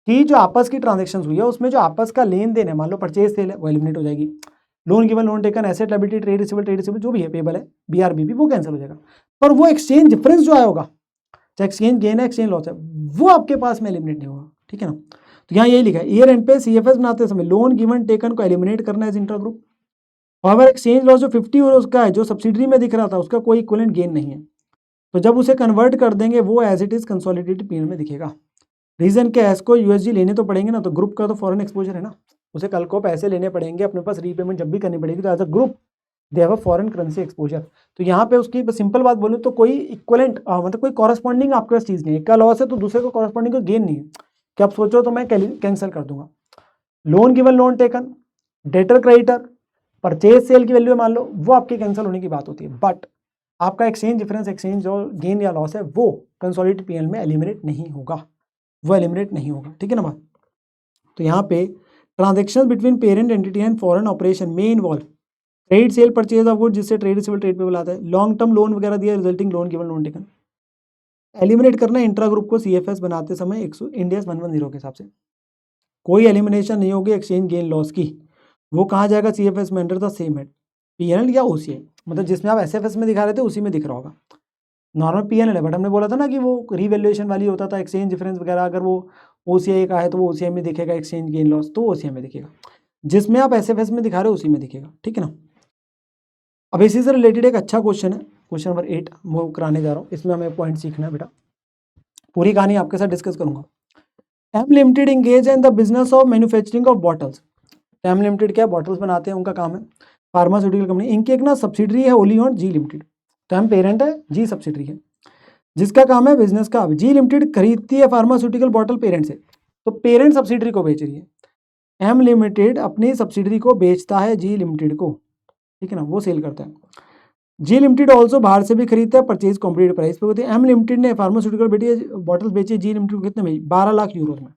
कि जो आपस की ट्रांजेक्शन हुई है उसमें जो आपस का लेन देन है, मान लो परचेज सेल है वो एलिमिनेट हो जाएगी, loan given loan taken asset liability trade receivable जो भी है पेबल है बीआरबीपी वो कैंसिल हो जाएगा, पर वो एक्सचेंज डिफरेंस जो आया होगा, चाहे एक्सचेंज गेन है एक्सचेंज लॉस है, वो आपके पास में एलिमिनेट नहीं होगा, ठीक है ना। तो यहाँ यही लिखा है, ईयर एंड पे सीएफएस बनाते समय लोन गिवन टेकन को एलिमिनेट करना है इंटर ग्रुप, और एक्सचेंज लॉस जो 50 यूरो का है जो सब्सिडरी में दिख रहा था उसका कोई इक्विवेलेंट गेन नहीं है, तो जब उसे कन्वर्ट कर देंगे वो as it is consolidated PNL में दिखेगा। रीजन क्या है, इसको यूएसडी लेने तो पड़ेंगे ना, तो ग्रुप का तो फॉरेन एक्सपोजर है ना, उसे कल को पैसे लेने पड़ेंगे अपने पास, रीपेमेंट जब भी करनी पड़ेगी, तो as a group they have a foreign currency exposure. तो यहाँ पे उसकी सिंपल बात बोलूँ तो कोई इक्वलेंट मतलब कोई कॉरस्पॉन्डिंग आपके पास चीज़ नहीं है, एक का लॉस है तो दूसरे को कॉरस्पॉन्डिंग का गेन नहीं है, कि आप सोचो तो मैं कैंसिल कर दूंगा, loan given loan taken debtor creditor purchase sale की वैल्यू मान लो वो आपकी कैंसिल होने की बात होती है, बट आपका एक्सचेंज डिफरेंस एक्सचेंज जो गेन या लॉस है वो कंसोलिडेटेड पीएनएल में एलिमिनेट नहीं होगा, वो एलिमिनेट नहीं होगा, ठीक है ना बात। तो यहाँ पे transaction between parent entity and foreign operation में involve trade sale purchase of good, जिससे ट्रेड रिसीवेबल ट्रेड पेबल आता है, लॉन्ग टर्म लोन वगैरह दिया resulting loan given loan taken, eliminate करना इंट्रा ग्रुप को सीएफएस बनाते समय इंडिया 110 के हिसाब से, कोई एलिमिनेशन नहीं होगी एक्सचेंज गेन लॉस की, वो कहाँ जाएगा सीएफएस में under the same head, PNL या ओसीआई, मतलब जिसमें आप एसएफएस में दिखा रहे थे उसी में दिख रहा होगा, नॉर्मल पीएनएल है, बट हमने बोला था ना कि वो रीवैल्यूएशन वाली होता था, एक्सचेंज डिफरेंस वगैरह अगर वो ओसीआई का है तो वो ओसीआई में दिखेगा, एक्सचेंज गेन लॉस तो ओसीआई में दिखेगा, जिसमें आप एसएफएस में दिखा रहे हो उसी में दिखेगा, ठीक है ना। अब इसी से रिलेटेड एक अच्छा क्वेश्चन है, क्वेश्चन नंबर 8 वो कराने जा रहा हूँ, इसमें हमें पॉइंट सीखना है बेटा, पूरी कहानी आपके साथ डिस्कस करूंगा। M limited engage in the business of manufacturing of bottles, M limited क्या बॉटल्स बनाते हैं, उनका काम है, फार्मास्यूटिकल कंपनी, इनकी एक ना सब्सिडरी है ओलियन जी लिमिटेड, तो एम पेरेंट है जी सब्सिडरी है, जिसका काम है बिजनेस का, जी लिमिटेड खरीदती है फार्मास्यूटिकल बॉटल पेरेंट से, तो पेरेंट सब्सिडरी को बेच रही है, एम लिमिटेड अपनी सब्सिडरी को बेचता है जी लिमिटेड को, ठीक है ना, वो सेल करता है, जी लिमिटेड ऑल्सो बाहर से भी खरीदता है, परचेज कॉम्पिटेटिव प्राइस पे होती है। एम लिमिटेड ने फार्मास्यूटिकल बॉटल बेची जी लिमिटेड को कितने में, 12 लाख यूरो में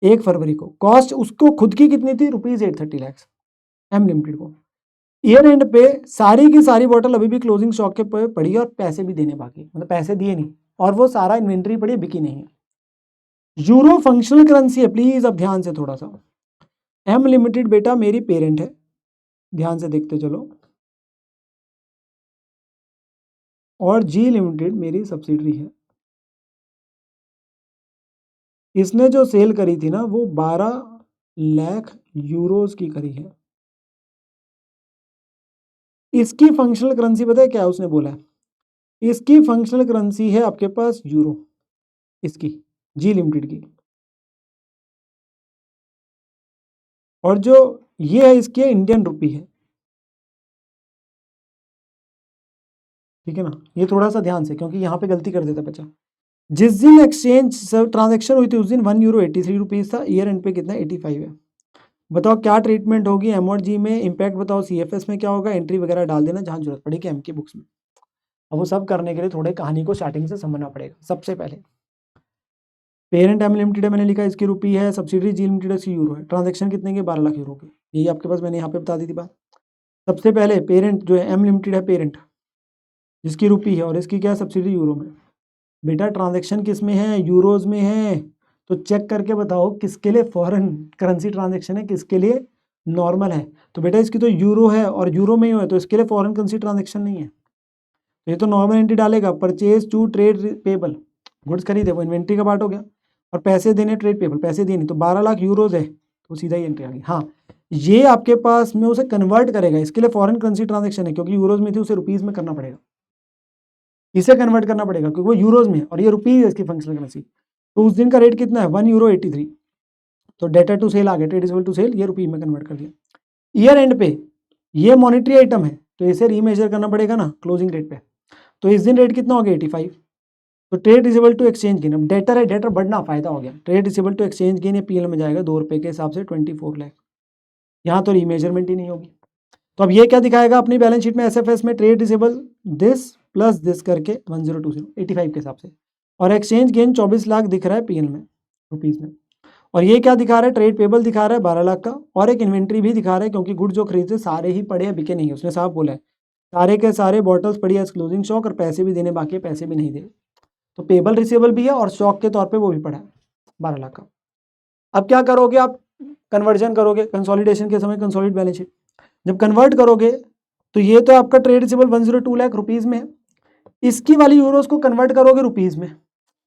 1 फरवरी को, कॉस्ट उसको खुद की कितनी थी, ₹830 लाख एम लिमिटेड को, ईयर एंड पे सारी की सारी बॉटल अभी भी क्लोजिंग स्टॉक के पे पड़ी है और पैसे भी देने बाकी, मतलब पैसे दिए नहीं और वो सारा इन्वेंट्री पड़ी बिकी नहीं है, यूरो फंक्शनल करेंसी है, प्लीज अब ध्यान से थोड़ा सा, एम लिमिटेड बेटा मेरी पेरेंट है, ध्यान से देखते चलो, और जी लिमिटेड मेरी सब्सिडरी है, इसने जो सेल करी थी ना वो 12 लाख यूरोज की करी है, इसकी फंक्शनल करेंसी पता है क्या उसने बोला है, इसकी फंक्शनल करेंसी है आपके पास यूरो, इसकी जी लिमिटेड की, और जो ये है इसकी इंडियन रुपी है, ठीक है ना। ये थोड़ा सा ध्यान से, क्योंकि यहाँ पे गलती कर देता बच्चा। जिस दिन एक्सचेंज ट्रांजैक्शन हुई थी उस दिन 1 यूरो 83 रुपीज था, ईयर एंड पे कितना 85 है। बताओ क्या ट्रीटमेंट होगी एम और जी में, इम्पैक्ट बताओ सीएफएस में क्या होगा, एंट्री वगैरह डाल देना जहां जरूरत पड़ेगी एम की बुक्स में। अब वो सब करने के लिए थोड़े कहानी को स्टार्टिंग से समझना पड़ेगा। सबसे पहले पेरेंट एम लिमिटेड है, मैंने लिखा इसकी रुपी है, सब्सिडरी जी लिमिटेड इसकी यूरो है, ट्रांजेक्शन कितने के 12 लाख यूरो के, यही आपके पास मैंने यहाँ पे बता दी थी बात। सबसे पहले पेरेंट जो है एम लिमिटेड है पेरेंट, जिसकी रुपी है और इसकी क्या है सब्सिडी यूरो में। बेटा ट्रांजेक्शन किस में है, यूरोज में है, तो चेक करके बताओ किसके लिए फॉरेन करेंसी ट्रांजेक्शन है, किसके लिए नॉर्मल है। तो बेटा इसकी तो यूरो है और यूरो में ही है, तो इसके लिए फॉरेन करेंसी ट्रांजेक्शन नहीं है, तो ये तो नॉर्मल एंट्री डालेगा। Purchase to trade payable, goods खरीदे वो इन्वेंट्री का पार्ट हो गया, और पैसे देने ट्रेड पेबल, पैसे देने, तो 12 लाख यूरोज है, तो सीधा ही एंट्री आ गई। हाँ ये आपके पास में उसे कन्वर्ट करेगा, इसके लिए फॉरेन करेंसी ट्रांजेक्शन है, क्योंकि यूरोज में थी उसे रुपीज में करना पड़ेगा, इसे कन्वर्ट करना पड़ेगा क्योंकि वो यूरोज में है और ये रुपीज है इसकी फंक्शनल करेंसी। तो उस दिन का रेट कितना है 1 यूरो 83, तो डेटा टू सेल आ गया, ट्रेड इक्वल टू सेल, ये रुपये में कन्वर्ट कर दिया। ईयर एंड पे ये मॉनिटरी आइटम है, तो इसे रीमेजर करना पड़ेगा ना क्लोजिंग रेट पे, तो इस दिन रेट कितना हो गया 85, तो ट्रेड इजेबल टू एक्सचेंज गेन, अब डेटर है, डेटर बढ़ना फायदा हो गया, ट्रेड इजेबल टू एक्सचेंज गेन ये पीएल में जाएगा 2 रुपये के हिसाब से 24 लाख, यहाँ तो रीमेजरमेंट ही नहीं होगी। तो अब ये क्या दिखाएगा अपनी बैलेंस शीट में, एसएफएस में trade receivable this plus this करके 1020 85 के हिसाब से, और एक्सचेंज गेन 24 लाख दिख रहा है पीएल में रुपीज में, और ये क्या दिखा रहा है ट्रेड पेबल दिखा रहा है 12 लाख का, और एक इन्वेंट्री भी दिखा रहा है क्योंकि गुड जो खरीदे सारे ही पड़े हैं बिके नहीं है, उसने साफ बोला है सारे के सारे बॉटल्स पड़ी है क्लोजिंग स्टॉक, और पैसे भी देने बाकी है, पैसे भी नहीं दे, तो पेबल रिसीवेबल भी है और स्टॉक के तौर पे वो भी पड़ा है 12 लाख का। अब क्या करोगे आप, कन्वर्जन करोगे कंसोलिडेशन के समय, कंसोलिडेट बैलेंस शीट जब कन्वर्ट करोगे तो ये तो आपका ट्रेड रिसीवेबल 102 लाख रुपीज में है, इसकी वाली यूरोज को कन्वर्ट करोगे रुपीज में,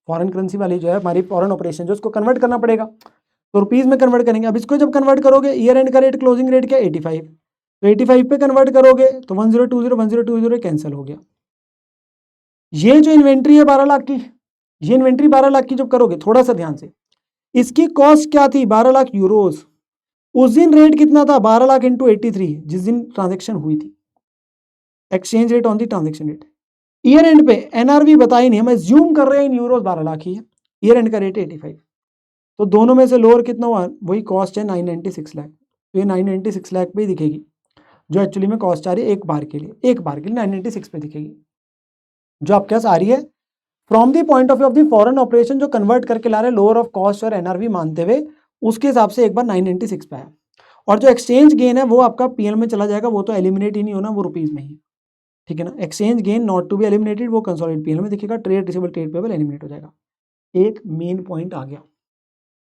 फॉरेन करेंसी वाली जो है हमारी फॉरेन ऑपरेशन जो उसको कन्वर्ट करना पड़ेगा, तो रुपीज में कन्वर्ट करेंगे। अब इसको जब कन्वर्ट करोगे ईयर एंड का रेट क्लोजिंग रेट क्या 85, तो 85 पे कन्वर्ट करोगे तो 1020 कैंसिल हो गया। ये जो इन्वेंट्री है 12 लाख की, ये इन्वेंट्री 12 लाख की जब करोगे थोड़ा सा ध्यान से, इसकी कॉस्ट क्या थी 12 लाख यूरोज, उस दिन रेट कितना था 12 लाख इंटू 83 जिस दिन ट्रांजेक्शन हुई थी, exchange rate on the transaction rate. Year end पे एनआरवी बताई नहीं, हमें ज्यूम कर रहे हैं इन यूरोज 12 लाख ही है, ईयर एंड का रेट 85, तो दोनों में से लोअर कितना हुआ, वही कॉस्ट है 996 लाख, तो ये 996 लाख पे ही दिखेगी, जो एक्चुअली में कॉस्ट आ रही है एक बार के लिए, एक बार के लिए 996 पे दिखेगी, जो आपके पास आ रही है from the point of view of the foreign operation, जो कन्वर्ट करके ला रहे हैं लोअर ऑफ कॉस्ट और एनआरवी मानते हुए, उसके हिसाब से एक बार 996 पे है। और जो एक्सचेंज गेन है वो आपका पीएल में चला जाएगा, वो तो एलिमिनेट ही नहीं होना, वो रुपीज में ही, ठीक है ना। Exchange gain not to be eliminated, वो कंसोलिडेट पीएल में दिखेगा, trade receivable trade payable eliminate हो जाएगा। एक मेन पॉइंट आ गया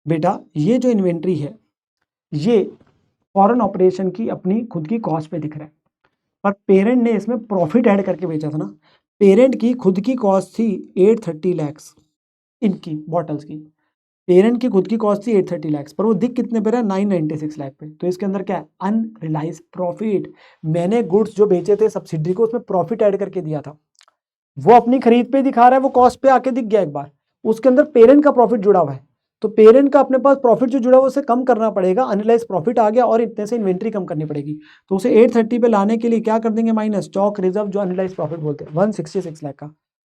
बेटा, ये जो इन्वेंट्री है ये फॉरेन ऑपरेशन की अपनी खुद की कॉस्ट पे दिख रहा है, पर पेरेंट ने इसमें प्रॉफिट ऐड करके बेचा था ना, पेरेंट की खुद की कॉस्ट थी 830 लैक्स इनकी बॉटल्स की, पेरेंट की खुद की कॉस्ट थी 830 लैक्स, पर वो दिख कितने पे रहा 996 लाख पे, तो इसके अंदर क्या है अनरियलाइज प्रॉफिट, मैंने गुड्स जो बेचे थे सब्सिडी को उसमें प्रॉफिट ऐड करके दिया था, वो अपनी खरीद पे दिखा रहा है, वो कॉस्ट पे आके दिख गया एक बार, उसके अंदर पेरेंट का प्रॉफिट जुड़ा हुआ है, तो पेरेंट का अपने पास प्रॉफिट जो जुड़ा हुआ उसे कम करना पड़ेगा, अनरियलाइज प्रॉफिट आ गया और इतने से इन्वेंट्री कम करनी पड़ेगी, तो उसे 830 पे लाने के लिए क्या कर देंगे माइनस स्टॉक रिजर्व जो अनरियलाइज प्रॉफिट बोलते हैं 166 लाख का,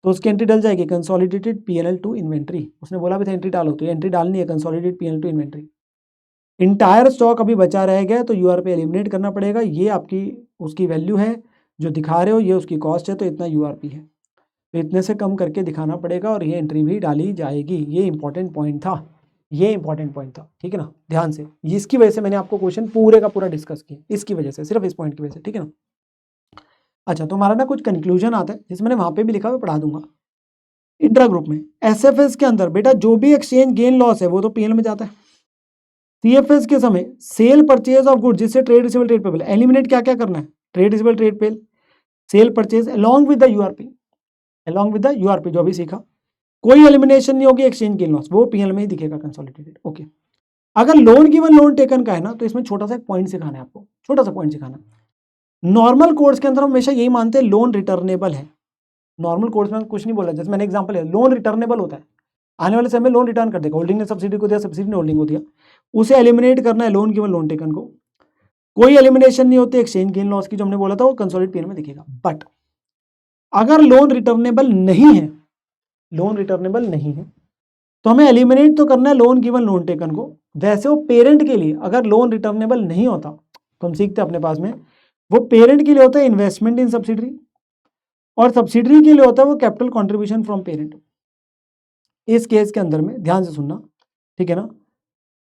तो उसकी एंट्री डल जाएगी कंसोलिडेटेड पीएनएल टू इन्वेंट्री, उसने बोला भी था एंट्री डालो, तो एंट्री डालनी है consolidated PNL to inventory. Entire stock अभी बचा रह गया तो यूआर पे एलिमिनेट करना पड़ेगा, ये आपकी उसकी वैल्यू है जो दिखा रहे हो, ये उसकी कॉस्ट है, तो इतना यूआरपी है, तो इतने से कम करके दिखाना पड़ेगा और ये एंट्री भी डाली जाएगी। ये इंपॉर्टेंट पॉइंट था, ये इंपॉर्टेंट पॉइंट था, ठीक है ना, ध्यान से, इसकी वजह से मैंने आपको क्वेश्चन पूरे का पूरा डिस्कस किया, इसकी वजह से, सिर्फ इस पॉइंट की वजह से, ठीक है ना। अच्छा तो हमारा ना कुछ कंक्लूजन आता है जिसमें मैंने वहां पे भी लिखा हुआ पढ़ा दूंगा। इंट्रा ग्रुप में एसएफएस के अंदर बेटा जो भी एक्सचेंज गेन लॉस है वो तो पीएल में जाता है, सीएफएस के समय सेल परचेज ऑफ गुड जिससे trade receivable trade payable eliminate क्या क्या करना है, trade receivable trade payable sale purchase along with the URP, along with the URP जो भी सीखा, कोई एलिमिनेशन नहीं होगी एक्सचेंज गेन लॉस, वो पीएल में ही दिखेगा कंसोलिडेटेड। ओके, अगर लोन गिवन लोन टेकन का है ना, तो इसमें छोटा सा एक पॉइंट सिखाना है आपको, छोटा सा पॉइंट सिखाना, नॉर्मल कोर्स के अंदर हम हमेशा यही मानते हैं लोन रिटर्नेबल है। नॉर्मल कोर्स में कुछ नहीं बोला, जैसे मैंने एग्जांपल है, लोन रिटर्नेबल होता है, आने वाले समय में लोन रिटर्न कर देगा। होल्डिंग ने सब्सिडी को दिया, सब्सिडी ने होल्डिंग को दिया, उसे एलिमिनेट करना है लोन गिवन लोन टेकन को। कोई एलिमिनेशन नहीं होती एक्सचेंज गेन लॉस की, जो हमने बोला था वो कंसोलिडेटेड पीएल में दिखेगा। बट अगर लोन रिटर्नेबल नहीं है, लोन रिटर्नेबल नहीं है तो हमें एलिमिनेट तो करना है लोन गिवन लोन टेकन को। वैसे वो पेरेंट के लिए अगर लोन रिटर्नेबल नहीं होता तो हम सीखते हैं अपने पास में, वो पेरेंट के लिए होता है इन्वेस्टमेंट इन सब्सिडरी, और सब्सिडरी के लिए होता है वो कैपिटल कॉन्ट्रीब्यूशन फ्रॉम पेरेंट। इस केस के अंदर में ध्यान से सुनना, ठीक है ना,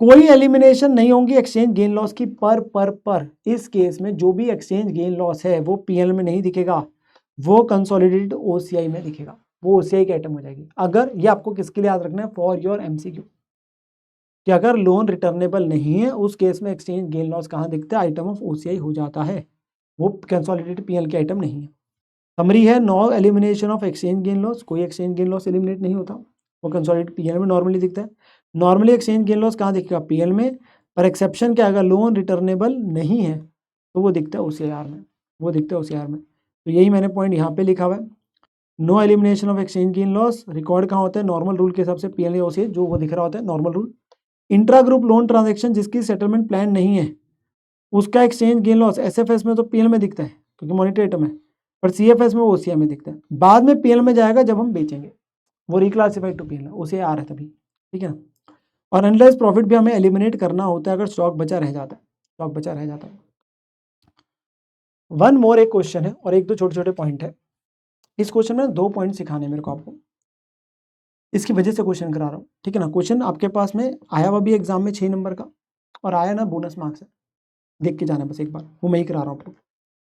कोई एलिमिनेशन नहीं होंगी एक्सचेंज गेन लॉस की पर इस केस में जो भी एक्सचेंज गेन लॉस है वो पीएल में नहीं दिखेगा, वो कंसोलिडेटेड ओसीआई में दिखेगा, वो ओसीआई की आइटम हो जाएगी। अगर ये आपको किसके लिए याद रखना है, फॉर योर एमसीक्यू, कि अगर लोन रिटर्नेबल नहीं है उस केस में एक्सचेंज गेन लॉस कहाँ दिखता है, आइटम ऑफ ओसीआई हो जाता है, वो कंसोलिडेटेड पीएल की आइटम नहीं है। समरी है, no elimination of exchange gain loss, कोई एक्सचेंज गेन लॉस एलिमिनेट नहीं होता, वो कंसोलिडेटेड पीएल में नॉर्मली दिखता है। नॉर्मली एक्सचेंज गेन लॉस कहाँ दिखेगा, पीएल में, पर एक्सेप्शन क्या, अगर लोन रिटर्नेबल नहीं है तो वो दिखता है ओसीआर में, वो दिखता है ओसीआर में। तो यही मैंने पॉइंट यहाँ पे लिखा हुआ है, no elimination of exchange gain loss record कहाँ होता है, नॉर्मल रूल के हिसाब से पीएल या ओसीआई, जो वो दिख रहा होता है normal rule. Intra group loan transaction जिसकी सेटलमेंट प्लान नहीं है उसका एक्सचेंज गेन लॉस एसएफएस में तो पीएल में दिखता है क्योंकि मॉनिटरी आइटम है, पर सीएफएस में वो ओसीआई में दिखता है, बाद में पीएल में जाएगा जब हम बेचेंगे, वो रिक्लासिफाइड टू पीएल है, ओसीआई आ रहा है तभी, ठीक है। और अनरियलाइज्ड प्रॉफिट भी हमें एलिमिनेट करना होता है अगर स्टॉक बचा रह जाता है, स्टॉक बचा रह जाता है। वन मोर एक क्वेश्चन है और एक दो छोटे छोटे पॉइंट है। इस क्वेश्चन में 2 पॉइंट सिखाने मेरे को आपको, इसकी वजह से क्वेश्चन करा रहा हूँ, ठीक है ना। क्वेश्चन आपके पास में आया हुआ भी एग्जाम में 6 नंबर का, और आया ना बोनस मार्क्स है, देख के जाना बस एक बार, वो मैं ही करा रहा हूँ आपको।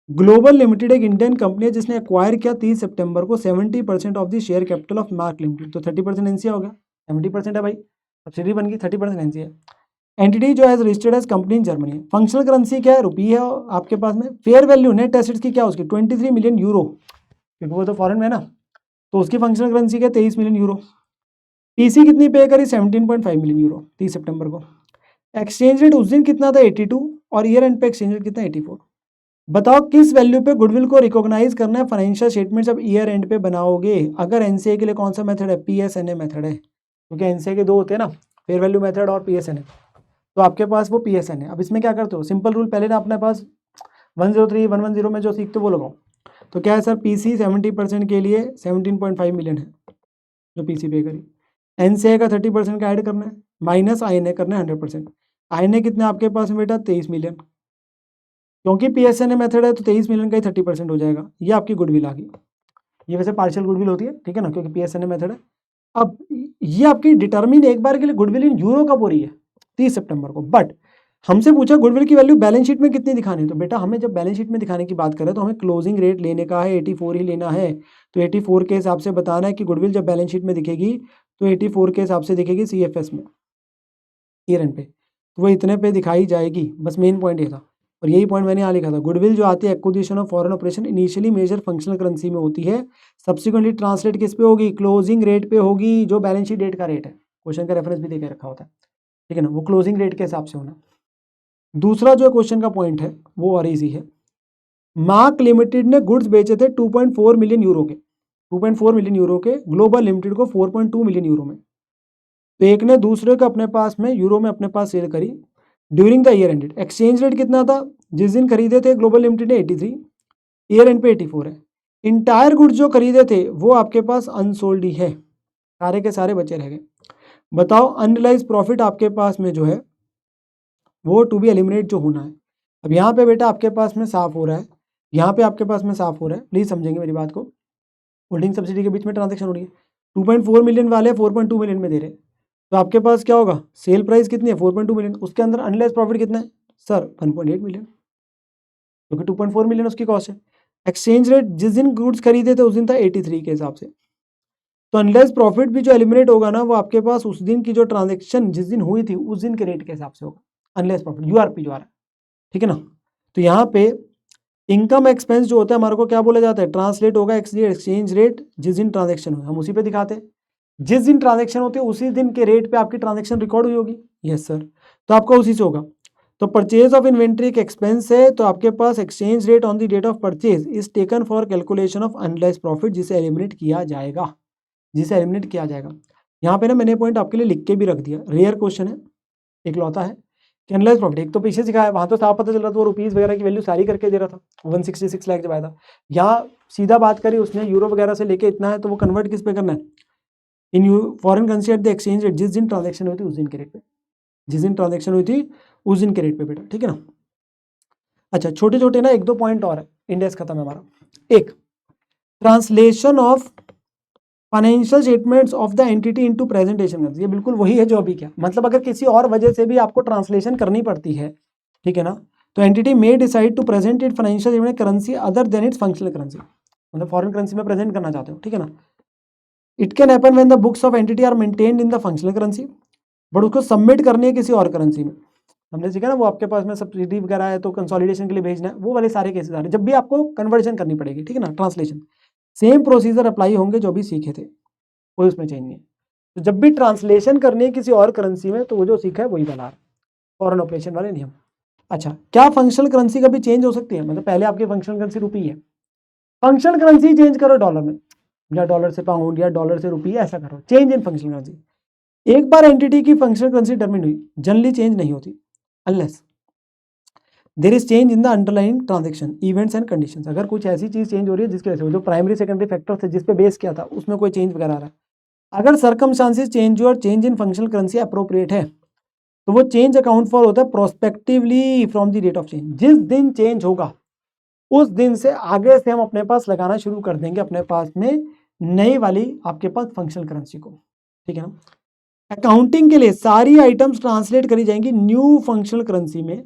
ग्लोबल लिमिटेड एक इंडियन कंपनी है जिसने एक्वायर किया 30 सितंबर को 70% of the share capital of mark limited, तो 30% एनसीए हो गया, 70% है भाई, सब्सिडी बन गई, 30% एनसीए है। एंटिटी जो है registered as company in Germany है। फंक्शनल करेंसी क्या है, रुपी है आपके पास में। फेयर वैल्यू नेट एसेट्स की क्या उसकी 23 मिलियन यूरो, क्योंकि वो तो फॉरेन में है ना, तो उसकी फंक्शनल करेंसी क्या 23 मिलियन यूरो। पीसी कितनी पे करी 17.5 मिलियन यूरो 30 सितंबर को। एक्सचेंज रेट उस दिन कितना था 82, और ईयर एंड पे एक्सचेंज रेट कितना 84। बताओ किस वैल्यू पे गुडविल को रिकॉग्नाइज करना है फाइनेंशियल स्टेटमेंट्स अब ईयर एंड पे बनाओगे। अगर एनसीए के लिए कौन सा मेथड है, पीएसएनए मेथड है, क्योंकि एनसीए के 2 होते हैं ना, फेयर वैल्यू मेथड और पीएसएनए, तो आपके पास वो पीएसएनए। अब इसमें क्या करते हो, सिंपल रूल पहले ना अपने पास 103 110 में जो सीखते हो वो लगाओ। तो क्या है सर, पीसी 70% के लिए 17.5 मिलियन है जो पीसी पे करी, एनसीए का 30% का ऐड करना है, माइनस आईएनए करना है 100%। आईएनए कितने आपके पास में बेटा 23 मिलियन, क्योंकि पीएसएनए मेथड है तो 23 मिलियन का ही 30% हो जाएगा, ये आपकी गुडविल आ गई। ये वैसे पार्शियल गुडविल होती है, ठीक है ना, क्योंकि पीएसएनए मेथड है। अब ये आपकी डिटर्मिन एक बार के लिए गुडविल इन यूरो कब हो रही है, 30 सितंबर को। बट हमसे पूछा गुडविल की वैल्यू बैलेंस शीट में कितनी दिखानी है, तो बेटा हमें जब बैलेंस शीट में दिखाने की बात करें तो हमें क्लोजिंग रेट लेने का है, 84 ही लेना है। तो 84 के हिसाब से बताना है कि गुडविल जब बैलेंस शीट में दिखेगी तो 84 के हिसाब से दिखेगी सीएफएस में ईयर एंड पे, तो वो इतने पे दिखाई जाएगी। बस मेन पॉइंट ये था, और यही पॉइंट मैंने यहाँ लिखा था। गुडविल जो आती है acquisition of foreign operation initially measure functional currency में होती है, सब्सिक्वेंटली ट्रांसलेट किस पे होगी, क्लोजिंग रेट पे होगी, जो बैलेंस शीट डेट का रेट है। क्वेश्चन का रेफरेंस भी देके रखा होता है, ठीक है ना, वो क्लोजिंग रेट के हिसाब से होना। दूसरा जो क्वेश्चन का पॉइंट है वो और इजी है। मार्क लिमिटेड ने गुड्स बेचे थे 2.4 मिलियन यूरो के, 2.4 मिलियन यूरो के, ग्लोबल लिमिटेड को 4.2 मिलियन यूरो में। तो एक ने दूसरे को अपने पास में यूरो में अपने पास सेल करी during the year ended. Exchange rate कितना था, जिस दिन खरीदे थे ग्लोबल लिमिटेड ने 83, ईयर एंड पे 84 है। इंटायर गुड्स जो खरीदे थे वो आपके पास अनसोल्ड ही है, सारे के सारे बचे रह गए। बताओ अनरियलाइज प्रॉफिट आपके पास में जो है वो टू बी एलिमिनेट जो होना है। अब यहाँ पे बेटा आपके पास में साफ हो रहा है, यहाँ पे आपके पास में साफ हो रहा है, प्लीज समझेंगे मेरी बात को। होल्डिंग सब्सिडी के बीच में ट्रांजेक्शन हो रही है, 2.4 मिलियन वाले 4.2 मिलियन में दे रहे हैं, तो आपके पास क्या होगा, सेल प्राइस कितनी है 4.2 मिलियन, उसके अंदर अनरियलाइज प्रॉफिट कितना है सर 1.8 मिलियन, क्योंकि 2.4 मिलियन उसकी कॉस्ट है। एक्सचेंज रेट जिस दिन गुड्स खरीदे थे उस दिन था 83 के हिसाब से, तो अनरियलाइज प्रॉफिट भी जो एलिमिनेट होगा ना वो आपके पास उस दिन की जो ट्रांजेक्शन जिस दिन हुई थी उस दिन के रेट के हिसाब से होगा, अनरियलाइज प्रॉफिट यूआरपी जो आ रहा है, ठीक है ना। तो यहाँ पे इनकम एक्सपेंस जो होता है हमारे को क्या बोला जाता है, ट्रांसलेट होगा एक्सचेंज रेट जिस दिन ट्रांजेक्शन हुई, हम उसी पे दिखाते हैं। जिस दिन ट्रांजेक्शन होती है उसी दिन के रेट पे आपकी ट्रांजेक्शन रिकॉर्ड हुई होगी, यस सर, तो आपका उसी से होगा। तो परचेज ऑफ इन्वेंट्री एक एक्सपेंस है, तो आपके पास exchange rate on the date of purchase is taken for calculation of unrealised profit, जिसे एलिमिनेट किया जाएगा, यहाँ पे ना मैंने पॉइंट आपके लिए लिख के भी रख दिया, रेयर क्वेश्चन है, एक लौता है कि एनालाइज प्रॉफिट। एक तो पीछे सिखाया, वहाँ तो साफ पता चल रहा था वो रुपीज़ वगैरह की वैल्यू सारी करके दे रहा था, 166 लाख जब आया था। यहाँ सीधा बात करी उसने, यूरो वगैरह से लेके इतना है, तो वो कन्वर्ट किस पे करना है, in foreign currency at the exchange rate, जिस दिन ट्रांजेक्शन हुई थी उस दिन के रेट पे, जिस दिन ट्रांजेक्शन हुई थी उस दिन के रेट पे बेटा, ठीक है ना। अच्छा, छोटे छोटे ना 1-2 पॉइंट और है, इंडेक्स खत्म है हमारा। एक, translation of financial statements of the entity into presentation, ये बिल्कुल वही है जो अभी क्या, मतलब अगर किसी और वजह से भी आपको ट्रांसलेशन करनी पड़ती है, ठीक है ना, तो entity may decide to present it financial statement currency other than its functional currency, मतलब फॉरेन करेंसी में प्रेजेंट करना चाहते हो, ठीक है ना। It can happen when the books of entity are maintained in the functional currency, but उसको submit करनी है किसी और करेंसी में। हमने सीखा ना, वो आपके पास में सब्सिडी वगैरह है तो कंसोलिडेशन के लिए भेजना है, वो वाले सारे केसेस आ रहे हैं, जब भी आपको कन्वर्जन करनी पड़ेगी, ठीक है ना, ट्रांसलेशन। सेम प्रोसीजर अप्लाई होंगे जो भी सीखे थे, कोई उसमें चेंज नहीं है। तो जब भी ट्रांसलेशन करनी है किसी और करेंसी में, तो वो जो सीखा है वही बना, फॉरेन ऑपरेशन वाले नियम। अच्छा, क्या फंक्शनल करेंसी कभी चेंज हो सकती है, मतलब पहले आपकी फंक्शनल करेंसी रुपी है, फंक्शनल करेंसी चेंज करो डॉलर में, या डॉलर से पाउंड, या डॉलर से रुपये, ऐसा करो, चेंज इन फंक्शनल करेंसी। एक बार एंटिटी की फंक्शनल करेंसी डिटरमिन हुई, जनरली चेंज नहीं होती unless there is change in the underlying transaction events and conditions. अगर कुछ ऐसी चीज चेंज हो रही है जिसकी वजह से जो प्राइमरी सेकेंडरी फैक्टर थे जिस पे बेस किया था उसमें कोई चेंज वगैरह आ रहा है, अगर सर्कमस्टांसेस चेंज हुआ और change in functional currency appropriate है, तो वो चेंज अकाउंट फॉर होता है prospectively from the date of change. जिस दिन चेंज होगा उस दिन से आगे से हम अपने पास लगाना शुरू कर देंगे अपने पास में नई वाली आपके पास फंक्शनल करेंसी को, ठीक है ना। अकाउंटिंग के लिए सारी आइटम्स ट्रांसलेट करी जाएंगी न्यू फंक्शनल करेंसी में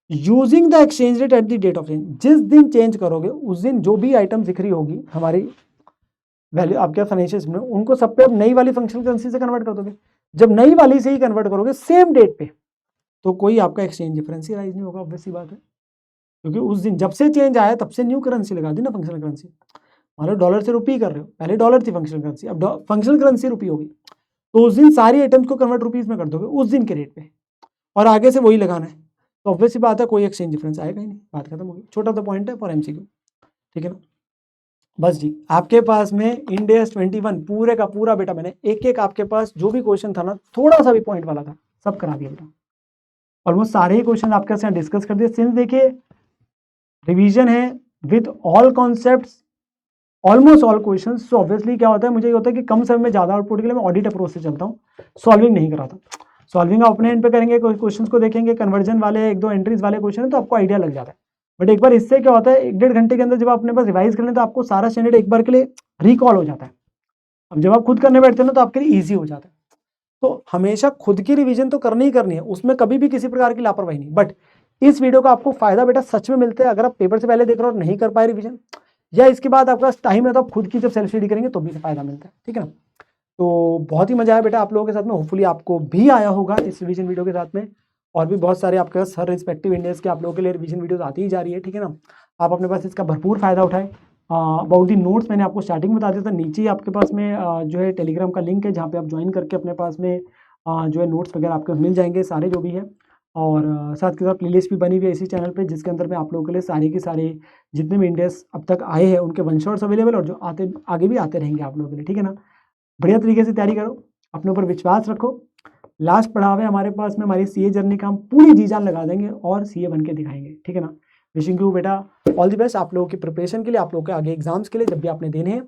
using the exchange rate at the date of change. जिस दिन चेंज करोगे उस दिन जो भी आइटम दिख रही होगी हमारी वैल्यू आपके फाइनेंशियल में, उनको सब पे आप नई वाली फंक्शनल करेंसी से कन्वर्ट कर दोगे। जब नई वाली से ही कन्वर्ट करोगे सेम डेट पे, तो कोई आपका एक्सचेंज डिफरेंस ही राइज नहीं होगा, ऑब्वियस सी बात है, क्योंकि उस दिन जब से चेंज आया तब से न्यू करेंसी लगा दी ना फंक्शनल करेंसी। मान लो डॉलर से रुपी कर रहे हो, पहले डॉलर थी फंक्शनल करेंसी, अब फंक्शनल करेंसी रुपी होगी, तो उस दिन सारी आइटम्स को कन्वर्ट रुपीज में कर दोगे उस दिन के रेट पे, और आगे से वही लगाना है, तो ऑब्वियस सी बात है कोई एक्सचेंज डिफरेंस आएगा ही नहीं, बात खत्म होगी। छोटा सा पॉइंट है फॉर एमसीक्यू, ठीक है ना। बस जी, आपके पास में इंड AS 21 पूरे का पूरा बेटा मैंने एक एक आपके पास जो भी क्वेश्चन था ना, थोड़ा सा भी पॉइंट वाला था, सब करा दिया बेटा, ऑलमोस्ट सारे ही क्वेश्चन आपके साथ डिस्कस कर दिए। सिंस देखिए रिवीजन है with all concepts, almost all question, so obviously क्या होता है, मुझे ये होता है कि कम समय में ज्यादा आउटपुट के लिए मैं ऑडिट अप्रोच से चलता हूँ, सॉल्विंग नहीं कराता। सॉल्विंग अपने एंड पे करेंगे, क्वेश्चंस को देखेंगे, कन्वर्जन वाले 1-2 एंट्रीज वाले क्वेश्चन है तो आपको आइडिया लग जाता है। बट एक बार इससे क्या होता है, 1-1.5 घंटे के अंदर जब आप अपने पास रिवाइज कर लें तो आपको सारा स्टैंडर्ड एक बार के लिए रिकॉल हो जाता है। अब जब आप खुद करने बैठते हैं ना तो आपके लिए ईजी हो जाता है। तो हमेशा खुद की रिवीजन तो करनी ही करनी है, उसमें कभी भी किसी प्रकार की लापरवाही नहीं। बट इस वीडियो का आपको फायदा बेटा सच में मिलता है अगर आप पेपर से पहले देख रहे हो और नहीं कर पाए रिवीजन, या इसके बाद आपके पास टाइम है तो आप खुद की जब सेल्फ स्टडी करेंगे तो भी फायदा मिलता है, ठीक है ना। तो बहुत ही मजा आया बेटा आप लोगों के साथ में, होपफुली आपको भी आया होगा इस रिवीजन वीडियो के साथ में। और भी बहुत सारे आपके पास हर रिस्पेक्टिव इंडियंस के आप लोगों के लिए रिवीजन वीडियोस आती ही जा रही है, ठीक है ना। आप अपने पास इसका भरपूर फायदा उठाएं। अबाउट दी नोट्स मैंने आपको स्टार्टिंग में बता दिया था, नीचे ही आपके पास में जो है टेलीग्राम का लिंक है जहाँ पे आप ज्वाइन करके अपने पास में जो है नोट्स वगैरह आपके मिल जाएंगे सारे जो भी है। और साथ के साथ प्लेलिस्ट भी बनी हुई है इसी चैनल पे जिसके अंदर में आप लोगों के लिए सारे के सारे जितने भी इंडियंस अब तक आए हैं उनके वन शॉट्स अवेलेबल, और जो आते आगे भी आते रहेंगे आप लोगों के लिए, ठीक है ना। बढ़िया तरीके से तैयारी करो, अपने ऊपर विश्वास रखो। लास्ट पढ़ावे हमारे पास में हमारी सीए जर्नी का हम पूरी जी जान लगा देंगे और सीए बन के दिखाएंगे, ठीक है ना। विशिंग यू बेटा ऑल द बेस्ट आप लोगों की प्रिपरेशन के लिए, आप लोगों के आगे एग्जाम्स के लिए जब भी आपने देने हैं।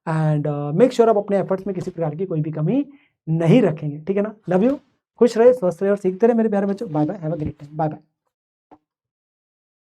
एंड मेक श्योर आप अपने एफर्ट्स में किसी प्रकार की कोई भी कमी नहीं रखेंगे, ठीक है ना। लव यू, खुश रहे, स्वस्थ रहे और सीखते रहे मेरे प्यारे बच्चों। Bye bye, have a great time, bye bye.